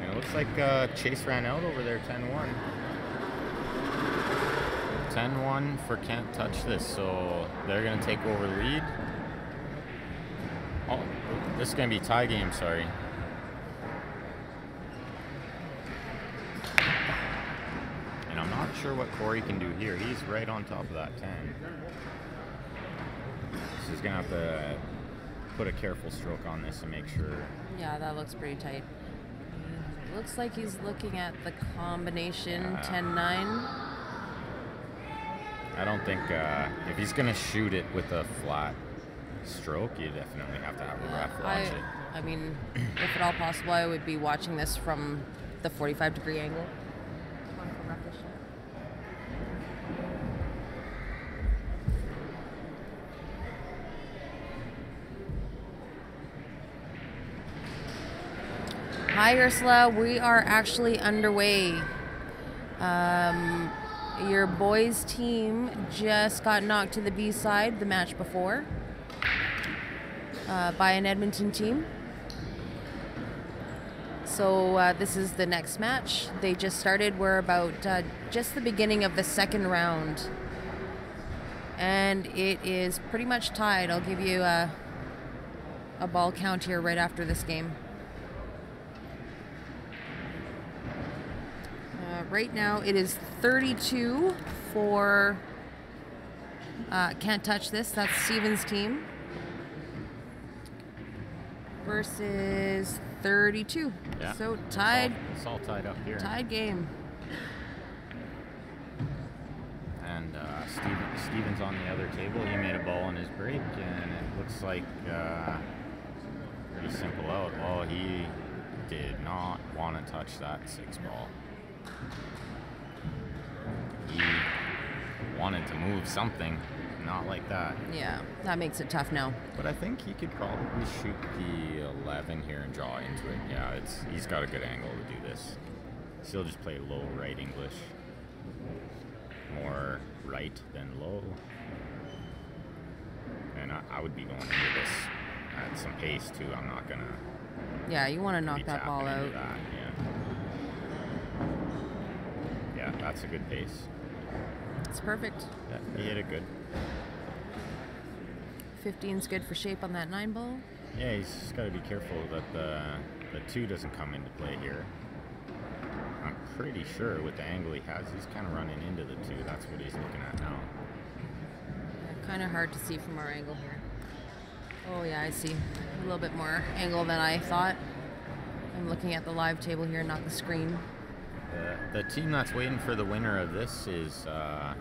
Speaker 3: And it looks like Chase ran out over there, 10-1. 10-1 for Can't Touch This, so they're going to take over the lead. Oh, this is going to be tie game, sorry. And I'm not sure what Corey can do here. He's right on top of that 10. So he's going to have to put a careful stroke on this and make sure.
Speaker 6: Yeah, that looks pretty tight. Looks like he's looking at the combination 10-9.
Speaker 3: I don't think if he's going to shoot it with a flat stroke, you definitely have to have a ref watch it.
Speaker 6: I mean, if at all possible, I would be watching this from the 45-degree angle. Hi, Ursula. We are actually underway. Your boys' team just got knocked to the B side the match before by an Edmonton team. So this is the next match. They just started. We're about just the beginning of the second round. And it is pretty much tied. I'll give you a ball count here right after this game. Right now it is 32 for Can't Touch This. That's Steven's team. Versus 32.
Speaker 3: Yeah.
Speaker 6: So tied.
Speaker 3: It's all tied up here.
Speaker 6: Tied game.
Speaker 3: And Steven's on the other table. He made a ball on his break, and it looks like pretty simple out. Oh, he did not want to touch that 6 ball. He wanted to move something, not like that.
Speaker 6: Yeah, that makes it tough now.
Speaker 3: But I think he could probably shoot the 11 here and draw into it. Yeah, he's got a good angle to do this. He'll just play low right English. More right than low. And I would be going into this at some pace too. I'm not gonna.
Speaker 6: Yeah, you want to knock that ball out.
Speaker 3: That, yeah, that's a good pace.
Speaker 6: It's perfect.
Speaker 3: Yeah, he hit it good.
Speaker 6: 15's good for shape on that 9 ball.
Speaker 3: Yeah, he's just got to be careful that the 2 doesn't come into play here. I'm pretty sure with the angle he has, he's kind of running into the 2. That's what he's looking at now.
Speaker 6: Kind of hard to see from our angle here. Oh yeah, I see. A little bit more angle than I thought. I'm looking at the live table here, not the screen.
Speaker 3: The team that's waiting for the winner of this is a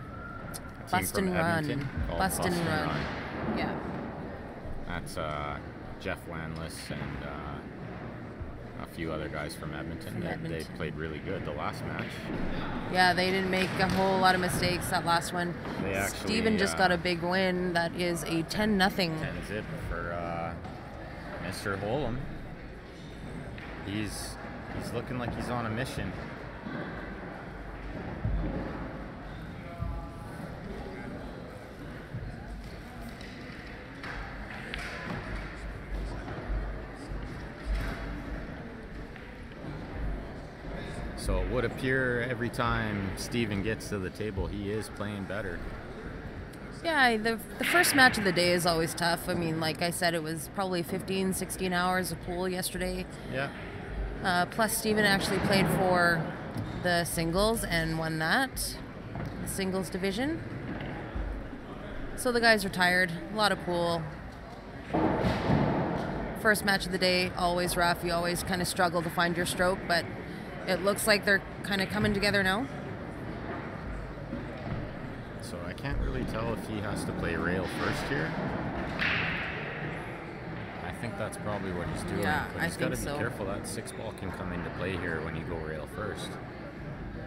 Speaker 3: team
Speaker 6: Bust
Speaker 3: from
Speaker 6: and
Speaker 3: Edmonton
Speaker 6: Run.
Speaker 3: called
Speaker 6: Bust and Run. Yeah.
Speaker 3: That's Jeff Landless and a few other guys from Edmonton. They played really good the last match.
Speaker 6: Yeah, they didn't make a whole lot of mistakes that last one.
Speaker 3: They actually,
Speaker 6: Steven just got a big win. That is a 10-0.
Speaker 3: 10-zip for Mr. Holm. He's looking like he's on a mission. So it would appear every time Steven gets to the table, he is playing better.
Speaker 6: Yeah, the first match of the day is always tough. I mean, like I said, it was probably 15, 16 hours of pool yesterday.
Speaker 3: Yeah.
Speaker 6: Plus, Steven actually played for the singles and won that, the singles division. So the guys are tired. A lot of pool. First match of the day, always rough. You always kind of struggle to find your stroke, but it looks like they're kind of coming together now.
Speaker 3: So I can't really tell if he has to play rail first here. I think that's probably what he's doing.
Speaker 6: Yeah,
Speaker 3: but he's got to be
Speaker 6: so.
Speaker 3: careful. That 6 ball can come into play here when you go rail first.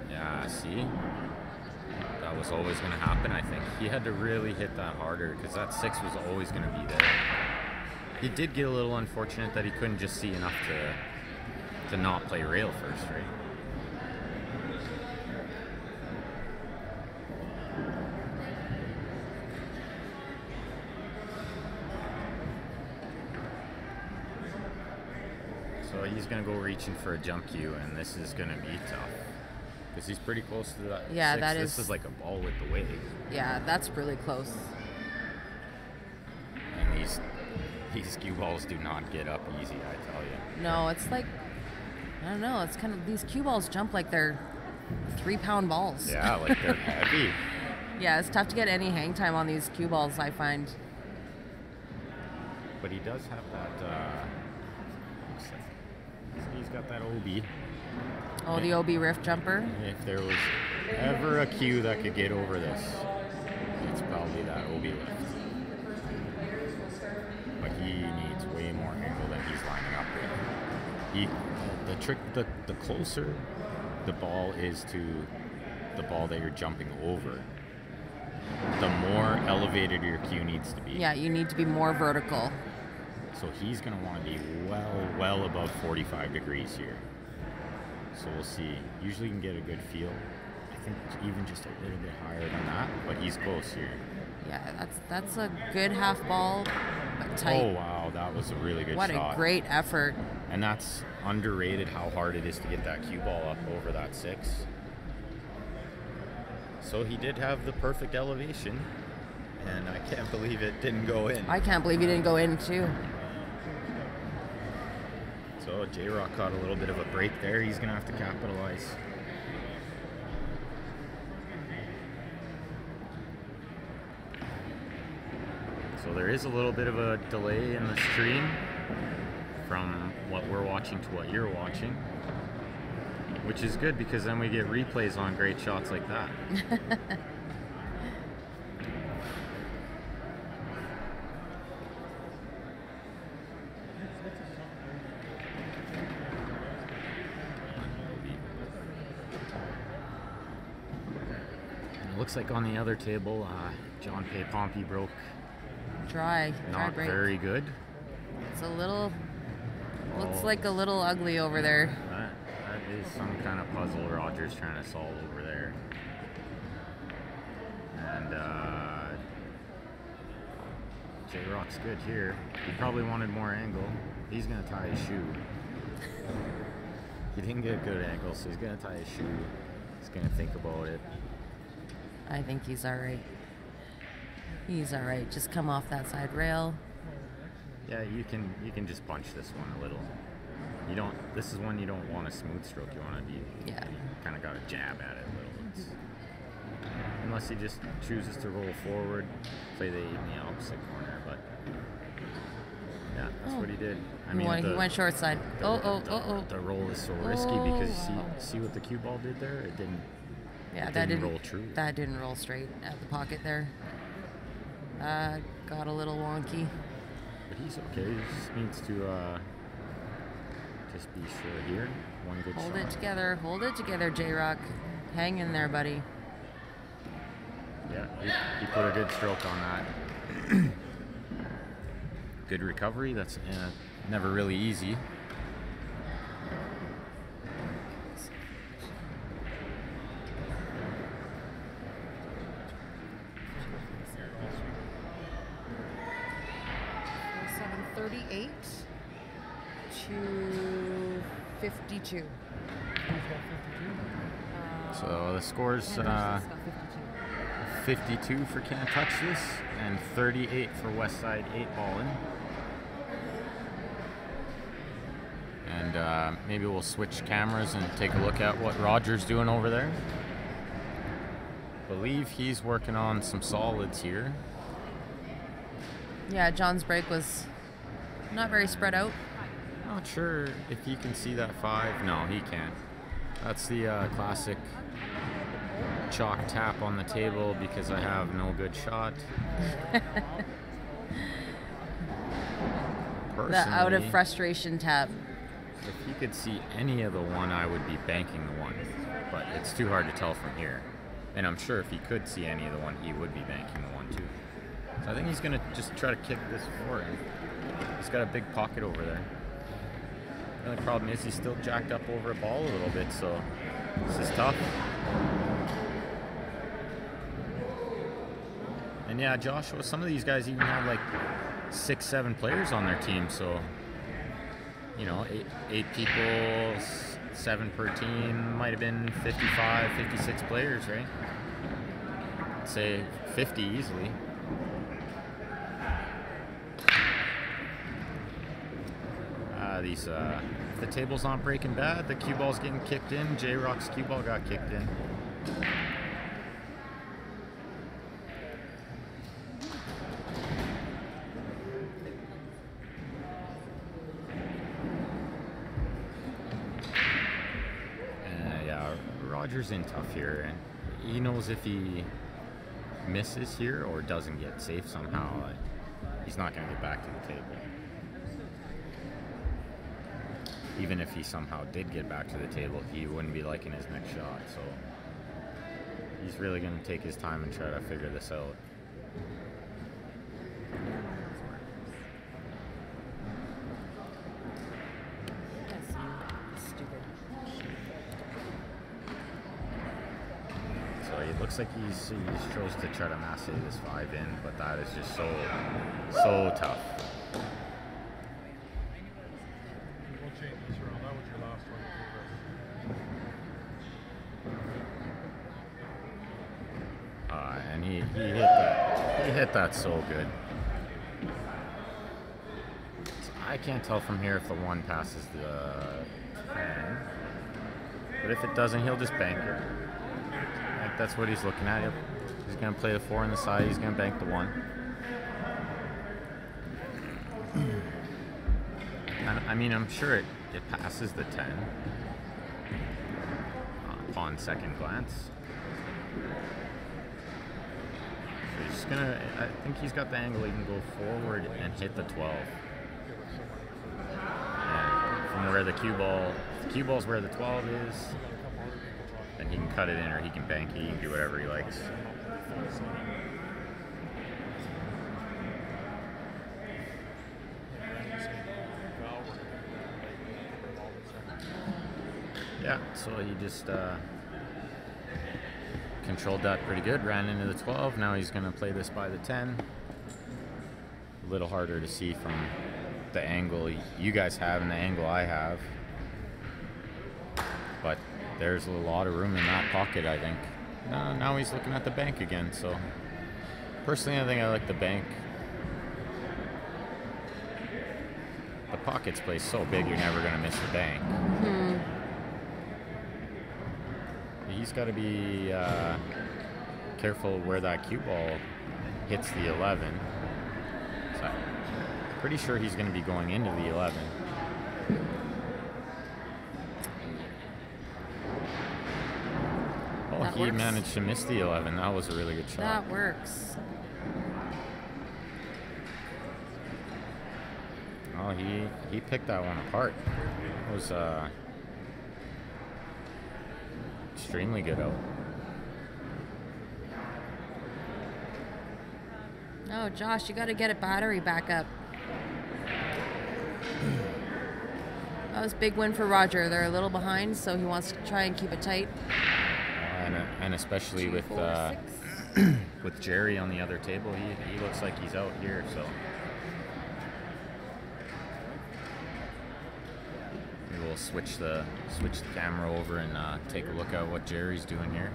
Speaker 3: Yeah, see? That was always going to happen, I think. He had to really hit that harder because that 6 was always going to be there. He did get a little unfortunate that he couldn't just see enough to not play rail first, right? So he's going to go reaching for a jump cue, and this is going to be tough. Because he's pretty close to that 6. This is like a ball with the wave.
Speaker 6: Yeah, that's really close.
Speaker 3: And these cue balls do not get up easy, I tell you.
Speaker 6: No, it's like, I don't know, it's kind of, these cue balls jump like they're 3-pound balls.
Speaker 3: Yeah, like they're heavy.
Speaker 6: Yeah, it's tough to get any hang time on these cue balls, I find.
Speaker 3: But he does have that, looks like he's got that OB.
Speaker 6: Oh, the OB rift jumper.
Speaker 3: If there was ever a cue that could get over this, it's probably that OB lift. But he needs way more angle than he's lining up with. The closer the ball is to the ball that you're jumping over, the more elevated your cue needs to be.
Speaker 6: Yeah, you need to be more vertical.
Speaker 3: So he's going to want to be well above 45 degrees here. So we'll see. Usually you can get a good feel. I think even just a little bit higher than that, but he's close here.
Speaker 6: Yeah, that's a good half ball, but tight.
Speaker 3: Oh, wow, that was a really good shot.
Speaker 6: What a great effort.
Speaker 3: And that's underrated how hard it is to get that cue ball up over that 6. So he did have the perfect elevation, and I can't believe it didn't go in.
Speaker 6: I can't believe he didn't go in, too.
Speaker 3: So J-Rock caught a little bit of a break there. He's going to have to capitalize. So there is a little bit of a delay in the stream from what we're watching to what you're watching, which is good because then we get replays on great shots like that. Looks like on the other table, John Pay Pompey broke.
Speaker 6: Dry
Speaker 3: Not
Speaker 6: break.
Speaker 3: very good.
Speaker 6: It's a little, looks like a little ugly over there.
Speaker 3: That is some kind of puzzle Roger's trying to solve over there. And J-Rock's good here. He probably wanted more angle. He's going to tie his shoe. He didn't get a good angle, so he's going to tie his shoe. He's going to think about it.
Speaker 6: I think he's all right. He's all right. Just come off that side rail.
Speaker 3: Yeah, you can just punch this one a little. You don't. This is one you don't want a smooth stroke. You want to be.
Speaker 6: Yeah.
Speaker 3: You kind of got to jab at it a little. Unless he just chooses to roll forward, play the 8 in the opposite corner. But yeah, that's what he did. I mean,
Speaker 6: he went short side.
Speaker 3: The roll is so risky because see what the cue ball did there. It didn't.
Speaker 6: Yeah,
Speaker 3: that didn't roll true.
Speaker 6: That didn't roll straight at the pocket there. Got a little wonky.
Speaker 3: But he's okay. He just needs to just be sure here. One good
Speaker 6: Hold
Speaker 3: shot.
Speaker 6: it together. Hold it together, J-Rock. Hang in there, buddy.
Speaker 3: Yeah, he put a good stroke on that. Good recovery. That's never really easy.
Speaker 6: To 52.
Speaker 3: So the score's 52 for Can't Touch This and 38 for Westside 8 Ballin'. And maybe we'll switch cameras and take a look at what Roger's doing over there. I believe he's working on some solids here.
Speaker 6: Yeah, John's break was not very spread out.
Speaker 3: Not sure if he can see that 5. No, he can't. That's the classic chalk tap on the table because I have no good shot.
Speaker 6: The out of
Speaker 3: Personally,
Speaker 6: frustration tap.
Speaker 3: if he could see any of the 1, I would be banking the 1. But it's too hard to tell from here. And I'm sure if he could see any of the 1, he would be banking the 1 too. So I think he's going to just try to kick this forward. He's got a big pocket over there. The only problem is he's still jacked up over a ball a little bit, so this is tough. And yeah, Joshua, some of these guys even have like 6, 7 players on their team, so you know, 8 people, 7 per team, might have been 55, 56 players, right? I'd say 50 easily. If the table's not breaking bad, the cue ball's getting kicked in. J-Rock's cue ball got kicked in. Yeah, Roger's in tough here, and he knows if he misses here or doesn't get safe somehow, he's not going to get back to the table. Even if he somehow did get back to the table, he wouldn't be liking his next shot. So he's really going to take his time and try to figure this out. So it looks like he chose to try to massey this 5 in, but that is just so tough. And he hit that so good. So I can't tell from here if the 1 passes the 10. But if it doesn't, he'll just bank it. Like that's what he's looking at. He's going to play the 4 on the side. He's going to bank the 1. And, I mean, I'm sure it passes the 10 upon second glance. So he's just gonna. I think he's got the angle. He can go forward and hit the 12. And from where the cue ball's where the 12 is, then he can cut it in or he can bank it. He can do whatever he likes. Yeah, so he just controlled that pretty good, ran into the 12. Now he's going to play this by the 10. A little harder to see from the angle you guys have and the angle I have. But there's a lot of room in that pocket, I think. Now he's looking at the bank again, so personally I think I like the bank. The pocket's placed so big you're never going to miss the bank.
Speaker 6: Mm-hmm.
Speaker 3: He's got to be careful where that cue ball hits the 11. So I'm pretty sure he's going to be going into the 11. Oh,
Speaker 6: That
Speaker 3: he
Speaker 6: works.
Speaker 3: managed to miss the 11. That was a really good shot.
Speaker 6: That works.
Speaker 3: Oh, he picked that one apart. It was extremely good out.
Speaker 6: Oh, Josh, you got to get a battery back up. That was a big win for Roger. They're a little behind, so he wants to try and keep it tight.
Speaker 3: And especially with with Jerry on the other table, he looks like he's out here. So maybe we'll switch the camera over and take a look at what Jerry's doing here.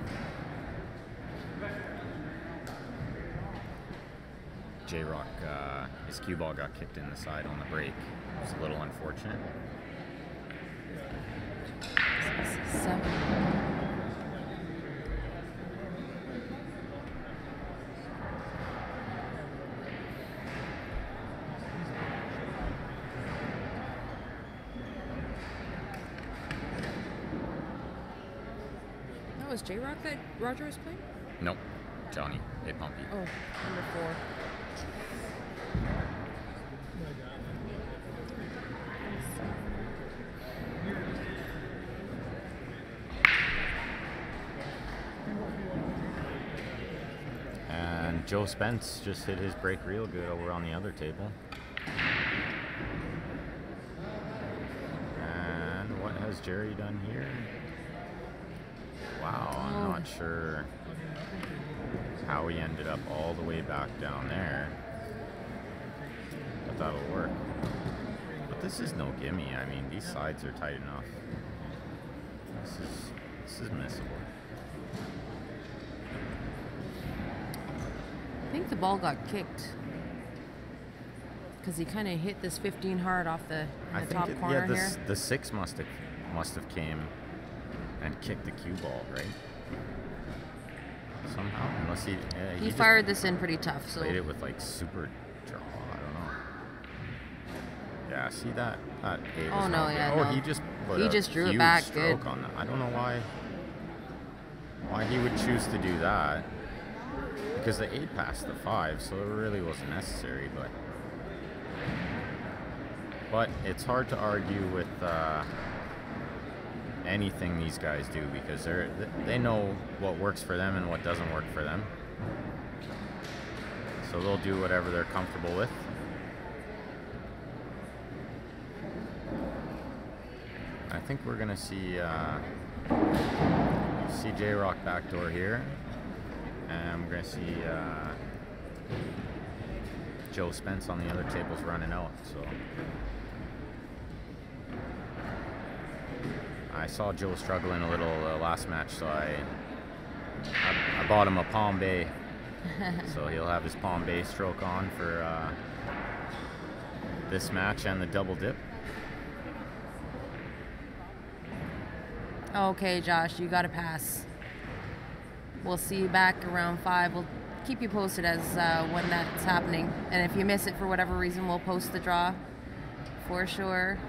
Speaker 3: J-Rock, his cue ball got kicked in the side on the break. It's a little unfortunate.
Speaker 6: 7. That was J-Rock that Roger was playing?
Speaker 3: Nope. Johnny. Hey, Pumpy.
Speaker 6: Oh, number 4.
Speaker 3: And Joe Spence just hit his break real good over on the other table. And what has Jerry done here? Wow, I'm not sure how he ended up all the way back down there. But that'll work. But this is no gimme. I mean, these sides are tight enough. This is missable.
Speaker 6: I think the ball got kicked because he kind of hit this 15 hard off the top corner here.
Speaker 3: The 6 must have came and kicked the cue ball, right? Somehow, unless
Speaker 6: he fired this in pretty tough. So
Speaker 3: played it with like super draw. I don't know. Yeah, see that? That eight was not good.
Speaker 6: No.
Speaker 3: He just put
Speaker 6: he
Speaker 3: a
Speaker 6: just drew
Speaker 3: huge
Speaker 6: it back
Speaker 3: stroke
Speaker 6: good.
Speaker 3: on that. I don't know why he would choose to do that. Because the 8 passed the 5, so it really wasn't necessary. But it's hard to argue with anything these guys do, because they know what works for them and what doesn't work for them. So they'll do whatever they're comfortable with. I think we're gonna see J-Rock backdoor here. And we're going to see Joe Spence on the other tables running out. So I saw Joe struggling a little last match, so I bought him a Palm Bay. So he'll have his Palm Bay stroke on for this match and the double dip.
Speaker 6: Okay, Josh, you got to pass. We'll see you back around 5. We'll keep you posted as when that's happening. And if you miss it for whatever reason, we'll post the draw for sure.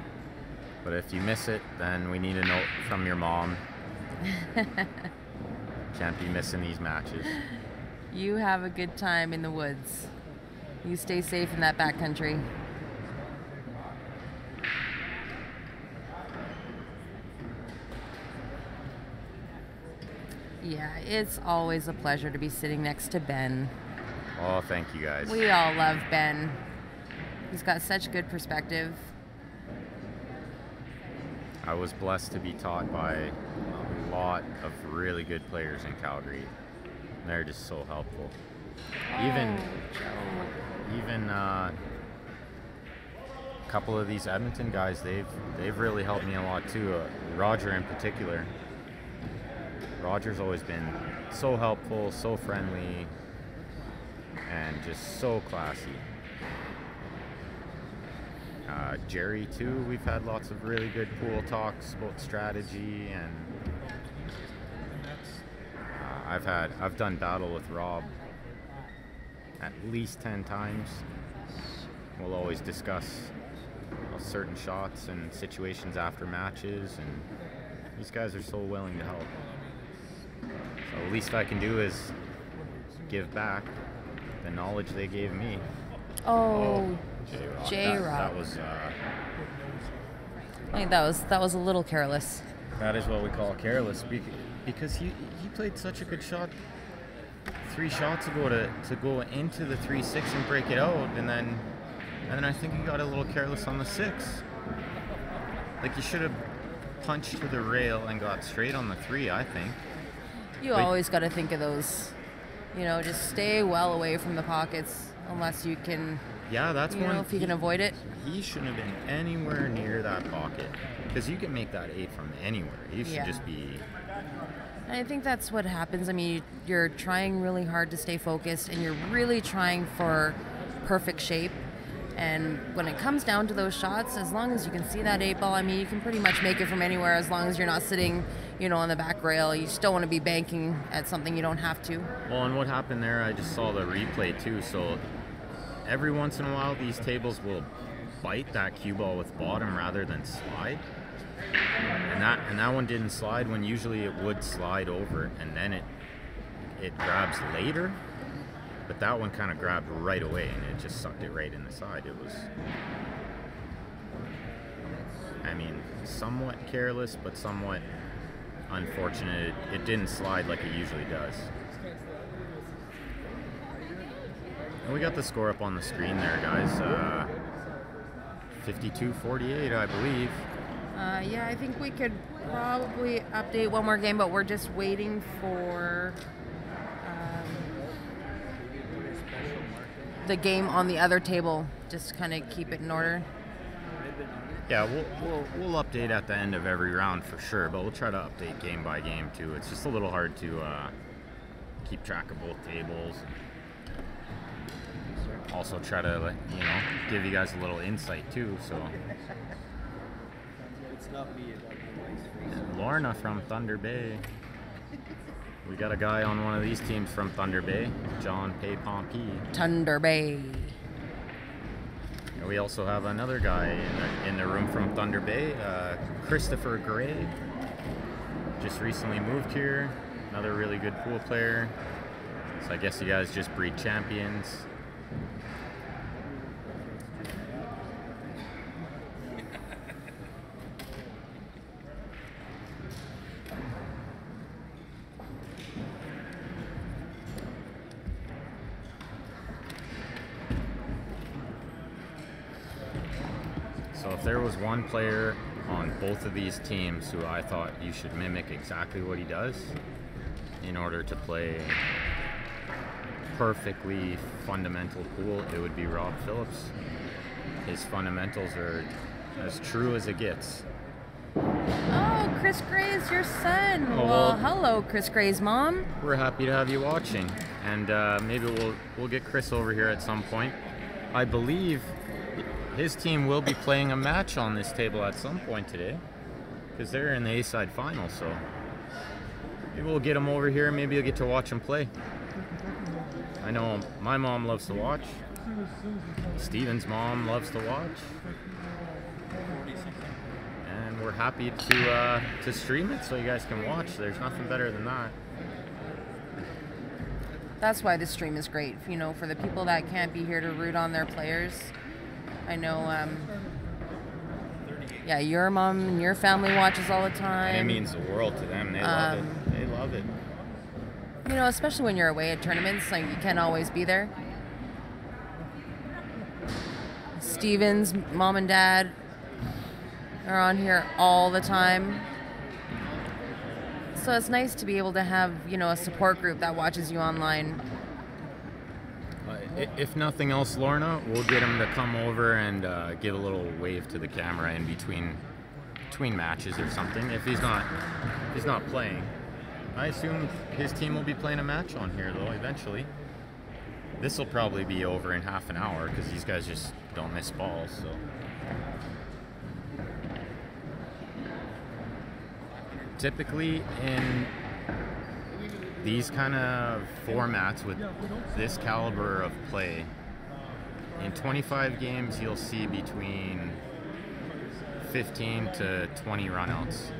Speaker 3: But if you miss it, then we need a note from your mom. Can't be missing these matches.
Speaker 6: You have a good time in the woods. You stay safe in that backcountry. Yeah, it's always a pleasure to be sitting next to Ben.
Speaker 3: Oh, thank you guys.
Speaker 6: We all love Ben. He's got such good perspective.
Speaker 3: I was blessed to be taught by a lot of really good players in Calgary. They're just so helpful. Even a couple of these Edmonton guys, they've really helped me a lot too. Roger in particular. Roger's always been so helpful, so friendly, and just so classy. Jerry too, we've had lots of really good pool talks about strategy, and I've done battle with Rob at least 10 times. We'll always discuss certain shots and situations after matches, and these guys are so willing to help. So the least I can do is give back the knowledge they gave me.
Speaker 6: Oh,
Speaker 3: J-Rock.
Speaker 6: J-Rock.
Speaker 3: That was.
Speaker 6: I think that was a little careless.
Speaker 3: That is what we call careless, because he played such a good shot 3 shots ago to go into the 3-6 and break it out, and then I think he got a little careless on the 6. Like, he should have punched to the rail and got straight on the 3, I think.
Speaker 6: You always got to think of those. Just stay well away from the pockets unless you can.
Speaker 3: Yeah, that's one.
Speaker 6: If you can avoid it.
Speaker 3: He shouldn't have been anywhere near that pocket, because you can make that 8 from anywhere. You should just be.
Speaker 6: And I think that's what happens. I mean, you're trying really hard to stay focused, and you're really trying for perfect shape. And when it comes down to those shots, as long as you can see that 8 ball, I mean, you can pretty much make it from anywhere as long as you're not sitting, on the back rail. You just don't want to be banking at something you don't have to.
Speaker 3: Well, and what happened there, I just saw the replay too. So every once in a while, these tables will bite that cue ball with bottom rather than slide. And that one didn't slide when usually it would slide over and then it grabs later. But that one kind of grabbed right away and it just sucked it right in the side. It was, I mean, somewhat careless, but somewhat unfortunate. It didn't slide like it usually does. And we got the score up on the screen there, guys. 52-48, I believe.
Speaker 6: Yeah, I think we could probably update one more game, but we're just waiting for the game on the other table, just kind of keep it in order.
Speaker 3: Yeah, we'll update at the end of every round for sure, but we'll try to update game by game too. It's just a little hard to keep track of both tables. Also try to, you know, give you guys a little insight too. So and Lorna from Thunder Bay. We got a guy on one of these teams from Thunder Bay, John Pay Pompey.
Speaker 6: Thunder Bay.
Speaker 3: And we also have another guy in the room from Thunder Bay, Christopher Gray. Just recently moved here. Another really good pool player. So I guess you guys just breed champions. So if there was one player on both of these teams who I thought you should mimic exactly what he does in order to play perfectly fundamental pool, it would be Rob Phillips. His fundamentals are as true as it gets.
Speaker 6: Oh, Chris Gray is your son.
Speaker 3: Oh,
Speaker 6: well, hello, Chris Gray's mom.
Speaker 3: We're happy to have you watching, and maybe we'll get Chris over here at some point. I believe his team will be playing a match on this table at some point today, because they're in the A-side final. So maybe we'll get him over here. Maybe you'll get to watch him play. I know my mom loves to watch. Steven's mom loves to watch. And we're happy to stream it so you guys can watch. There's nothing better than that.
Speaker 6: That's why this stream is great, you know, for the people that can't be here to root on their players. I know, yeah, your mom and your family watches all the time.
Speaker 3: And it means the world to them. They love it. They love it.
Speaker 6: You know, especially when you're away at tournaments, like you can't always be there. Steven's mom and dad are on here all the time. So it's nice to be able to have, you know, a support group that watches you online.
Speaker 3: If nothing else, Lorna, we'll get him to come over and give a little wave to the camera in between matches or something. If he's not playing, I assume his team will be playing a match on here though eventually. This will probably be over in half an hour because these guys just don't miss balls. So. Typically in these kind of formats with this caliber of play, in 25 games you'll see between 15 to 20 runouts.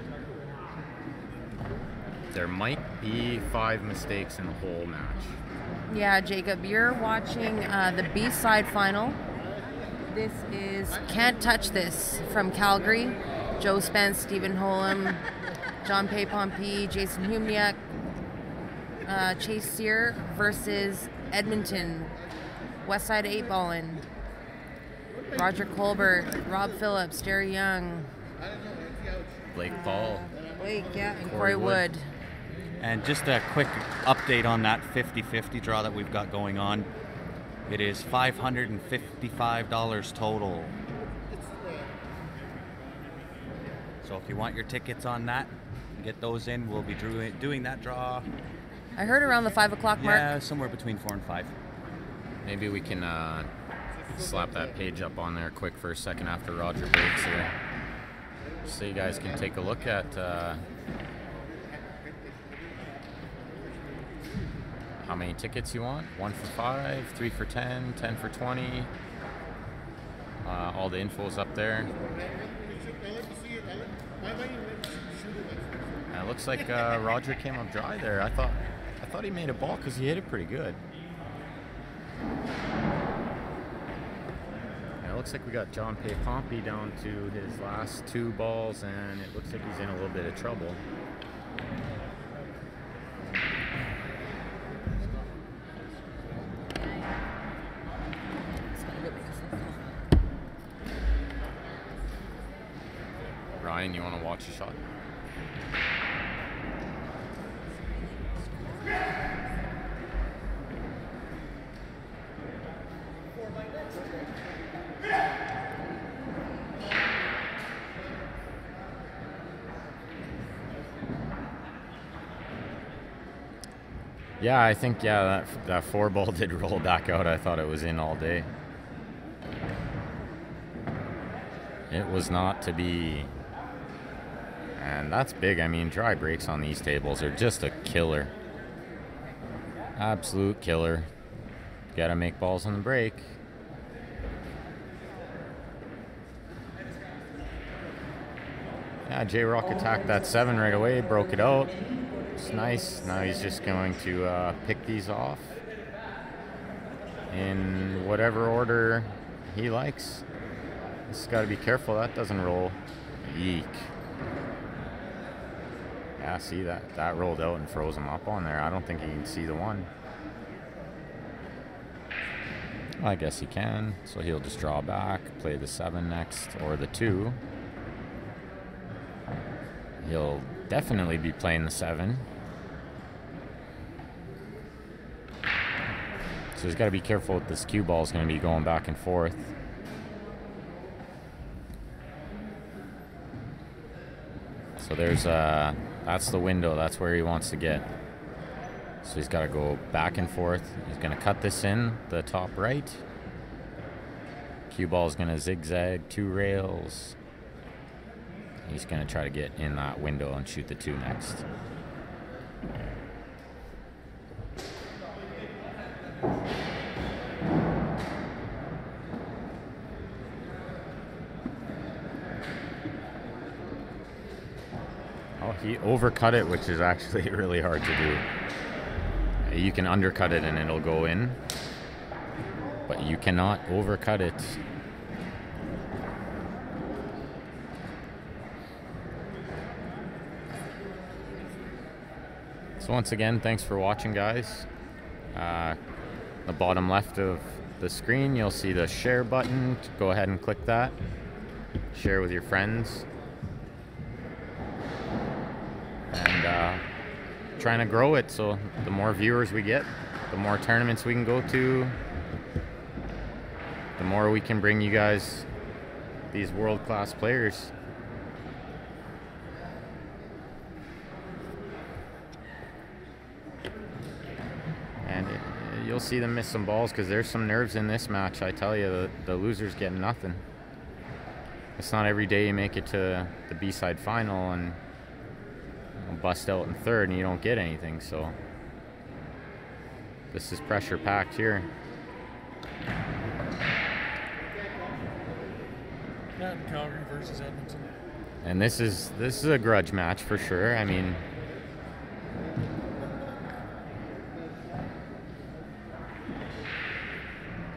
Speaker 3: There might be 5 mistakes in the whole match.
Speaker 6: Yeah, Jacob, you're watching the B-side final. This is Can't Touch This from Calgary. Joe Spence, Stephen Holm, John Pay Pompey, Jason Humniak, Chase Sear versus Edmonton, Westside 8-Ballin, Roger Colbert, Rob Phillips, Jerry Young,
Speaker 3: Blake Paul,
Speaker 6: Blake, yeah, and Corey Wood.
Speaker 1: And just a quick update on that 50-50 draw that we've got going on. It is $555 total. So if you want your tickets on that, get those in. We'll be doing that draw.
Speaker 6: I heard around the 5 o'clock mark.
Speaker 1: Yeah, somewhere between 4 and 5.
Speaker 3: Maybe we can slap that page up on there quick for a second after Roger breaks here, so you guys can take a look at how many tickets you want. 1 for 5, 3 for 10, 10 for 20. All the info's up there. It looks like Roger came up dry there. I thought he made a ball because he hit it pretty good. It looks like we got John P. Pompey down to his last 2 balls, and it looks like he's in a little bit of trouble. Ryan, you want to watch a shot? Yeah, I think, that 4 ball did roll back out. I thought it was in all day. It was not to be. And that's big. I mean, dry breaks on these tables are just a killer. Absolute killer. Gotta make balls on the break. Yeah, J-Rock attacked that 7 right away, broke it out. It's nice. Now he's just going to pick these off in whatever order he likes. Just got to be careful that doesn't roll. Yeek. Yeah, see that rolled out and froze him up on there. I don't think he can see the 1. I guess he can. So he'll just draw back, play the 7 next, or the 2. He'll definitely be playing the 7. So he's got to be careful with this cue ball. Is going to be going back and forth. So there's that's the window. That's where he wants to get. So he's got to go back and forth. He's going to cut this in the top right. Cue ball is going to zigzag 2 rails. He's going to try to get in that window and shoot the 2 next. Oh, he overcut it, which is actually really hard to do. You can undercut it and it'll go in, but you cannot overcut it. So once again, thanks for watching, guys. The bottom left of the screen, you'll see the share button. Go ahead and click that. Share with your friends. And trying to grow it, so the more viewers we get, the more tournaments we can go to, the more we can bring you guys these world-class players. And you'll see them miss some balls because there's some nerves in this match. I tell you, the loser's getting nothing. It's not every day you make it to the B-side final and bust out in 3rd and you don't get anything, so this is pressure packed here.
Speaker 2: Calgary versus Edmonton.
Speaker 3: And this is a grudge match for sure. I mean,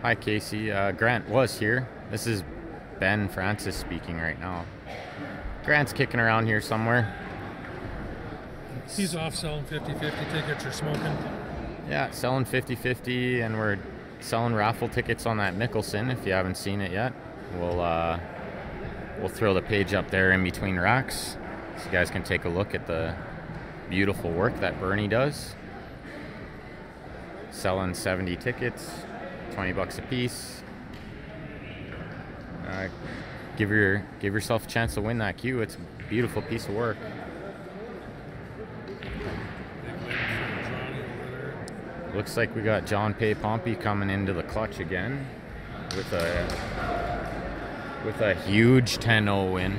Speaker 3: hi Casey. Grant was here. This is Ben Francis speaking right now. Grant's kicking around here somewhere.
Speaker 2: He's off selling 50-50 tickets or smoking.
Speaker 3: Yeah, selling 50-50, and we're selling raffle tickets on that Mickelson. If you haven't seen it yet, we'll throw the page up there in between racks, so you guys can take a look at the beautiful work that Bernie does. Selling 70 tickets, $20 a piece. Give yourself a chance to win that cue. It's a beautiful piece of work. Looks like we got John P. Pompey coming into the clutch again with a huge 10-0 win.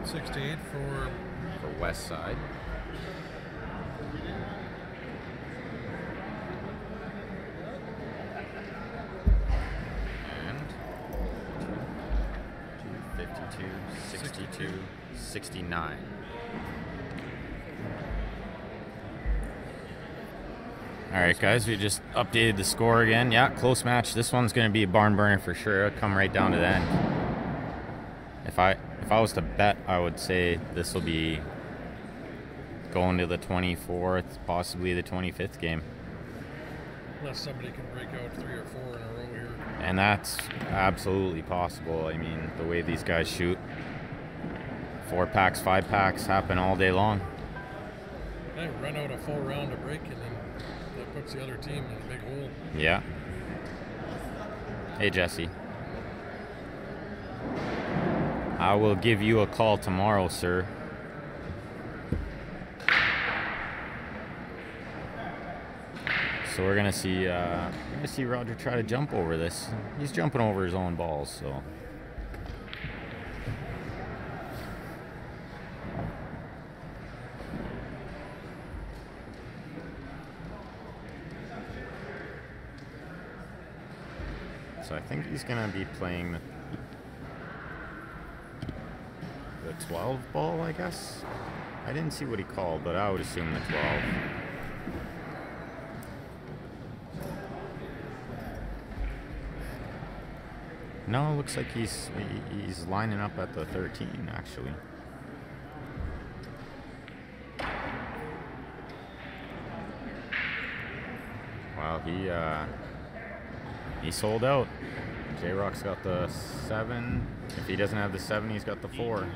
Speaker 2: 68 for
Speaker 3: West Side. And 52, 62, 69. All right, guys, we just updated the score again. Yeah, close match. This one's going to be a barn burner for sure. It'll come right down to the end. If I was to bet, I would say this will be going to the 24th, possibly the 25th game.
Speaker 2: Unless somebody can break out 3 or 4 in a row here.
Speaker 3: And that's absolutely possible. I mean, the way these guys shoot, 4-packs, 5-packs happen all day long.
Speaker 2: They run out a full round of break, and then that puts the other team in a big hole.
Speaker 3: Yeah. Hey, Jesse. I will give you a call tomorrow, sir. So we're gonna see Roger try to jump over this. He's jumping over his own balls, so. So I think he's gonna be playing the 12 ball, I guess. I didn't see what he called, but I would assume the 12. No, it looks like he's lining up at the 13, actually. Wow, he sold out. J-Rock's got the 7. If he doesn't have the 7, he's got the 4.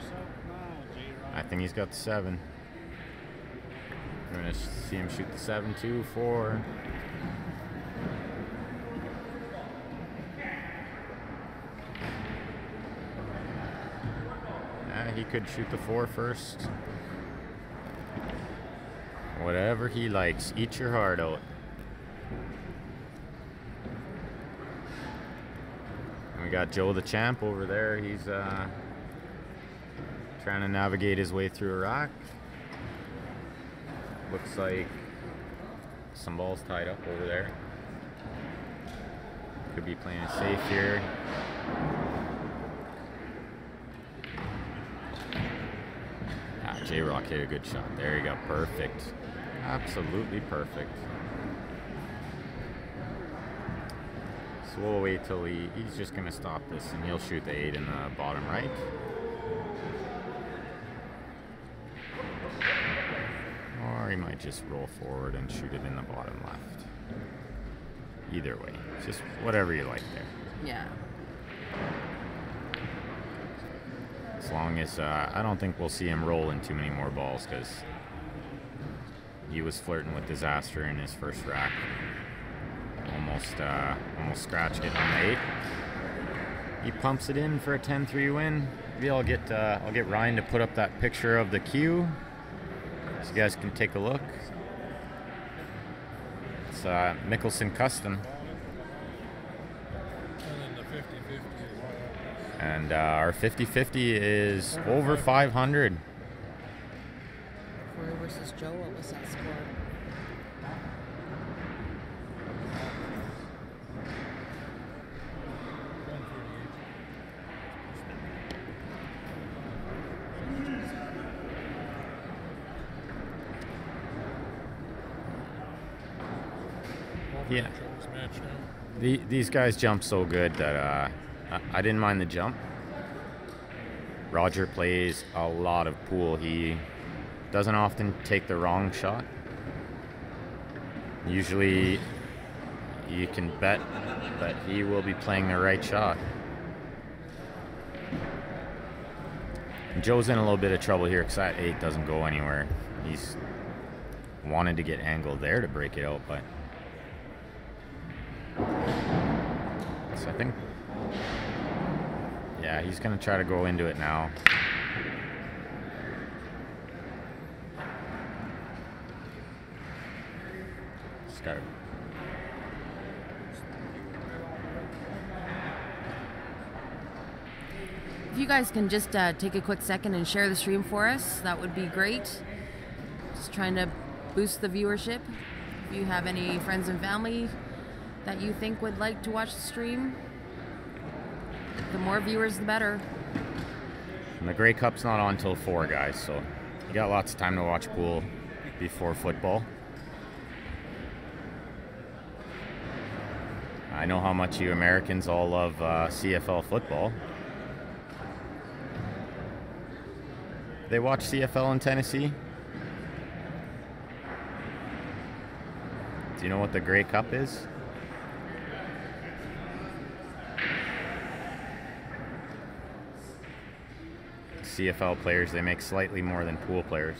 Speaker 3: I think he's got the 7. We're gonna see him shoot the 7, 2, 4. He could shoot the 4 first. Whatever he likes. Eat your heart out. And we got Joe the Champ over there. He's trying to navigate his way through Iraq. Looks like some balls tied up over there. Could be playing it safe here. J-Rock hit a good shot. There you go. Perfect. Absolutely perfect. So we'll wait till he's just going to stop this, and he'll shoot the 8 in the bottom right. Or he might just roll forward and shoot it in the bottom left. Either way. Just whatever you like there.
Speaker 6: Yeah.
Speaker 3: As long as I don't think we'll see him rolling too many more balls, because he was flirting with disaster in his first rack. Almost scratched it on the 8. He pumps it in for a 10-3 win. Maybe I'll get Ryan to put up that picture of the cue so you guys can take a look. It's Mickelson Custom. And our 50-50 is over 500.
Speaker 6: Corey versus Joe, what was that score?
Speaker 2: Yeah.
Speaker 3: These guys jump so good that I didn't mind the jump. Roger plays a lot of pool. He doesn't often take the wrong shot. Usually you can bet that he will be playing the right shot. And Joe's in a little bit of trouble here because that 8 doesn't go anywhere. He's wanted to get angled there to break it out, but so I think, yeah, he's going to try to go into it now. Start.
Speaker 6: If you guys can just take a quick second and share the stream for us, that would be great. Just trying to boost the viewership. If you have any friends and family that you think would like to watch the stream, the more viewers, the better.
Speaker 3: And the Grey Cup's not on until 4, guys, so you got lots of time to watch pool before football. I know how much you Americans all love CFL football. They watch CFL in Tennessee? Do you know what the Grey Cup is? CFL players, they make slightly more than pool players.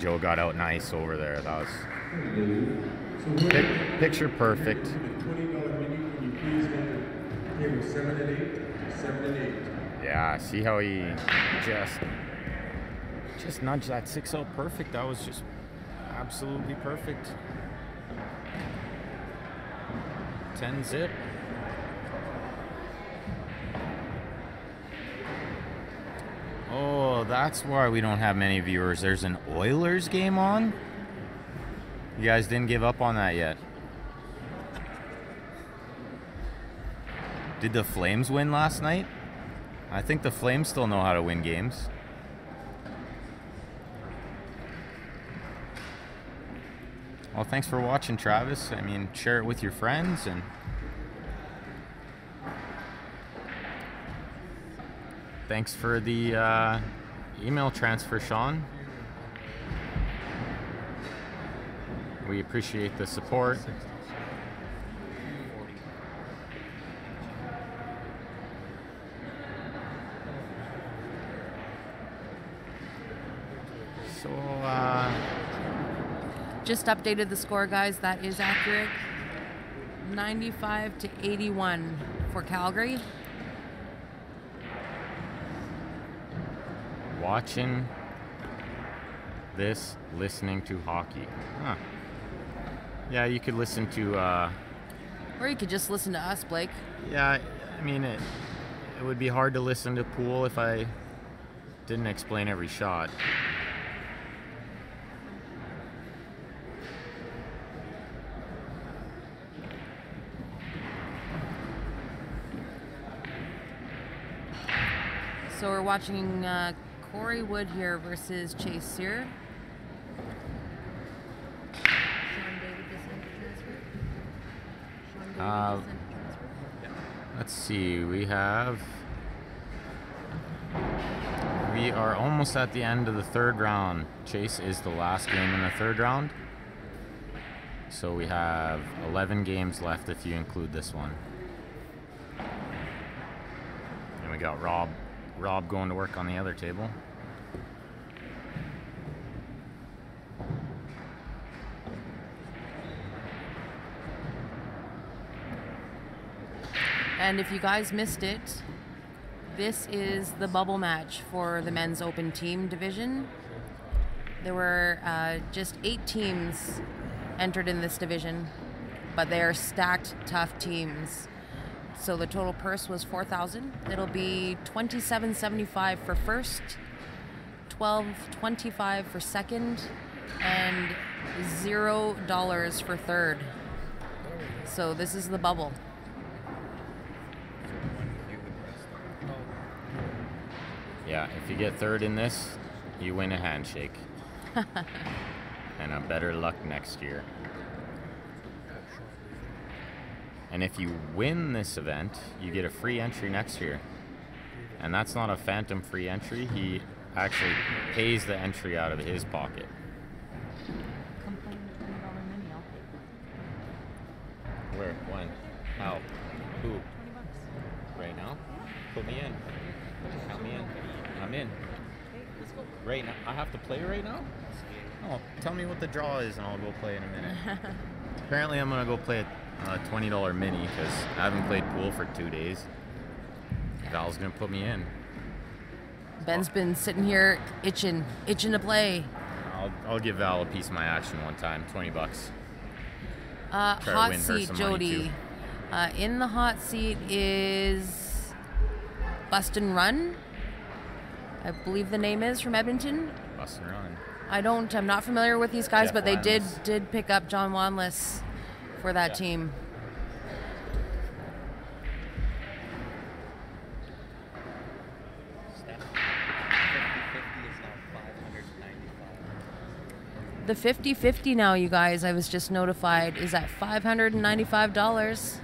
Speaker 3: Joe got out nice over there. That was picture perfect. Yeah, see how he just nudged that 6 out perfect. That was just absolutely perfect. 10 zip. Oh, that's why we don't have many viewers. There's an Oilers game on? You guys didn't give up on that yet. Did the Flames win last night? I think the Flames still know how to win games. Well, thanks for watching, Travis. I mean, share it with your friends and thanks for the email transfer, Sean. We appreciate the support. So,
Speaker 6: just updated the score, guys. That is accurate. 95 to 81 for Calgary.
Speaker 3: Watching this, listening to hockey. Huh. Yeah, you could listen to...
Speaker 6: or you could just listen to us, Blake.
Speaker 3: Yeah, I mean, it would be hard to listen to pool if I didn't explain every shot.
Speaker 6: So we're watching Corey Wood here versus Chase Sear.
Speaker 3: Let's see, we are almost at the end of the 3rd round. Chase is the last game in the 3rd round. So we have 11 games left if you include this one. And we got Rob going to work on the other table.
Speaker 6: And if you guys missed it, this is the bubble match for the men's open team division. There were just 8 teams entered in this division, but they are stacked, tough teams. So the total purse was $4,000. It'll be $27.75 for first, $12.25 for second, and $0 for third. So this is the bubble.
Speaker 3: Yeah, if you get 3rd in this, you win a handshake. And a better luck next year. And if you win this event, you get a free entry next year. And that's not a phantom free entry. He actually pays the entry out of his pocket. Where? When? How? Who? Right now? Put me in. Count me in. I'm in. Right now? I have to play right now? Oh, tell me what the draw is and I'll go play in a minute. Apparently I'm going to go play a $20 mini because I haven't played pool for 2 days. Val's going to put me in.
Speaker 6: Ben's been sitting here itching to play.
Speaker 3: I'll give Val a piece of my action one time, $20.
Speaker 6: Hot seat, Jody. In the hot seat is Bust and Run, I believe the name is, from Edmonton.
Speaker 3: Bust and Run.
Speaker 6: I'm not familiar with these guys,
Speaker 3: Jeff
Speaker 6: but they
Speaker 3: Wanless.
Speaker 6: did pick up John Wanless for that team. The 50-50 now, you guys, I was just notified, is at $595.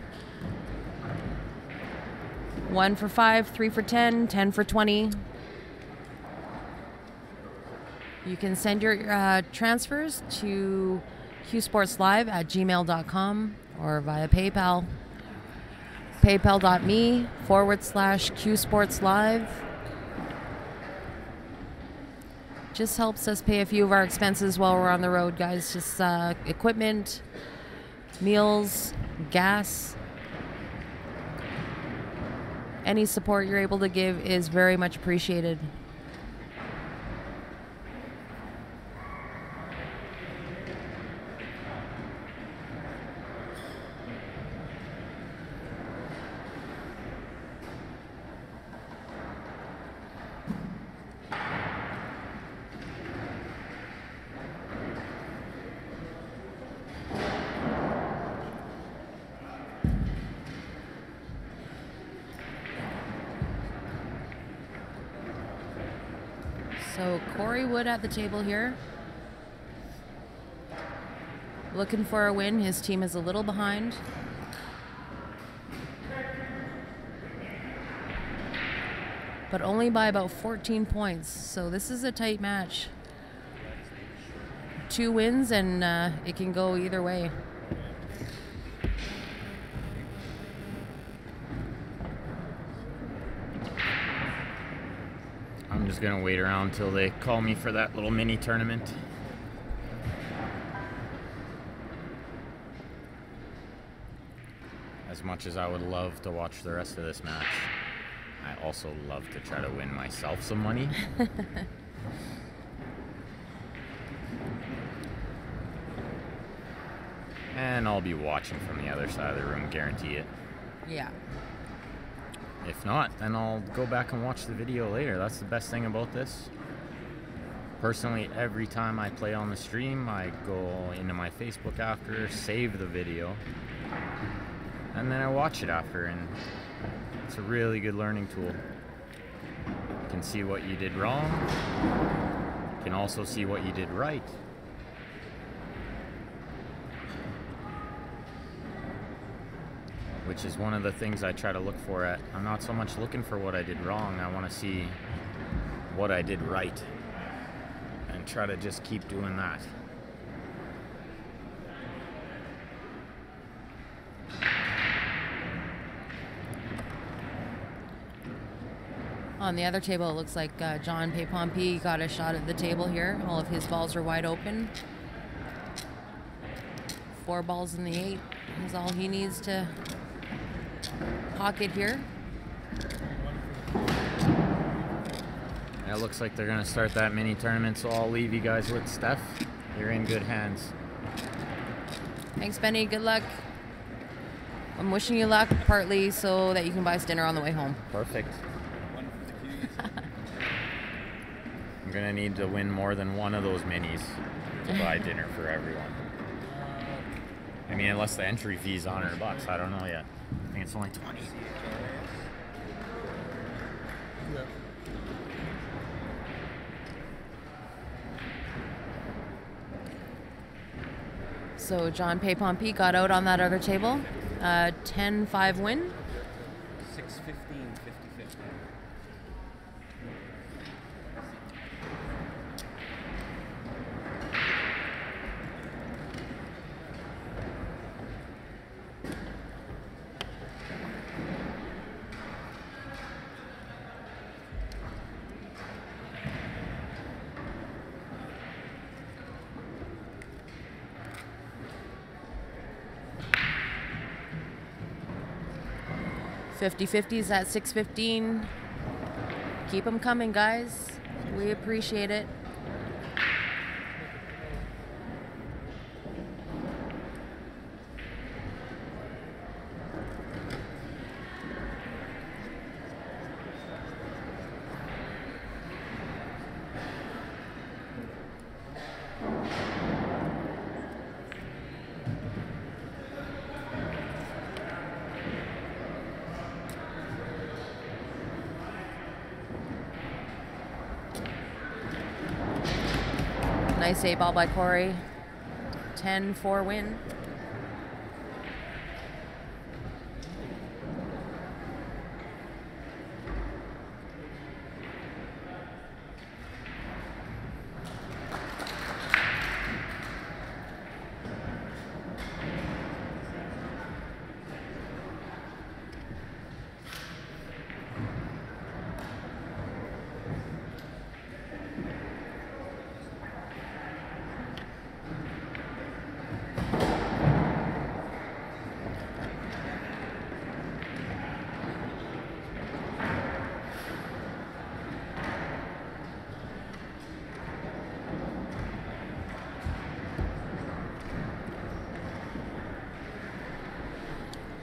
Speaker 6: 1 for 5, 3 for 10, 10 for 20. You can send your transfers to qsportslive@gmail.com or via PayPal. PayPal.me/qsportslive. Just helps us pay a few of our expenses while we're on the road, guys. Just equipment, meals, gas. Any support you're able to give is very much appreciated. So Corey Wood at the table here. Looking for a win. His team is a little behind. But only by about 14 points. So this is a tight match. 2 wins and it can go either way.
Speaker 3: I'm just gonna wait around till they call me for that little mini tournament. As much as I would love to watch the rest of this match, I also love to try to win myself some money. And I'll be watching from the other side of the room, guarantee it.
Speaker 6: Yeah.
Speaker 3: If not, then I'll go back and watch the video later. That's the best thing about this. Personally, every time I play on the stream, I go into my Facebook after, save the video, and then I watch it after, and it's a really good learning tool. You can see what you did wrong. You can also see what you did right. Which is one of the things I try to look for at. I'm not so much looking for what I did wrong. I want to see what I did right and try to just keep doing that.
Speaker 6: On the other table, it looks like John Paypompe got a shot at the table here. All of his balls are wide open. 4 balls in the 8 is all he needs to pocket here.
Speaker 3: It looks like they're going to start that mini tournament, so I'll leave you guys with Steph. You're in good hands.
Speaker 6: Thanks, Benny. Good luck. I'm wishing you luck, partly so that you can buy us dinner on the way home.
Speaker 3: Perfect. I'm going to need to win more than one of those minis to buy dinner for everyone. I mean, unless the entry fee is $100, I don't know yet. I think it's only 20.
Speaker 2: Yep.
Speaker 6: So John Paypompe got out on that other table. 10-5 win.
Speaker 4: 6-15, 50-50.
Speaker 6: $50-50s at 6:15. Keep them coming, guys. We appreciate it. Nice 8-ball by Corey. 10-4 win.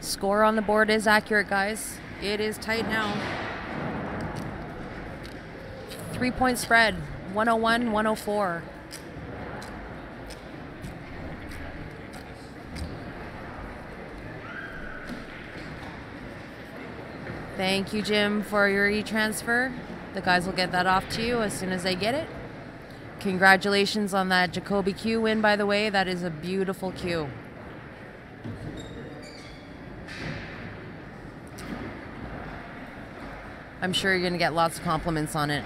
Speaker 6: Score on the board is accurate, guys. It is tight now. 3-point spread, 101-104. Thank you, Jim, for your e-transfer. The guys will get that off to you as soon as they get it. Congratulations on that Jacoby Q win, by the way. That is a beautiful Q. I'm sure you're going to get lots of compliments on it.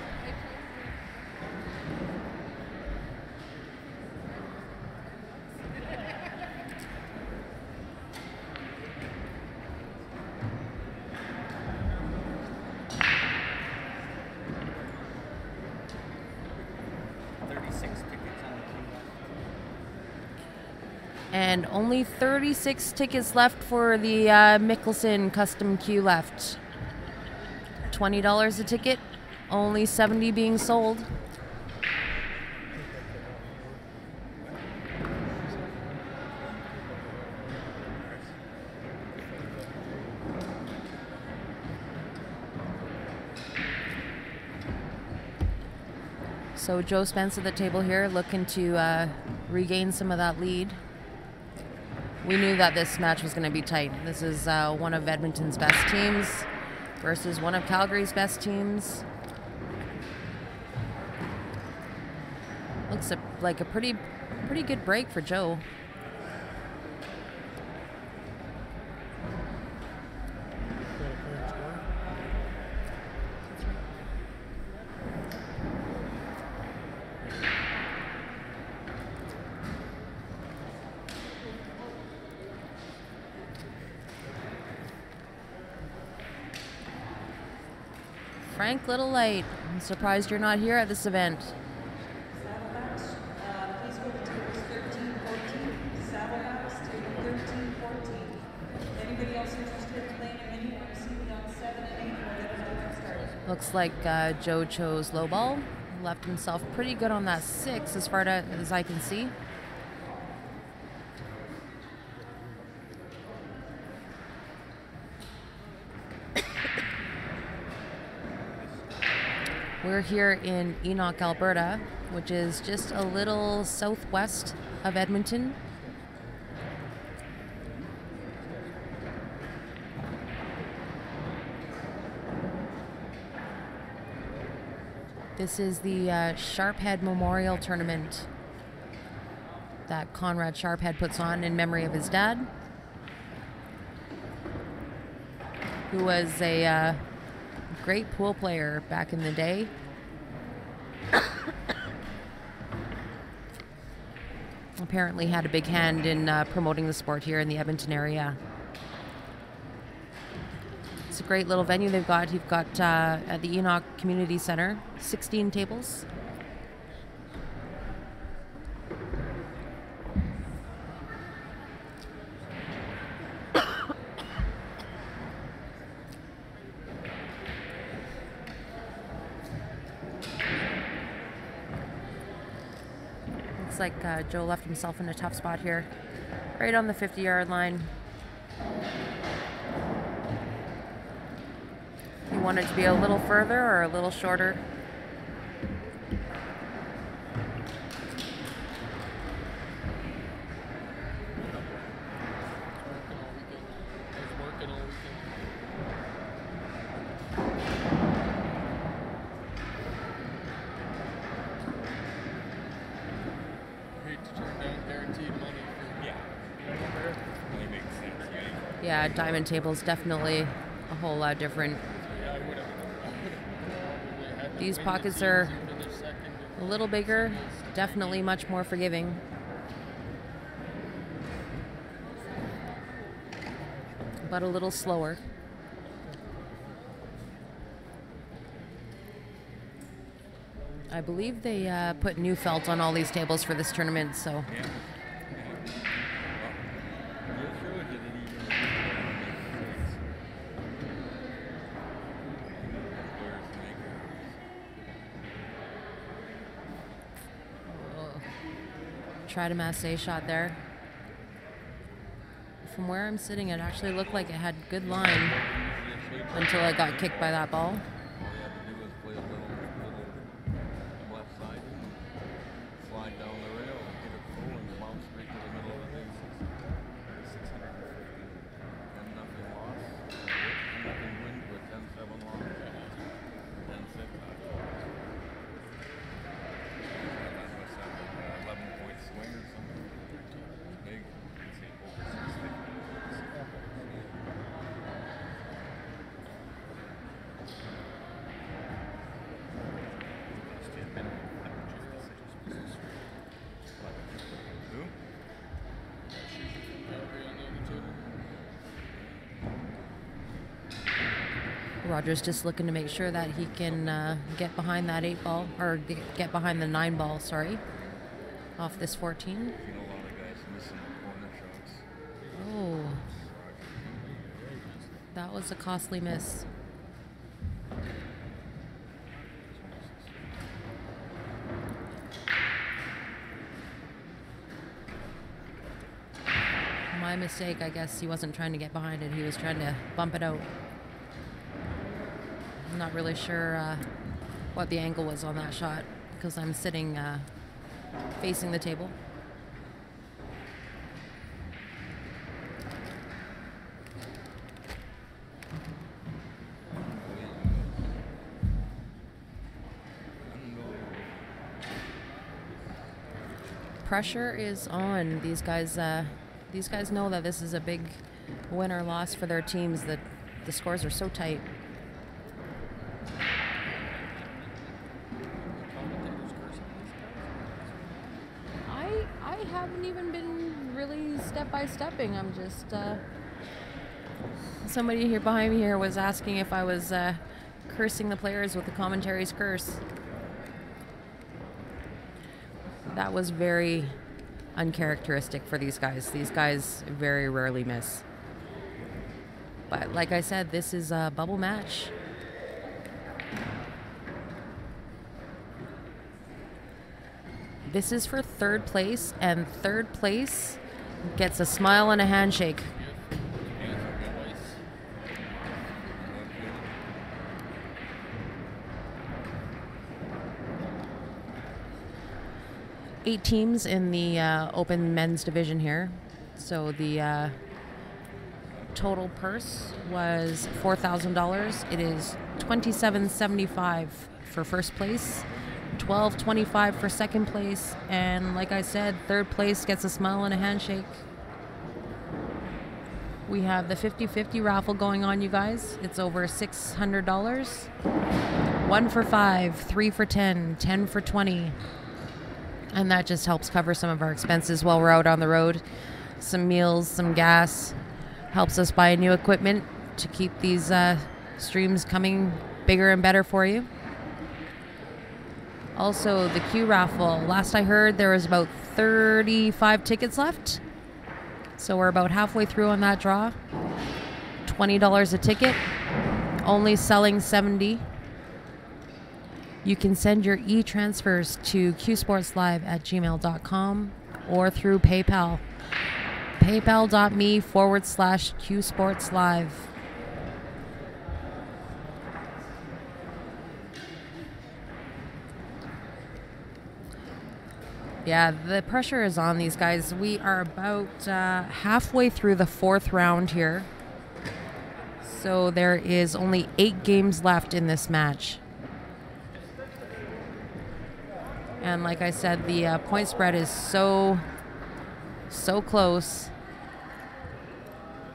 Speaker 6: And only 36 tickets left for the Mickelson custom queue left. $20 a ticket, only 70 being sold. So Joe Spence at the table here looking to regain some of that lead. We knew that this match was going to be tight. This is one of Edmonton's best teams versus one of Calgary's best teams. Looks like a pretty good break for Joe. Frank Littlelight, I'm surprised you're not here at this event.
Speaker 11: Please go to tables 13-14. Saddlebacks, table 13-14. Anybody else interested in playing a mini or receiving on 7 and 8? We'll get another started.
Speaker 6: Looks like Joe chose low ball. Left himself pretty good on that 6 as far as I can see. We're here in Enoch, Alberta, which is just a little southwest of Edmonton. This is the Sharphead Memorial Tournament that Conrad Sharphead puts on in memory of his dad, who was a great pool player back in the day. Apparently had a big hand in promoting the sport here in the Edmonton area. It's a great little venue they've got. You've got at the Enoch Community Center, 16 tables. Looks like Joe left himself in a tough spot here, right on the 50-yard line. You want it to be a little further or a little shorter? Yeah, diamond table's definitely a whole lot different. These pockets are a little bigger, definitely much more forgiving. But a little slower. I believe they put new felt on all these tables for this tournament, so.
Speaker 12: Yeah.
Speaker 6: Tried a masse shot there. From where I'm sitting, it actually looked like it had good line until I got kicked by that ball. Roger's just looking to make sure that he can get behind that 8 ball, or get behind the 9 ball, sorry, off this 14. Oh, that was a costly miss. My mistake, I guess he wasn't trying to get behind it, he was trying to bump it out. I'm not really sure what the angle was on that shot because I'm sitting facing the table. Pressure is on. These guys know that this is a big win or loss for their teams, that the scores are so tight. I haven't even been really step-by-stepping. I'm just somebody here behind me here was asking if I was cursing the players with the commentary's curse. That was very uncharacteristic for these guys. These guys very rarely miss. But like I said, this is a bubble match. This is for 3rd place, and 3rd place gets a smile and a handshake. Eight teams in the open men's division here. So the total purse was $4,000. It is $27.75 for 1st place, $12.25 for 2nd place, and like I said, 3rd place gets a smile and a handshake. We have the 50-50 raffle going on, you guys. It's over $600. 1 for 5, 3 for 10, 10 for 20. And that just helps cover some of our expenses while we're out on the road. Some meals, some gas. Helps us buy new equipment to keep these streams coming bigger and better for you. Also, the Q raffle. Last I heard, there was about 35 tickets left. So we're about halfway through on that draw. $20 a ticket. Only selling 70. You can send your e-transfers to qsportslive@gmail.com or through PayPal. PayPal.me/qsportslive. Yeah, the pressure is on these guys. We are about halfway through the 4th round here. So there is only 8 games left in this match. And like I said, the point spread is so So close.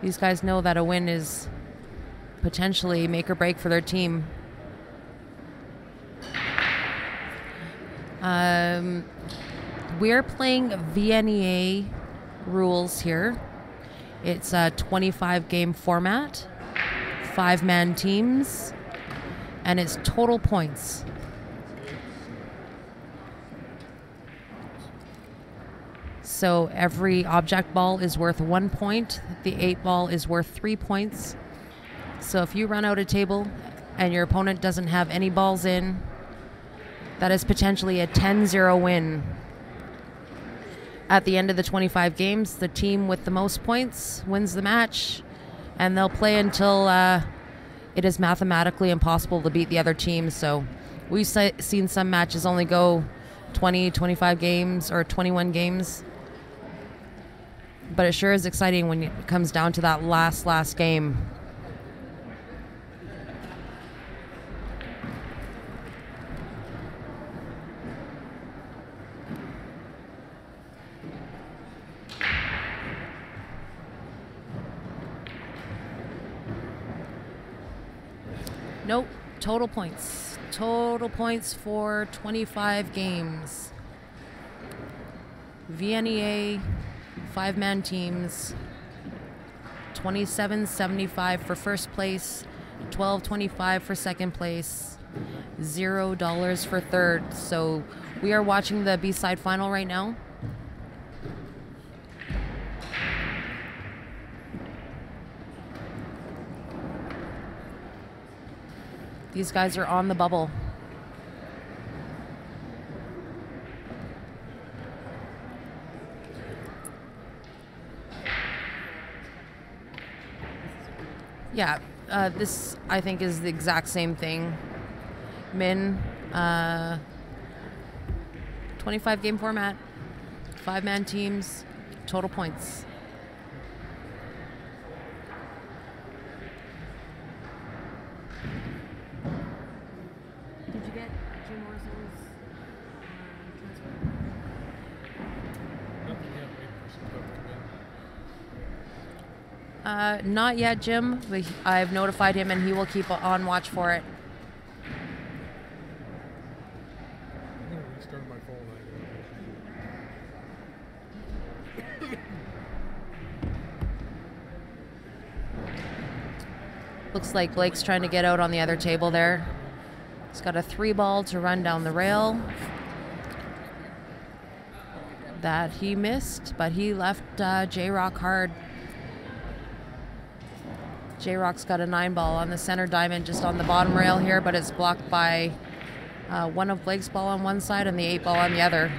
Speaker 6: These guys know that a win is potentially make or break for their team. We're playing VNEA rules here. It's a 25-game format, 5-man teams, and it's total points. So every object ball is worth 1 point. The 8 ball is worth 3 points. So if you run out a table and your opponent doesn't have any balls in, that is potentially a 10-0 win. At the end of the 25 games, the team with the most points wins the match, and they'll play until it is mathematically impossible to beat the other team. So we've seen some matches only go 20, 25 games or 21 games. But it sure is exciting when it comes down to that last game. Nope, total points. Total points for 25 games. VNEA, 5-man teams, 27.75 for first place, 12.25 for second place, $0 for third. So we are watching the B-side final right now. These guys are on the bubble. Yeah, this I think is the exact same thing. Min, 25 game format, 5-man teams, total points. Did you get Jim Morrison's transfer?
Speaker 2: Nothing yet. Waiting for some stuff to come in.
Speaker 6: Not yet, Jim. I've notified him, and he will keep on watch for it.
Speaker 2: I'm going to restart my phone.
Speaker 6: Looks like Blake's trying to get out on the other table there. He's got a 3-ball to run down the rail. That he missed, but he left J-Rock hard. J-Rock's got a 9-ball on the center diamond just on the bottom rail here, but it's blocked by one of Blake's ball on one side and the 8-ball on the other.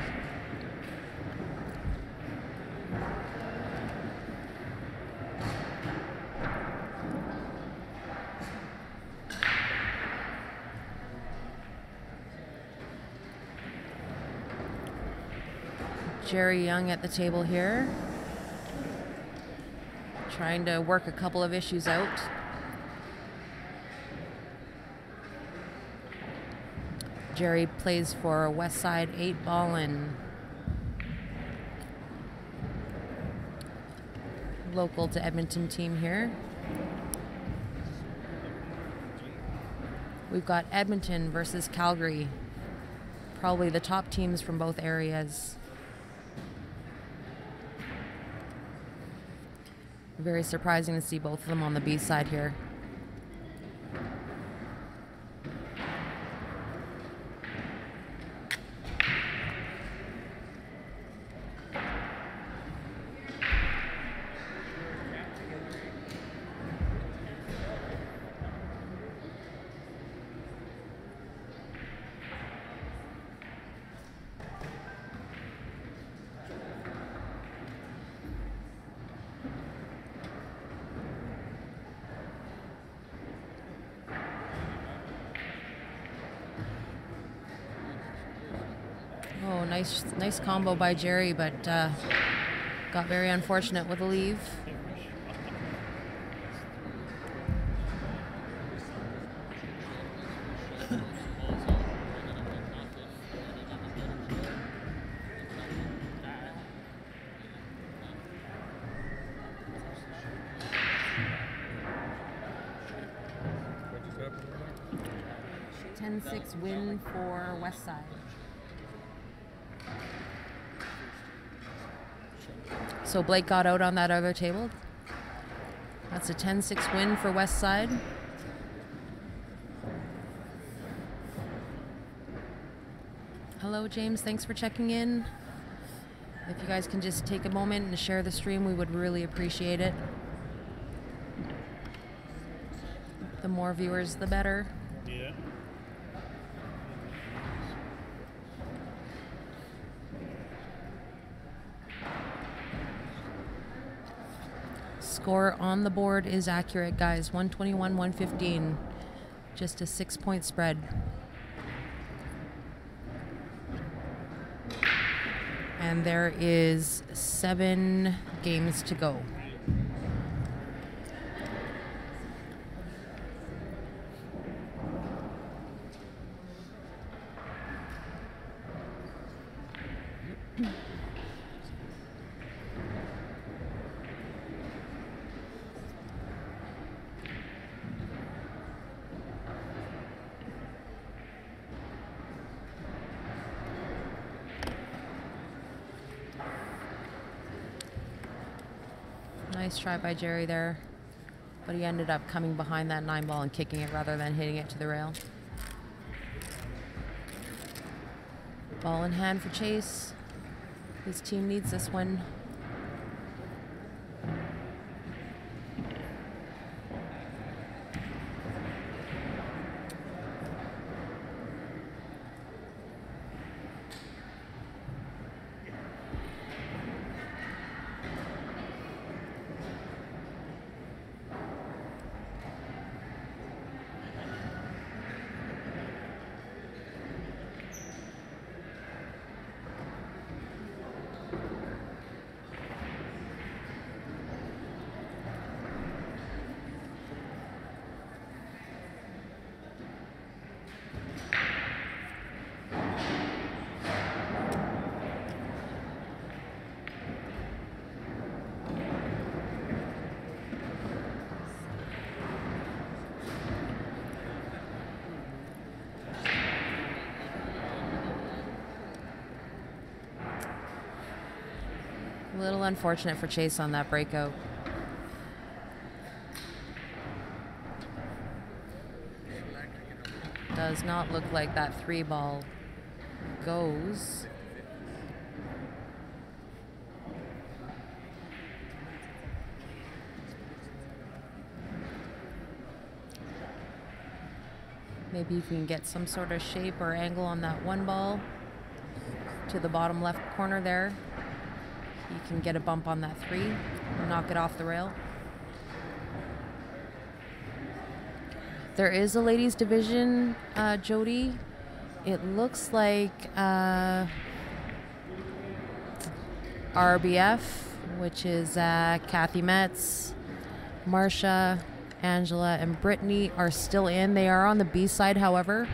Speaker 6: Jerry Young at the table here, trying to work a couple of issues out. Jerry plays for Westside 8-ball and local to Edmonton team here. We've got Edmonton versus Calgary, probably the top teams from both areas. Very surprising to see both of them on the B side here. Oh, nice combo by Jerry, but got very unfortunate with a leave. 10-6 win for West Side. So Blake got out on that other table. That's a 10-6 win for West Side. Hello, James. Thanks for checking in. If you guys can just take a moment and share the stream, we would really appreciate it. The more viewers, the better.
Speaker 7: Yeah.
Speaker 6: Score on the board is accurate, guys. 121-115. Just a 6-point spread. And there is 7 games to go. Nice try by Jerry there, but he ended up coming behind that 9 ball and kicking it rather than hitting it to the rail. Ball in hand for Chase. His team needs this one. A little unfortunate for Chase on that breakout. Does not look like that 3 ball goes. Maybe if we can get some sort of shape or angle on that 1 ball to the bottom left corner there. You can get a bump on that 3 and knock it off the rail. There is a ladies division, Jody. It looks like RBF, which is Kathy Metz, Marsha, Angela, and Brittany are still in. They are on the B side, however.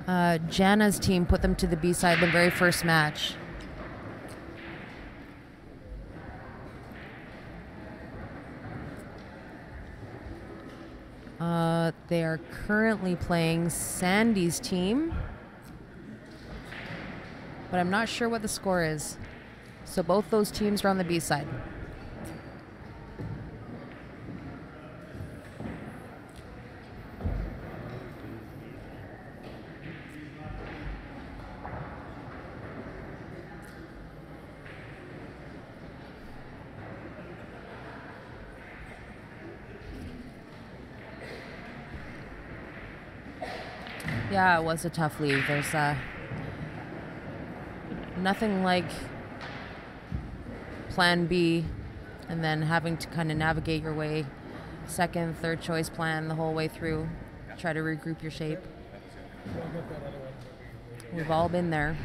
Speaker 6: Jana's team put them to the B side the very first match. They are currently playing Sandy's team, but I'm not sure what the score is. So both those teams are on the B side. Yeah, it was a tough leave. There's nothing like plan B and then having to kind of navigate your way, second, third choice plan the whole way through, try to regroup your shape. We've all been there.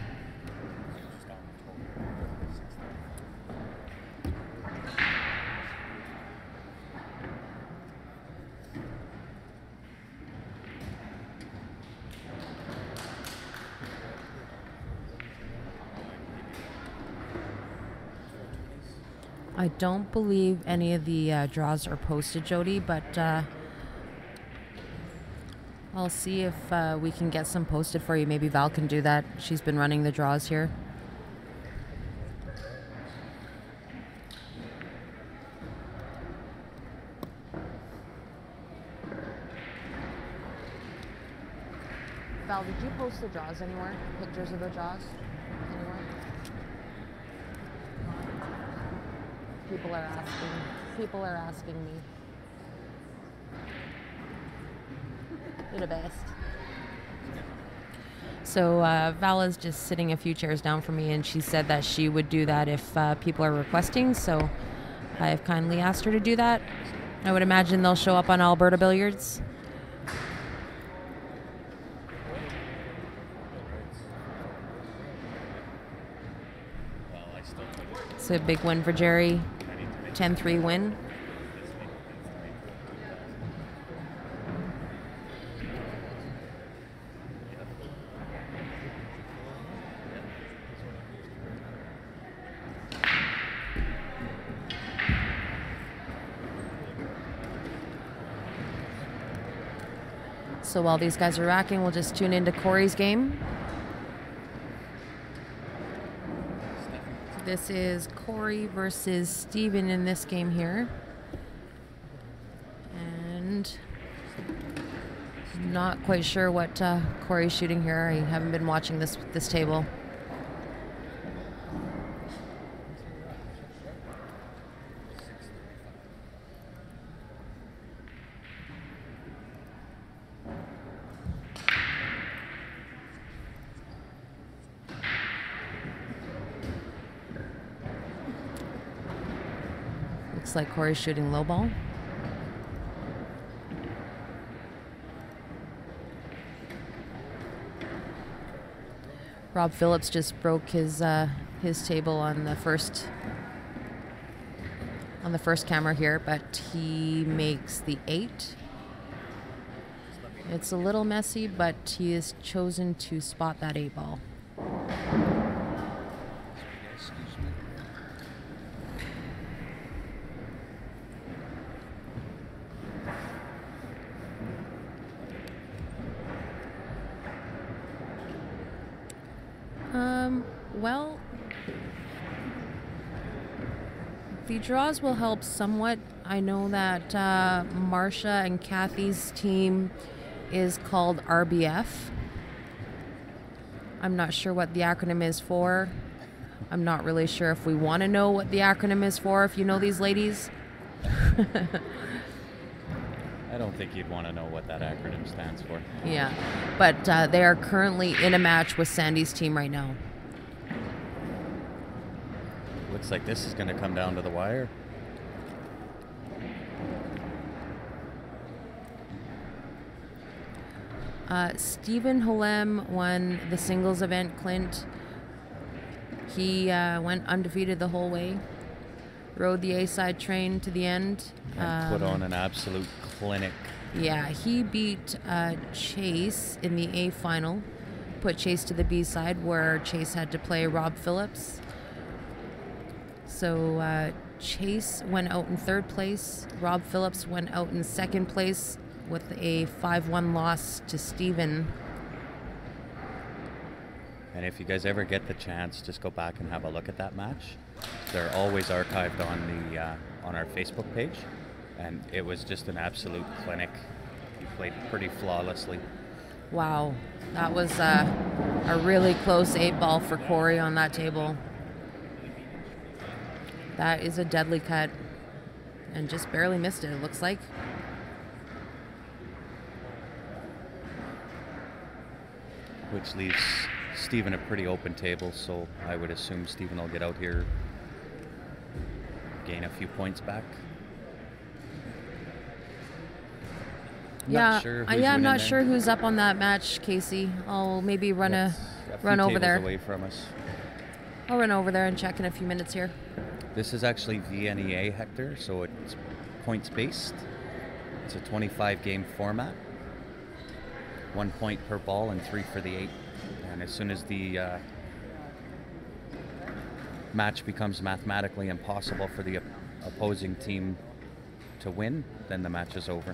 Speaker 6: I don't believe any of the draws are posted, Jody, but I'll see if we can get some posted for you. Maybe Val can do that. She's been running the draws here. Val, did you post the draws anywhere? Pictures of the draws anywhere? People are asking me. You're the best. So Val is just sitting a few chairs down from me, and she said that she would do that if people are requesting. So I have kindly asked her to do that. I would imagine they'll show up on Alberta Billiards. It's a big win for Jerry. 10-3 win. So while these guys are racking, we'll just tune into Corey's game. This is Corey versus Steven in this game here. And not quite sure what Corey's shooting here. I haven't been watching this table. Looks like Corey's shooting low ball. Rob Phillips just broke his table on the first camera here, but he makes the 8. It's a little messy, but he has chosen to spot that 8 ball. Well, the draws will help somewhat. I know that Marsha and Kathy's team is called RBF. I'm not sure what the acronym is for. I'm not really sure if we want to know what the acronym is for, if you know these ladies.
Speaker 1: I don't think you'd want to know what that acronym stands for.
Speaker 6: Yeah, but they are currently in a match with Sandy's team right now.
Speaker 1: Looks like this is going to come down to the wire.
Speaker 6: Stephen Holem won the singles event, Clint. He went undefeated the whole way. Rode the A-side train to the end.
Speaker 1: And put on an absolute clinic.
Speaker 6: Yeah, he beat Chase in the A final. Put Chase to the B side where Chase had to play Rob Phillips. So Chase went out in 3rd place. Rob Phillips went out in 2nd place with a 5-1 loss to Steven.
Speaker 1: And if you guys ever get the chance, just go back and have a look at that match. They're always archived on our Facebook page, and it was just an absolute clinic. He played pretty flawlessly.
Speaker 6: Wow, that was a really close 8 ball for Corey on that table. That is a deadly cut, and just barely missed it, it looks like.
Speaker 1: Which leaves Steven a pretty open table, so I would assume Steven will get out here, gain a few points back.
Speaker 6: I'm not sure who's up on that match, Casey. I'll maybe run over there.
Speaker 1: Away from us.
Speaker 6: I'll run over there and check in a few minutes here.
Speaker 1: This is actually VNEA, Hector, so it's points based. It's a 25-game format. 1 point per ball and 3 for the 8. And as soon as the match becomes mathematically impossible for the opposing team to win, then the match is over.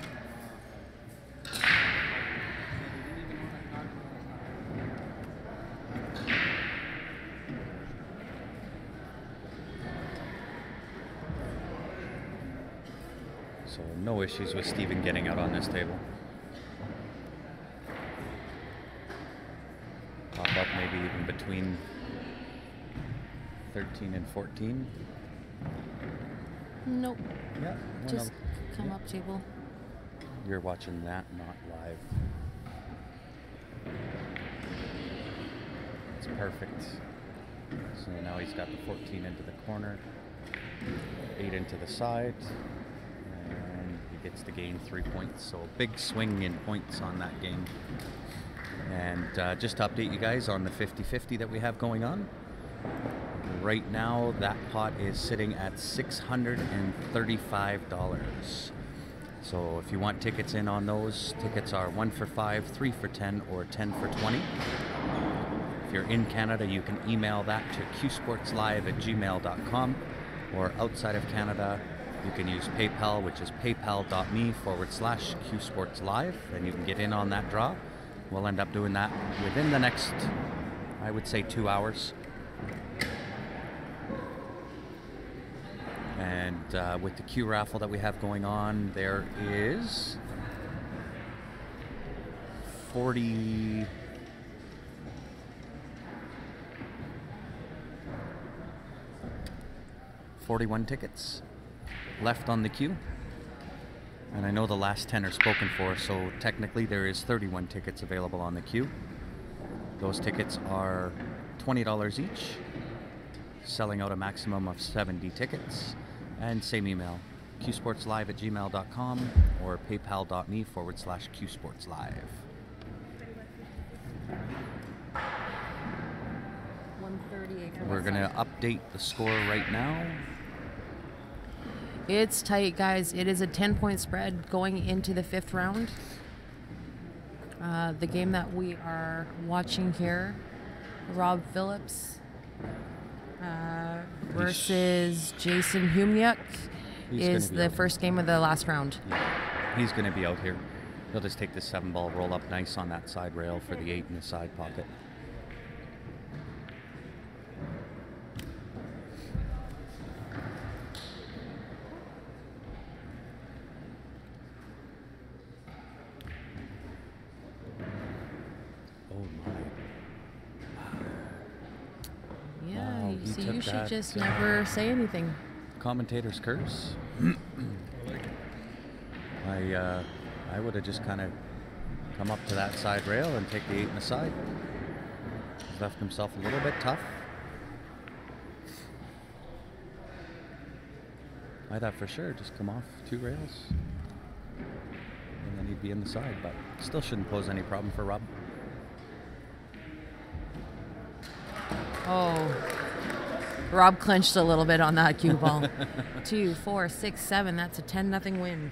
Speaker 1: So no issues with Steven getting out on this table. Pop up maybe even between 13 and 14.
Speaker 6: Nope.
Speaker 1: Yeah.
Speaker 6: Just come up table.
Speaker 1: You're watching that, not live. It's perfect. So now he's got the 14 into the corner, 8 into the side, and he gets to gain 3 points. So big swing in points on that game. And just to update you guys on the 50-50 that we have going on. Right now, that pot is sitting at $635. So if you want tickets in on those, tickets are 1 for 5, 3 for 10, or 10 for 20. If you're in Canada, you can email that to qsportslive@gmail.com, or outside of Canada, you can use PayPal, which is paypal.me/qsportslive, and you can get in on that draw. We'll end up doing that within the next, I would say, 2 hours. And with the Q raffle that we have going on, there is 41 tickets left on the queue. And I know the last 10 are spoken for, so technically there is 31 tickets available on the queue. Those tickets are $20 each, selling out a maximum of 70 tickets. And same email, qsportslive@gmail.com or paypal.me/qsportslive.
Speaker 6: 138.
Speaker 1: We're going to update the score right now.
Speaker 6: It's tight, guys. It is a 10-point spread going into the 5th round. The game that we are watching here, Rob Phillips versus Jason Humniuk, is the first game of the last round.
Speaker 1: Yeah. He's going to be out here. He'll just take the 7-ball, roll up nice on that side rail for the 8 in the side pocket.
Speaker 6: So you should just never say anything.
Speaker 1: Commentator's curse. I would have just kind of come up to that side rail and take the 8 in the side. He's left himself a little bit tough. I thought for sure just come off 2 rails and then he'd be in the side, but still shouldn't pose any problem for Rob.
Speaker 6: Oh. Rob clenched a little bit on that cue ball. 2, 4, 6, 7. That's a 10-0 win.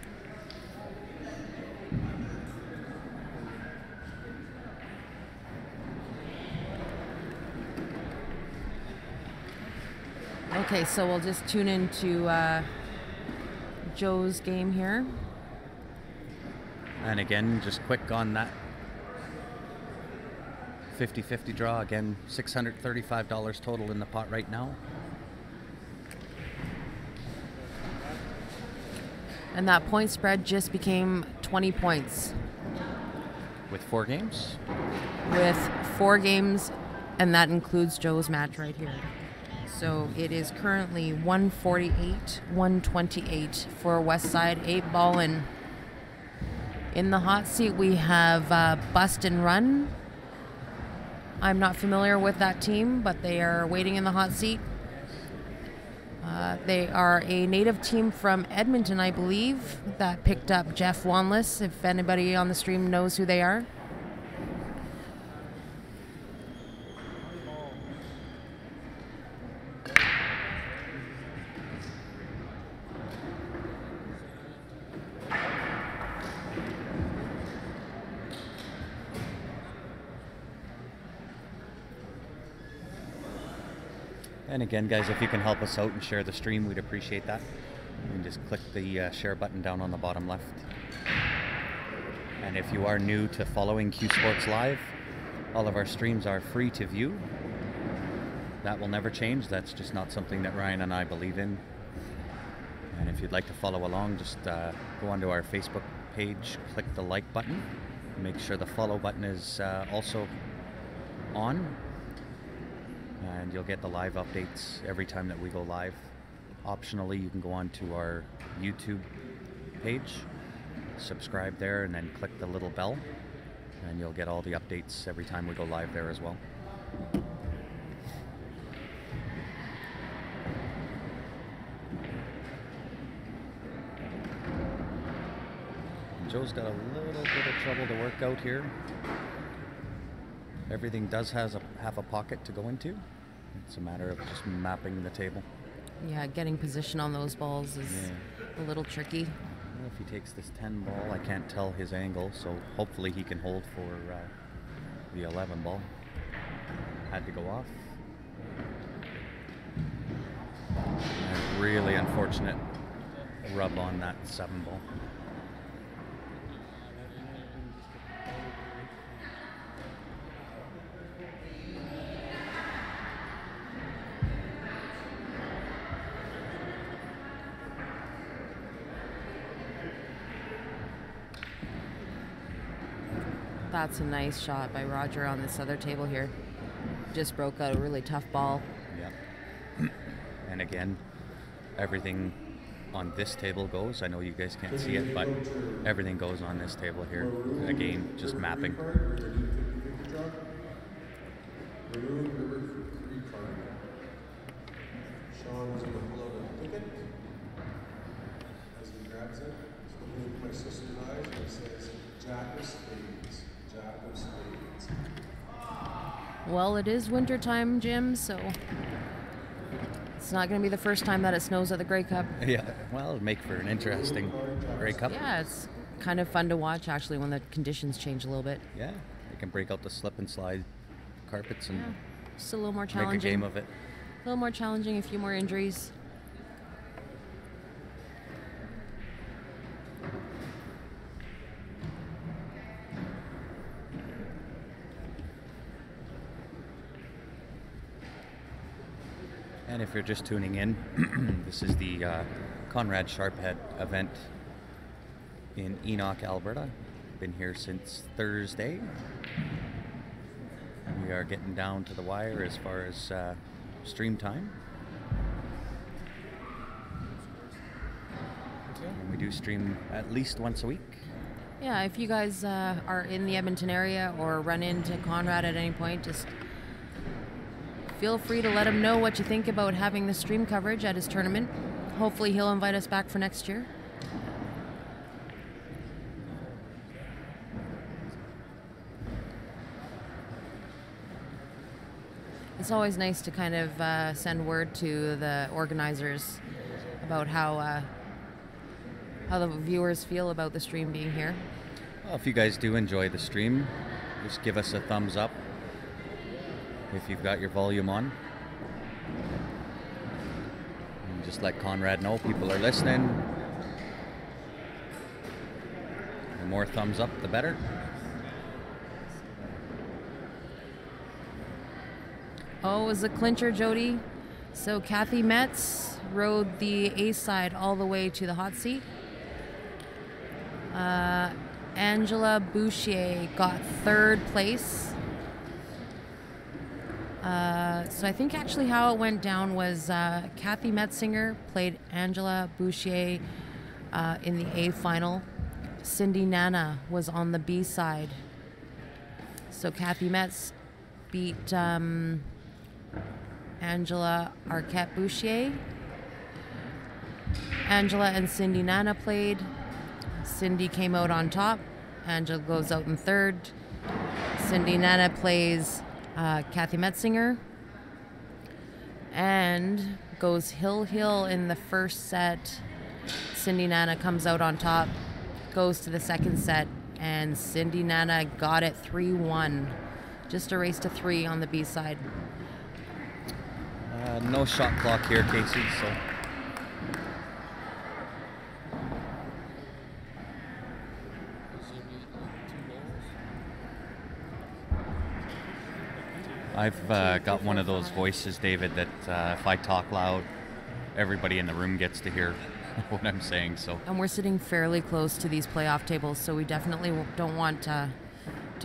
Speaker 6: Okay, so we'll just tune into Joe's game here.
Speaker 1: And again, just quick on that 50-50 draw. Again, $635 total in the pot right now.
Speaker 6: And that point spread just became 20 points.
Speaker 1: With 4 games?
Speaker 6: With 4 games, and that includes Joe's match right here. So it is currently 148-128 for Westside 8 ballin'. In the hot seat, we have Bust and Run. I'm not familiar with that team, but they are waiting in the hot seat. They are a native team from Edmonton, I believe, that picked up Jeff Wanless, if anybody on the stream knows who they are.
Speaker 1: And again, guys, if you can help us out and share the stream, we'd appreciate that. You can just click the share button down on the bottom left. And if you are new to following Q Sports Live, all of our streams are free to view. That will never change. That's just not something that Ryan and I believe in. And if you'd like to follow along, just go onto our Facebook page, click the like button, make sure the follow button is also on, and you'll get the live updates every time that we go live. Optionally, you can go onto our YouTube page, subscribe there, and then click the little bell, and you'll get all the updates every time we go live there as well. Joe's got a little bit of trouble to work out here. Everything does have a pocket to go into. It's a matter of just mapping the table.
Speaker 6: Yeah, getting position on those balls is a little tricky.
Speaker 1: Well, if he takes this 10 ball, I can't tell his angle, so hopefully he can hold for the 11 ball. Had to go off. And really unfortunate rub on that 7 ball.
Speaker 6: That's a nice shot by Roger on this other table here. Just broke out a really tough ball.
Speaker 1: Yeah. And again, everything on this table goes. I know you guys can't see it, but everything goes on this table here. Again, just mapping.
Speaker 12: Sean's going to pull out a ticket as he grabs it. He's looking into my sister's eyes and it says, Jack of Spades. Jack of Spades.
Speaker 6: Well, it is winter time, Jim, so it's not going to be the first time that it snows at the Grey Cup.
Speaker 1: Yeah, well, it'll make for an interesting Grey Cup.
Speaker 6: Yeah, it's kind of fun to watch, actually, when the conditions change a little bit.
Speaker 1: Yeah, they can break out the slip and slide carpets and
Speaker 6: just a little more challenging.
Speaker 1: make a game of it.
Speaker 6: A little more challenging, a few more injuries.
Speaker 1: And if you're just tuning in, this is the Conrad Sharphead event in Enoch, Alberta. Been here since Thursday. We are getting down to the wire as far as stream time. And we do stream at least once a week.
Speaker 6: Yeah, if you guys are in the Edmonton area or run into Conrad at any point, just feel free to let him know what you think about having the stream coverage at his tournament. Hopefully he'll invite us back for next year. It's always nice to kind of send word to the organizers about how the viewers feel about the stream being here.
Speaker 1: Well, if you guys do enjoy the stream, just give us a thumbs up if you've got your volume on. And just let Conrad know people are listening. The more thumbs up, the better.
Speaker 6: Oh, it was a clincher, Jody. So Kathy Metz rode the ace side all the way to the hot seat. Angela Boucher got 3rd place. So I think actually how it went down was Kathy Metzinger played Angela Boucher in the A final. Cindy Nana was on the B side. So Kathy Metz beat Angela Arquette Boucher. Angela and Cindy Nana played. Cindy came out on top. Angela goes out in 3rd. Cindy Nana plays Kathy Metzinger and goes hill in the first set. Cindy Nana comes out on top, goes to the second set, and Cindy Nana got it 3-1. Just a race to 3 on the B side.
Speaker 1: No shot clock here, Casey, so I've got one of those voices, David, that if I talk loud, everybody in the room gets to hear. what I'm saying. So.
Speaker 6: And we're sitting fairly close to these playoff tables, so we definitely don't want to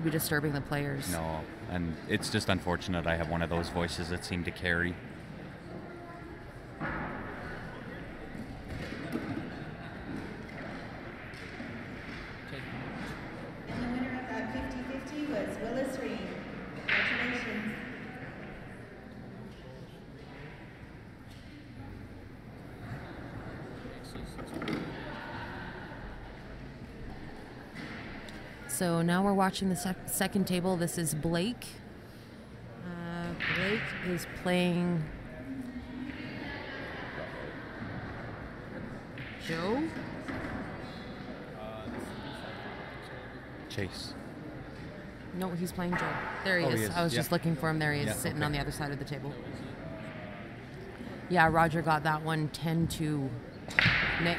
Speaker 6: be disturbing the players.
Speaker 1: No, and it's just unfortunate I have one of those voices that seem to carry.
Speaker 11: And the winner of that 50-50 was Willis Reed. Congratulations.
Speaker 6: So now we're watching the second table. This is Blake. Blake is playing Joe.
Speaker 1: Chase.
Speaker 6: No, he's playing Joe. There he
Speaker 1: Oh,
Speaker 6: is.
Speaker 1: he is.
Speaker 6: I was just looking for him. There he is,
Speaker 1: Yeah,
Speaker 6: sitting
Speaker 1: okay.
Speaker 6: on the other side of the table. Yeah, Roger got that one 10-2. Nick.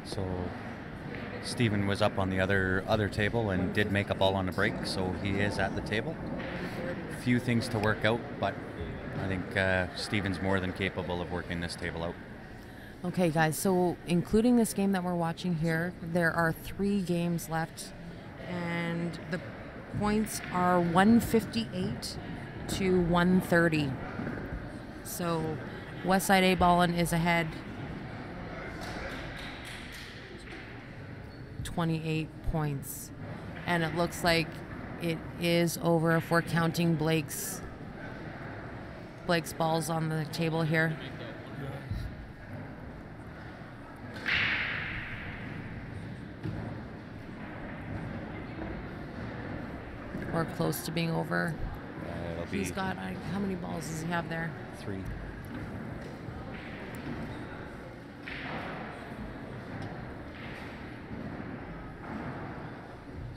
Speaker 1: So Steven was up on the other table and did make a ball on the break, so he is at the table. Few things to work out, but I think Steven's more than capable of working this table out.
Speaker 6: Okay, guys, so including this game that we're watching here, there are 3 games left, and the points are 158 to 130. So Westside A-Ballin is ahead 28 points. And it looks like it is over if we're counting Blake's balls on the table here. Or close to being over.
Speaker 1: It'll be
Speaker 6: He's got, how many balls does he have there?
Speaker 1: 3.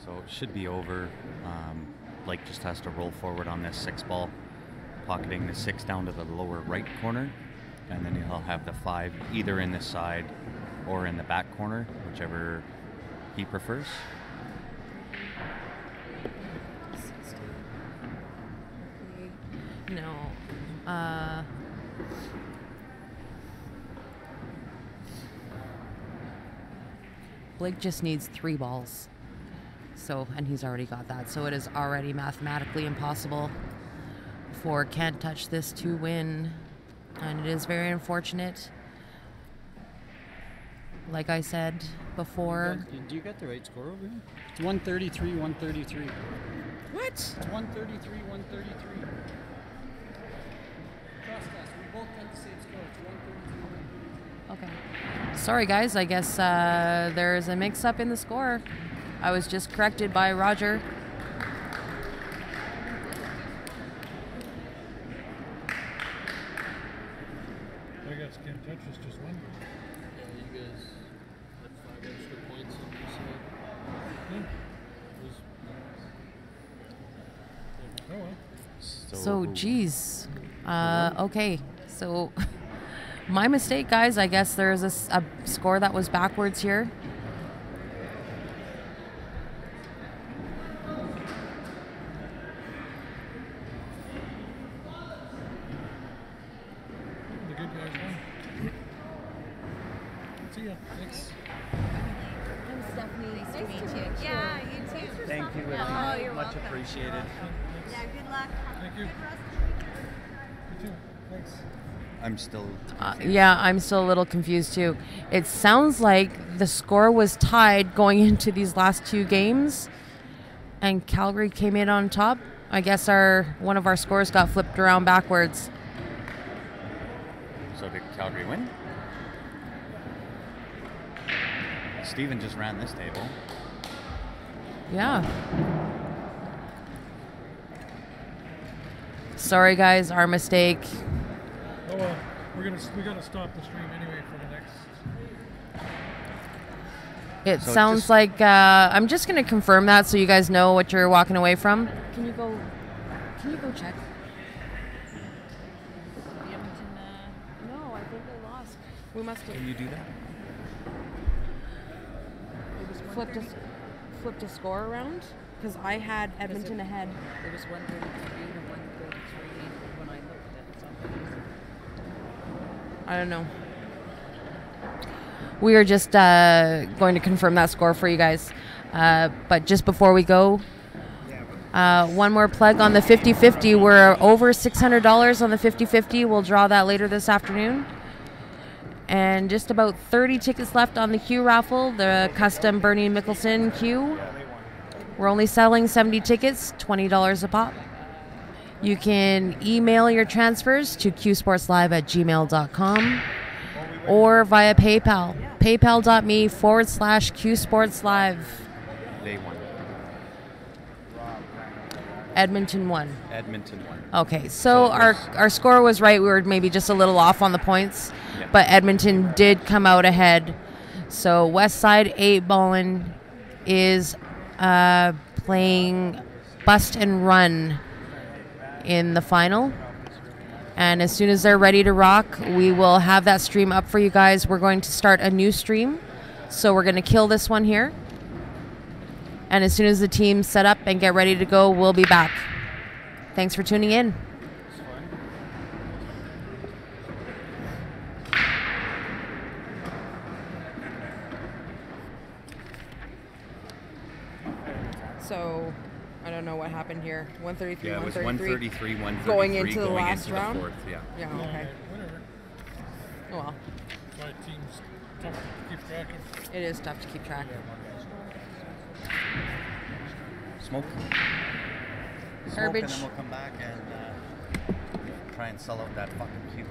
Speaker 1: So it should be over. Blake just has to roll forward on this 6 ball, pocketing the 6 down to the lower right corner, and then he'll have the 5 either in the side or in the back corner, whichever he prefers.
Speaker 6: No. Blake just needs 3 balls. So, and he's already got that. So it is already mathematically impossible for Can't Touch This to win. And it is very unfortunate. Like I said before.
Speaker 13: Do you got the right score over here? It's 133, 133.
Speaker 6: What?
Speaker 13: It's 133, 133. Trust us, we both got the same score. It's 133, 133.
Speaker 6: Okay. Sorry, guys. I guess there's a mix-up in the score. I was just corrected by Roger.
Speaker 2: I guess Can't Touch is just one.
Speaker 13: Yeah, you guys had 5 extra points on your side.
Speaker 2: Yeah. Oh well.
Speaker 6: So, geez. Okay. So, my mistake, guys. I guess there's a score that was backwards here.
Speaker 2: The good guys won. See ya. Thanks.
Speaker 10: Nice to meet you. Yeah, you too.
Speaker 9: Thank you.
Speaker 10: Oh, you're
Speaker 9: Much
Speaker 10: welcome.
Speaker 9: appreciated.
Speaker 10: Yeah, good luck.
Speaker 2: Thank you. You too. Thanks.
Speaker 1: I'm still
Speaker 6: Yeah, I'm still a little confused too. It sounds like the score was tied going into these last 2 games, and Calgary came in on top. I guess one of our scores got flipped around backwards.
Speaker 1: So did Calgary win? Steven just ran this table.
Speaker 6: Yeah. Sorry, guys, our mistake.
Speaker 2: Oh well, we gotta stop the stream anyway for the next.
Speaker 6: It
Speaker 1: So
Speaker 6: sounds
Speaker 1: just-
Speaker 6: like I'm just going to confirm that so you guys know what you're walking away from. Can you go check? No, I think they lost. We must have
Speaker 1: Can you do that?
Speaker 6: flipped a score around. Because I had Edmonton ahead.
Speaker 14: It was 133 to 133 when I looked at something.
Speaker 6: I don't know. We are just going to confirm that score for you guys. But just before we go, one more plug on the 50-50. We're over $600 on the 50-50. We'll draw that later this afternoon. And just about 30 tickets left on the Q raffle, the custom Bernie Mickelson Q. We're only selling 70 tickets, $20 a pop. You can email your transfers to qsportslive@gmail.com or via PayPal. PayPal.me/qsportslive.
Speaker 1: They won.
Speaker 6: Edmonton won.
Speaker 1: Edmonton won.
Speaker 6: Okay, so our score was right. We were maybe just a little off on the points, but Edmonton did come out ahead. So West Side 8 Ballin is playing Bust and Run in the final. And as soon as they're ready to rock, we will have that stream up for you guys. We're going to start a new stream. So we're going to kill this one here. And as soon as the team's set up and get ready to go, we'll be back. Thanks for tuning in. So, I don't know what happened here. 133,
Speaker 1: Yeah, it was
Speaker 6: 133.
Speaker 1: 133, 133
Speaker 6: Going into the last
Speaker 1: into
Speaker 6: round?
Speaker 1: the fourth, yeah.
Speaker 6: Yeah, okay.
Speaker 2: Whatever.
Speaker 6: Oh well.
Speaker 2: That's why teams tough to keep track of.
Speaker 6: It is tough to keep track.
Speaker 1: Smoke. Smoke,
Speaker 6: Garbage.
Speaker 1: and then we'll come back and try and sell out that fucking queue.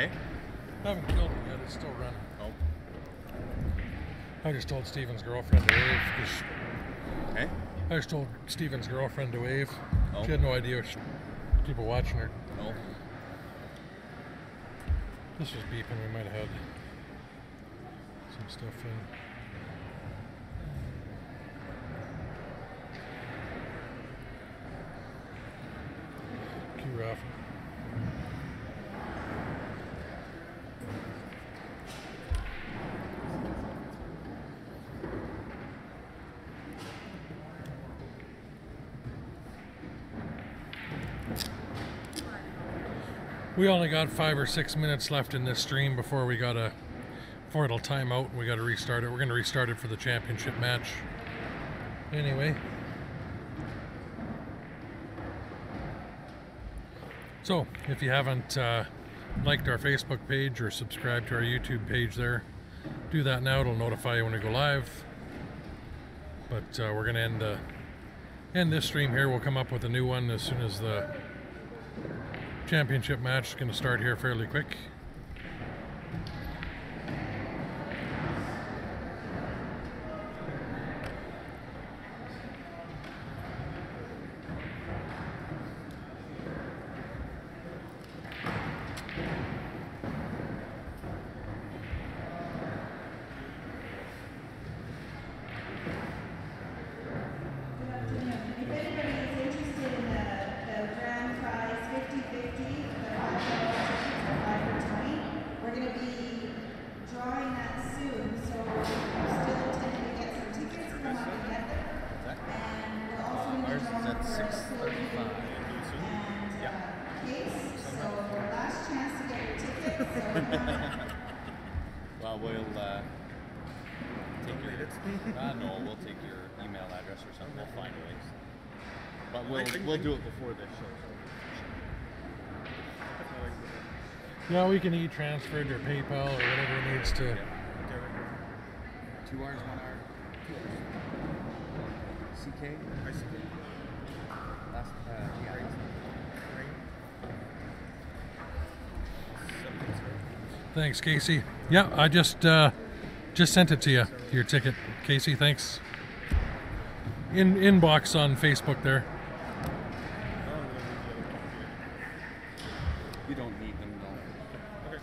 Speaker 1: Hey?
Speaker 2: I haven't killed it yet, it's still running.
Speaker 1: Oh.
Speaker 2: I just told Steven's girlfriend to wave.
Speaker 1: Hey?
Speaker 2: I just told Steven's girlfriend to wave.
Speaker 1: Oh.
Speaker 2: She had no idea people watching her.
Speaker 1: Oh.
Speaker 2: This was beeping, we might have had some stuff in. Raffle. We only got 5 or 6 minutes left in this stream before it'll time out and we got to restart it. We're going to restart it for the championship match. Anyway. So, if you haven't liked our Facebook page or subscribed to our YouTube page there, do that now. It'll notify you when we go live. But we're going to end this stream here. We'll come up with a new one as soon as the championship match is going to start here fairly quick.
Speaker 1: Well, we'll take your no, we'll take your email address or something. We'll find ways. But we'll do it before this show.
Speaker 2: Yeah, we can e-transfer it or PayPal or whatever it needs to.
Speaker 9: 2 R's, 1 R. CK? ICK? Last, yeah.
Speaker 2: Thanks, Casey. Yeah, I just sent it to you, your ticket, Casey. Thanks. Inbox on Facebook there.
Speaker 1: You don't need them, though. Okay.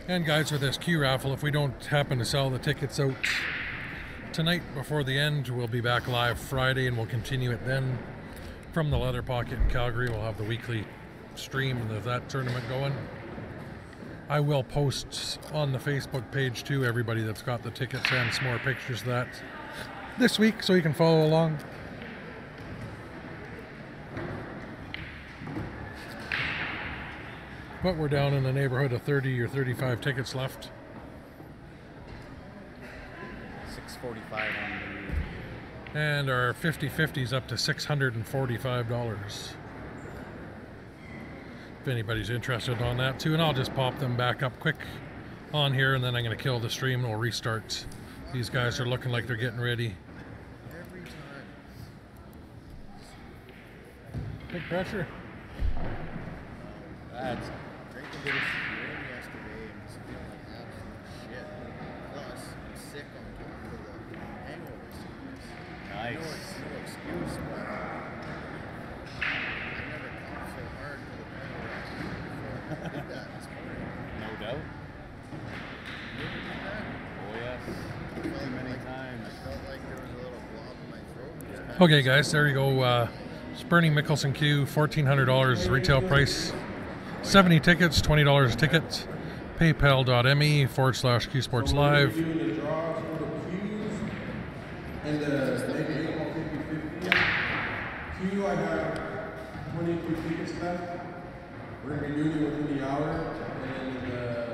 Speaker 2: And guys, with this Q raffle, if we don't happen to sell the tickets out tonight before the end, we'll be back live Friday and we'll continue it then from the Leather Pocket in Calgary. We'll have the weekly stream of that tournament going. I will post on the Facebook page too, everybody that's got the tickets and some more pictures of that this week so you can follow along. But we're down in the neighborhood of 30 or 35 tickets left.
Speaker 1: 645 on the...
Speaker 2: And our 50/50's up to $645. If anybody's interested on that too. And I'll just pop them back up quick on here and then I'm going to kill the stream and we'll restart. These guys are looking like they're getting ready.
Speaker 9: Every time.
Speaker 2: Big pressure.
Speaker 1: That's
Speaker 9: Drank a bit of rain yesterday and was feeling like absolute shit. Plus, I'm sick on top of the hangover sickness.
Speaker 1: nice.
Speaker 9: No excuse, but I never coughed so hard for the hangover before. I did that this morning.
Speaker 1: No doubt.
Speaker 9: You ever do that?
Speaker 1: Oh, yes.
Speaker 9: Too
Speaker 1: many times.
Speaker 9: I felt like there was a little blob in my throat.
Speaker 2: Okay guys, there you go. Bernie Mickelson Q, $1,400 retail price. 70 tickets, $20 a ticket. PayPal.me/Q Sports Live.
Speaker 12: So we're doing the draws for the Qs and the maybe 50/50. Q, I have 23 tickets left. We're going to be doing it within the hour. And then the